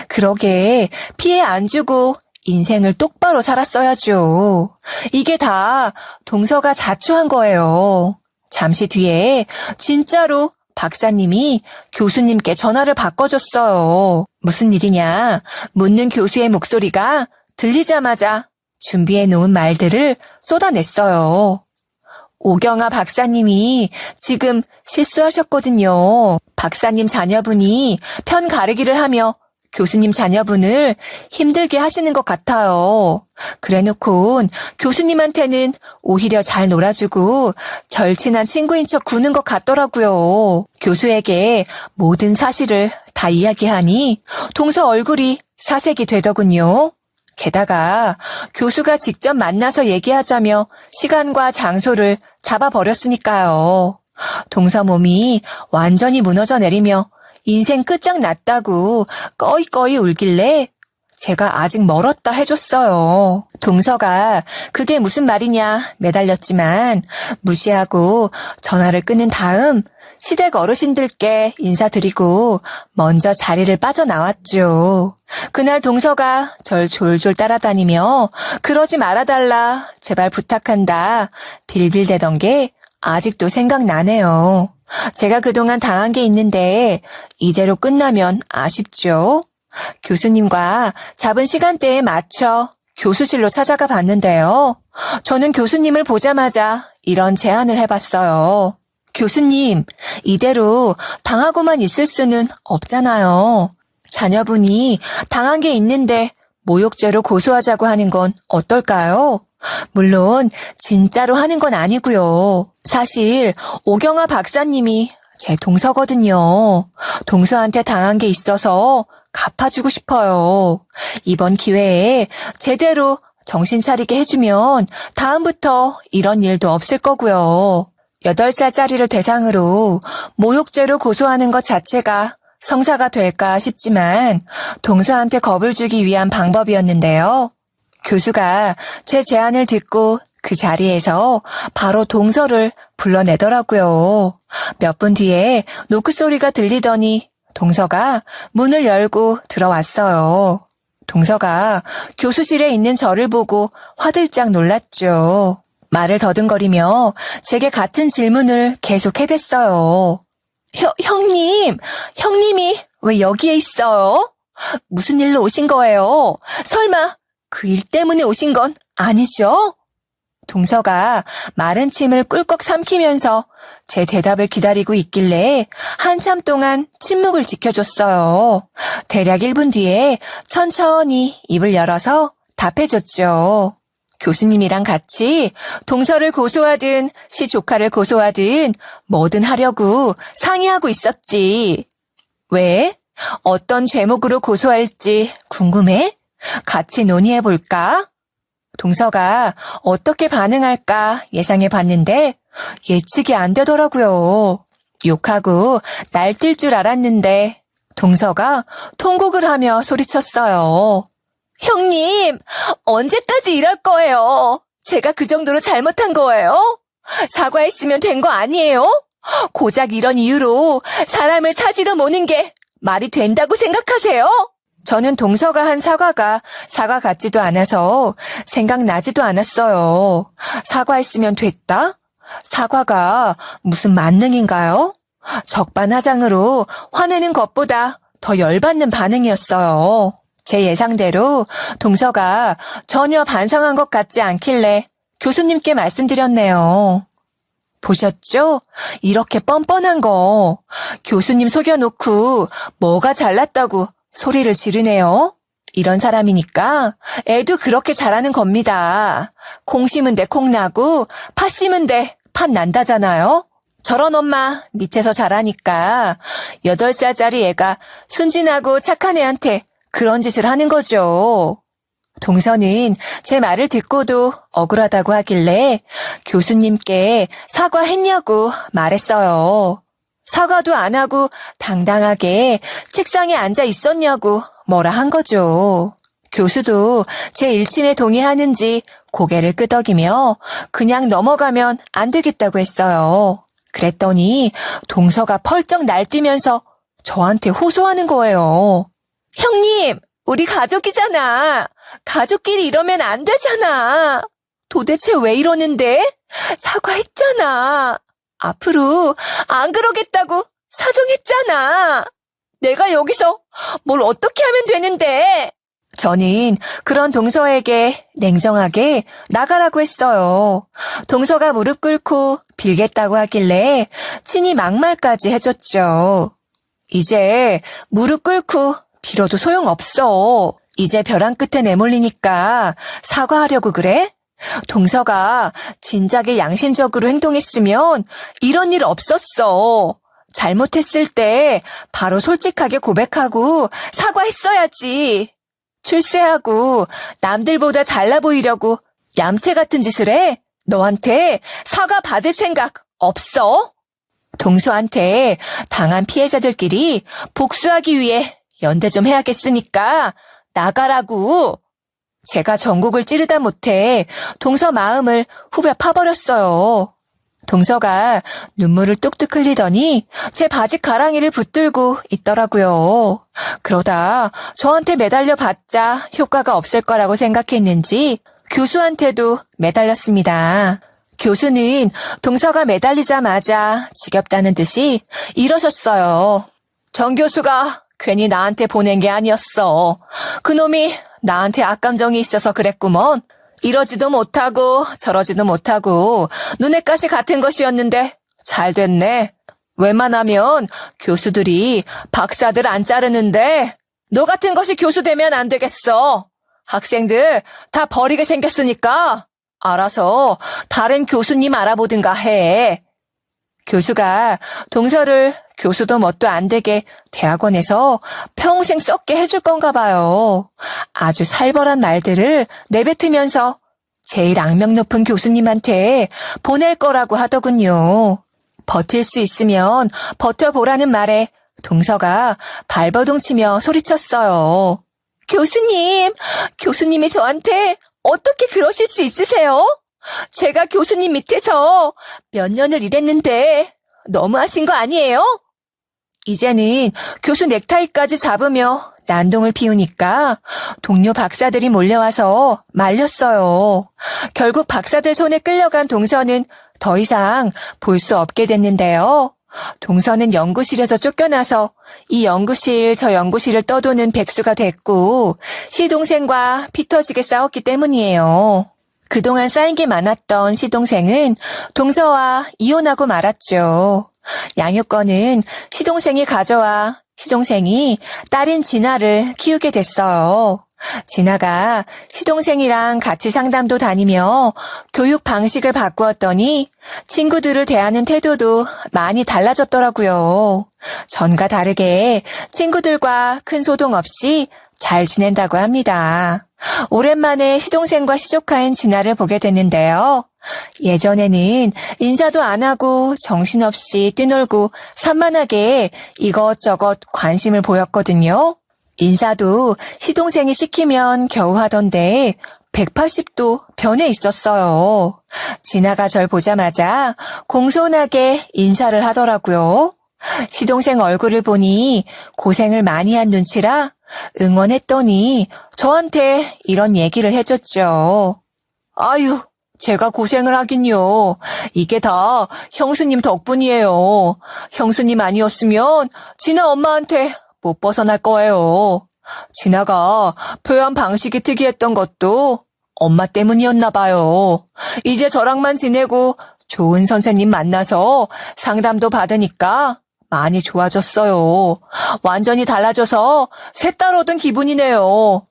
그러게 피해 안 주고 인생을 똑바로 살았어야죠. 이게 다 동서가 자초한 거예요. 잠시 뒤에 진짜로 박사님이 교수님께 전화를 바꿔줬어요. 무슨 일이냐? 묻는 교수의 목소리가 들리자마자 준비해 놓은 말들을 쏟아냈어요. 오경아 박사님이 지금 실수하셨거든요. 박사님 자녀분이 편 가르기를 하며 교수님 자녀분을 힘들게 하시는 것 같아요. 그래놓곤 교수님한테는 오히려 잘 놀아주고 절친한 친구인 척 구는 것 같더라고요. 교수에게 모든 사실을 다 이야기하니 동서 얼굴이 사색이 되더군요. 게다가 교수가 직접 만나서 얘기하자며 시간과 장소를 잡아버렸으니까요. 동서 몸이 완전히 무너져 내리며 인생 끝장났다고 꺼이꺼이 울길래 제가 아직 멀었다 해줬어요. 동서가 그게 무슨 말이냐 매달렸지만 무시하고 전화를 끊은 다음 시댁 어르신들께 인사드리고 먼저 자리를 빠져나왔죠. 그날 동서가 절 졸졸 따라다니며 그러지 말아달라 제발 부탁한다 빌빌대던 게 아직도 생각나네요. 제가 그동안 당한 게 있는데 이대로 끝나면 아쉽죠. 교수님과 잡은 시간대에 맞춰 교수실로 찾아가 봤는데요. 저는 교수님을 보자마자 이런 제안을 해봤어요. 교수님, 이대로 당하고만 있을 수는 없잖아요. 자녀분이 당한 게 있는데 모욕죄로 고소하자고 하는 건 어떨까요? 물론 진짜로 하는 건 아니고요. 사실 오경아 박사님이 제 동서거든요. 동서한테 당한 게 있어서 갚아주고 싶어요. 이번 기회에 제대로 정신 차리게 해주면 다음부터 이런 일도 없을 거고요. 8살짜리를 대상으로 모욕죄로 고소하는 것 자체가 성사가 될까 싶지만 동서한테 겁을 주기 위한 방법이었는데요. 교수가 제 제안을 듣고 그 자리에서 바로 동서를 불러내더라고요. 몇 분 뒤에 노크 소리가 들리더니 동서가 문을 열고 들어왔어요. 동서가 교수실에 있는 저를 보고 화들짝 놀랐죠. 말을 더듬거리며 제게 같은 질문을 계속 해댔어요. 형님이 왜 여기에 있어요? 무슨 일로 오신 거예요? 설마 그 일 때문에 오신 건 아니죠? 동서가 마른 침을 꿀꺽 삼키면서 제 대답을 기다리고 있길래 한참 동안 침묵을 지켜줬어요. 대략 1분 뒤에 천천히 입을 열어서 답해줬죠. 교수님이랑 같이 동서를 고소하든 시 조카를 고소하든 뭐든 하려고 상의하고 있었지. 왜? 어떤 제목으로 고소할지 궁금해? 같이 논의해볼까? 동서가 어떻게 반응할까 예상해봤는데 예측이 안 되더라고요. 욕하고 날뛸 줄 알았는데 동서가 통곡을 하며 소리쳤어요. 형님, 언제까지 이럴 거예요? 제가 그 정도로 잘못한 거예요? 사과했으면 된 거 아니에요? 고작 이런 이유로 사람을 사지로 모는 게 말이 된다고 생각하세요? 저는 동서가 한 사과가 사과 같지도 않아서 생각나지도 않았어요. 사과했으면 됐다? 사과가 무슨 만능인가요? 적반하장으로 화내는 것보다 더 열받는 반응이었어요. 제 예상대로 동서가 전혀 반성한 것 같지 않길래 교수님께 말씀드렸네요. 보셨죠? 이렇게 뻔뻔한 거. 교수님 속여놓고 뭐가 잘났다고 소리를 지르네요. 이런 사람이니까 애도 그렇게 잘하는 겁니다. 콩 심은 데 콩 나고 팥 심은 데 팥 난다잖아요. 저런 엄마 밑에서 자라니까 8살짜리 애가 순진하고 착한 애한테 그런 짓을 하는 거죠. 동서는 제 말을 듣고도 억울하다고 하길래 교수님께 사과했냐고 말했어요. 사과도 안 하고 당당하게 책상에 앉아 있었냐고 뭐라 한 거죠. 교수도 제 일침에 동의하는지 고개를 끄덕이며 그냥 넘어가면 안 되겠다고 했어요. 그랬더니 동서가 펄쩍 날뛰면서 저한테 호소하는 거예요. 형님, 우리 가족이잖아. 가족끼리 이러면 안 되잖아. 도대체 왜 이러는데? 사과했잖아. 앞으로 안 그러겠다고 사정했잖아. 내가 여기서 뭘 어떻게 하면 되는데? 저는 그런 동서에게 냉정하게 나가라고 했어요. 동서가 무릎 꿇고 빌겠다고 하길래 친히 막말까지 해줬죠. 이제 무릎 꿇고 빌어도 소용없어. 이제 벼랑 끝에 내몰리니까 사과하려고 그래? 동서가 진작에 양심적으로 행동했으면 이런 일 없었어. 잘못했을 때 바로 솔직하게 고백하고 사과했어야지. 출세하고 남들보다 잘나 보이려고 얌체 같은 짓을 해? 너한테 사과 받을 생각 없어? 동서한테 당한 피해자들끼리 복수하기 위해 연대 좀 해야겠으니까 나가라고. 제가 전곡을 찌르다 못해 동서 마음을 후벼 파버렸어요. 동서가 눈물을 뚝뚝 흘리더니 제 바지 가랑이를 붙들고 있더라고요. 그러다 저한테 매달려 봤자 효과가 없을 거라고 생각했는지 교수한테도 매달렸습니다. 교수는 동서가 매달리자마자 지겹다는 듯이 이러셨어요. 정 교수가 괜히 나한테 보낸 게 아니었어. 그놈이 나한테 악감정이 있어서 그랬구먼. 이러지도 못하고 저러지도 못하고 눈에 가시 같은 것이었는데 잘 됐네. 웬만하면 교수들이 박사들 안 자르는데 너 같은 것이 교수 되면 안 되겠어. 학생들 다 버리게 생겼으니까 알아서 다른 교수님 알아보든가 해. 교수가 동서를 교수도 뭣도 안 되게 대학원에서 평생 썩게 해줄 건가 봐요. 아주 살벌한 말들을 내뱉으면서 제일 악명 높은 교수님한테 보낼 거라고 하더군요. 버틸 수 있으면 버텨보라는 말에 동서가 발버둥 치며 소리쳤어요. 교수님이 저한테 어떻게 그러실 수 있으세요? 제가 교수님 밑에서 몇 년을 일했는데 너무하신 거 아니에요? 이제는 교수 넥타이까지 잡으며 난동을 피우니까 동료 박사들이 몰려와서 말렸어요. 결국 박사들 손에 끌려간 동서는 더 이상 볼 수 없게 됐는데요. 동서는 연구실에서 쫓겨나서 이 연구실 저 연구실을 떠도는 백수가 됐고 시동생과 피 터지게 싸웠기 때문이에요. 그동안 쌓인 게 많았던 시동생은 동서와 이혼하고 말았죠. 양육권은 시동생이 가져와 시동생이 딸인 진아를 키우게 됐어요. 진아가 시동생이랑 같이 상담도 다니며 교육 방식을 바꾸었더니 친구들을 대하는 태도도 많이 달라졌더라고요. 전과 다르게 친구들과 큰 소동 없이 잘 지낸다고 합니다. 오랜만에 시동생과 시조카인 진아를 보게 됐는데요. 예전에는 인사도 안 하고 정신없이 뛰놀고 산만하게 이것저것 관심을 보였거든요. 인사도 시동생이 시키면 겨우 하던데 180도 변해 있었어요. 진아가 절 보자마자 공손하게 인사를 하더라고요. 시동생 얼굴을 보니 고생을 많이 한 눈치라 응원했더니 저한테 이런 얘기를 해줬죠. 아유, 제가 고생을 하긴요. 이게 다 형수님 덕분이에요. 형수님 아니었으면 진아 엄마한테 못 벗어날 거예요. 진아가 표현 방식이 특이했던 것도 엄마 때문이었나 봐요. 이제 저랑만 지내고 좋은 선생님 만나서 상담도 받으니까 많이 좋아졌어요. 완전히 달라져서 새 딸 얻은 기분이네요.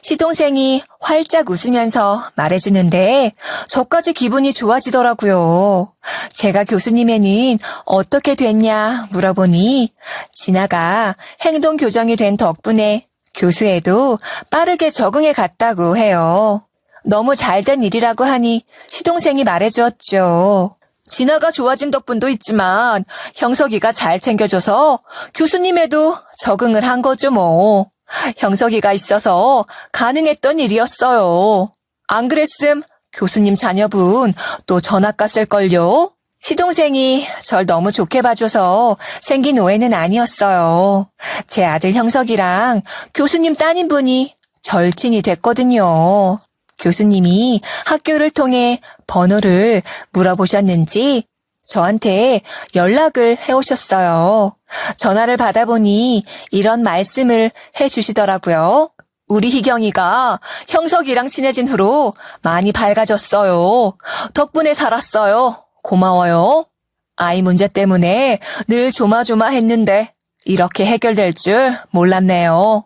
시동생이 활짝 웃으면서 말해주는데 저까지 기분이 좋아지더라고요. 제가 교수님에는 어떻게 됐냐 물어보니 진아가 행동 교정이 된 덕분에 교수에도 빠르게 적응해 갔다고 해요. 너무 잘된 일이라고 하니 시동생이 말해주었죠. 진아가 좋아진 덕분도 있지만 형석이가 잘 챙겨줘서 교수님에도 적응을 한 거죠 뭐. 형석이가 있어서 가능했던 일이었어요. 안 그랬음 교수님 자녀분 또 전학 갔을걸요? 시동생이 절 너무 좋게 봐줘서 생긴 오해는 아니었어요. 제 아들 형석이랑 교수님 따님분이 절친이 됐거든요. 교수님이 학교를 통해 번호를 물어보셨는지 저한테 연락을 해오셨어요. 전화를 받아보니 이런 말씀을 해주시더라고요. 우리 희경이가 형석이랑 친해진 후로 많이 밝아졌어요. 덕분에 살았어요. 고마워요. 아이 문제 때문에 늘 조마조마했는데 이렇게 해결될 줄 몰랐네요.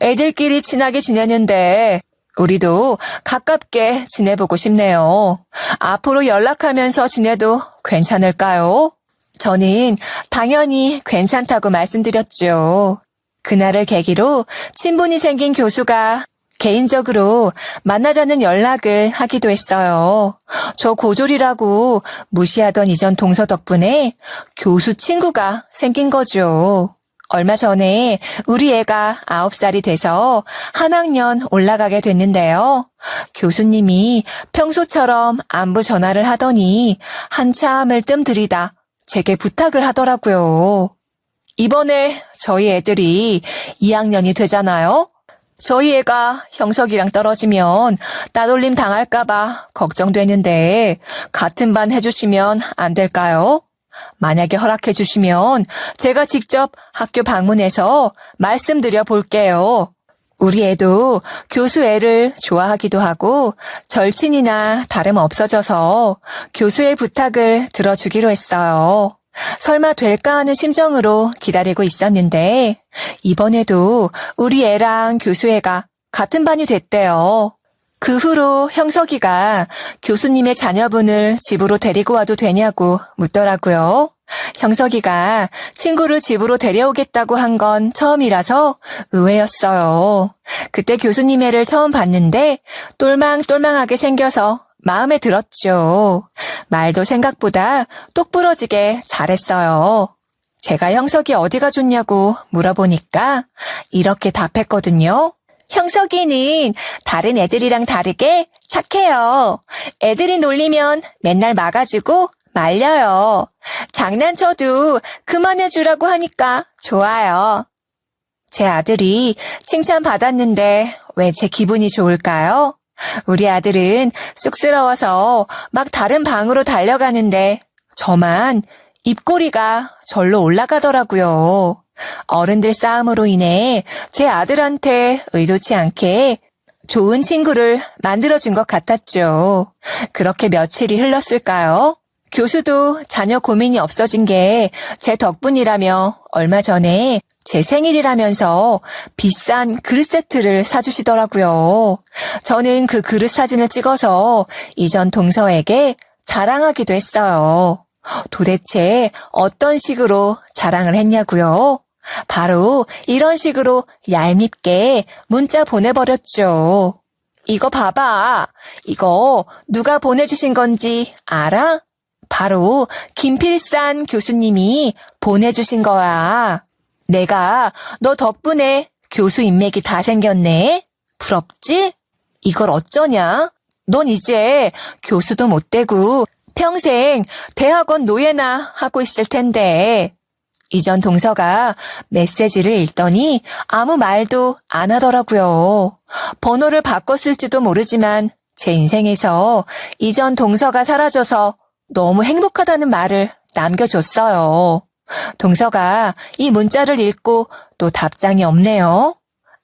애들끼리 친하게 지내는데 우리도 가깝게 지내보고 싶네요. 앞으로 연락하면서 지내도 괜찮을까요? 저는 당연히 괜찮다고 말씀드렸죠. 그날을 계기로 친분이 생긴 교수가 개인적으로 만나자는 연락을 하기도 했어요. 저 고졸이라고 무시하던 이전 동서 덕분에 교수 친구가 생긴 거죠. 얼마 전에 우리 애가 9살이 돼서 한 학년 올라가게 됐는데요. 교수님이 평소처럼 안부 전화를 하더니 한참을 뜸들이다 제게 부탁을 하더라고요. 이번에 저희 애들이 2학년이 되잖아요. 저희 애가 형석이랑 떨어지면 따돌림 당할까봐 걱정되는데 같은 반 해주시면 안 될까요? 만약에 허락해 주시면 제가 직접 학교 방문해서 말씀드려 볼게요. 우리 애도 교수 애를 좋아하기도 하고 절친이나 다름없어져서 교수의 부탁을 들어주기로 했어요. 설마 될까 하는 심정으로 기다리고 있었는데 이번에도 우리 애랑 교수 애가 같은 반이 됐대요. 그 후로 형석이가 교수님의 자녀분을 집으로 데리고 와도 되냐고 묻더라고요. 형석이가 친구를 집으로 데려오겠다고 한 건 처음이라서 의외였어요. 그때 교수님 애를 처음 봤는데 똘망똘망하게 생겨서 마음에 들었죠. 말도 생각보다 똑부러지게 잘했어요. 제가 형석이 어디가 좋냐고 물어보니까 이렇게 답했거든요. 형석이는 다른 애들이랑 다르게 착해요. 애들이 놀리면 맨날 막아주고 말려요. 장난쳐도 그만해주라고 하니까 좋아요. 제 아들이 칭찬받았는데 왜 제 기분이 좋을까요? 우리 아들은 쑥스러워서 막 다른 방으로 달려가는데 저만 입꼬리가 절로 올라가더라고요. 어른들 싸움으로 인해 제 아들한테 의도치 않게 좋은 친구를 만들어준 것 같았죠. 그렇게 며칠이 흘렀을까요? 교수도 자녀 고민이 없어진 게 제 덕분이라며 얼마 전에 제 생일이라면서 비싼 그릇 세트를 사주시더라고요. 저는 그 그릇 사진을 찍어서 이전 동서에게 자랑하기도 했어요. 도대체 어떤 식으로 자랑을 했냐고요? 바로 이런 식으로 얄밉게 문자 보내버렸죠. 이거 봐봐. 이거 누가 보내주신 건지 알아? 바로 김필산 교수님이 보내주신 거야. 내가 너 덕분에 교수 인맥이 다 생겼네. 부럽지? 이걸 어쩌냐? 넌 이제 교수도 못 되고 평생 대학원 노예나 하고 있을 텐데. 이전 동서가 메시지를 읽더니 아무 말도 안 하더라고요. 번호를 바꿨을지도 모르지만 제 인생에서 이전 동서가 사라져서 너무 행복하다는 말을 남겨줬어요. 동서가 이 문자를 읽고 또 답장이 없네요.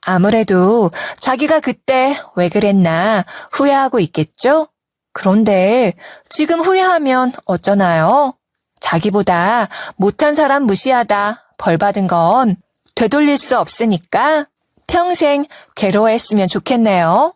아무래도 자기가 그때 왜 그랬나 후회하고 있겠죠? 그런데 지금 후회하면 어쩌나요? 자기보다 못한 사람 무시하다 벌 받은 건 되돌릴 수 없으니까 평생 괴로워했으면 좋겠네요.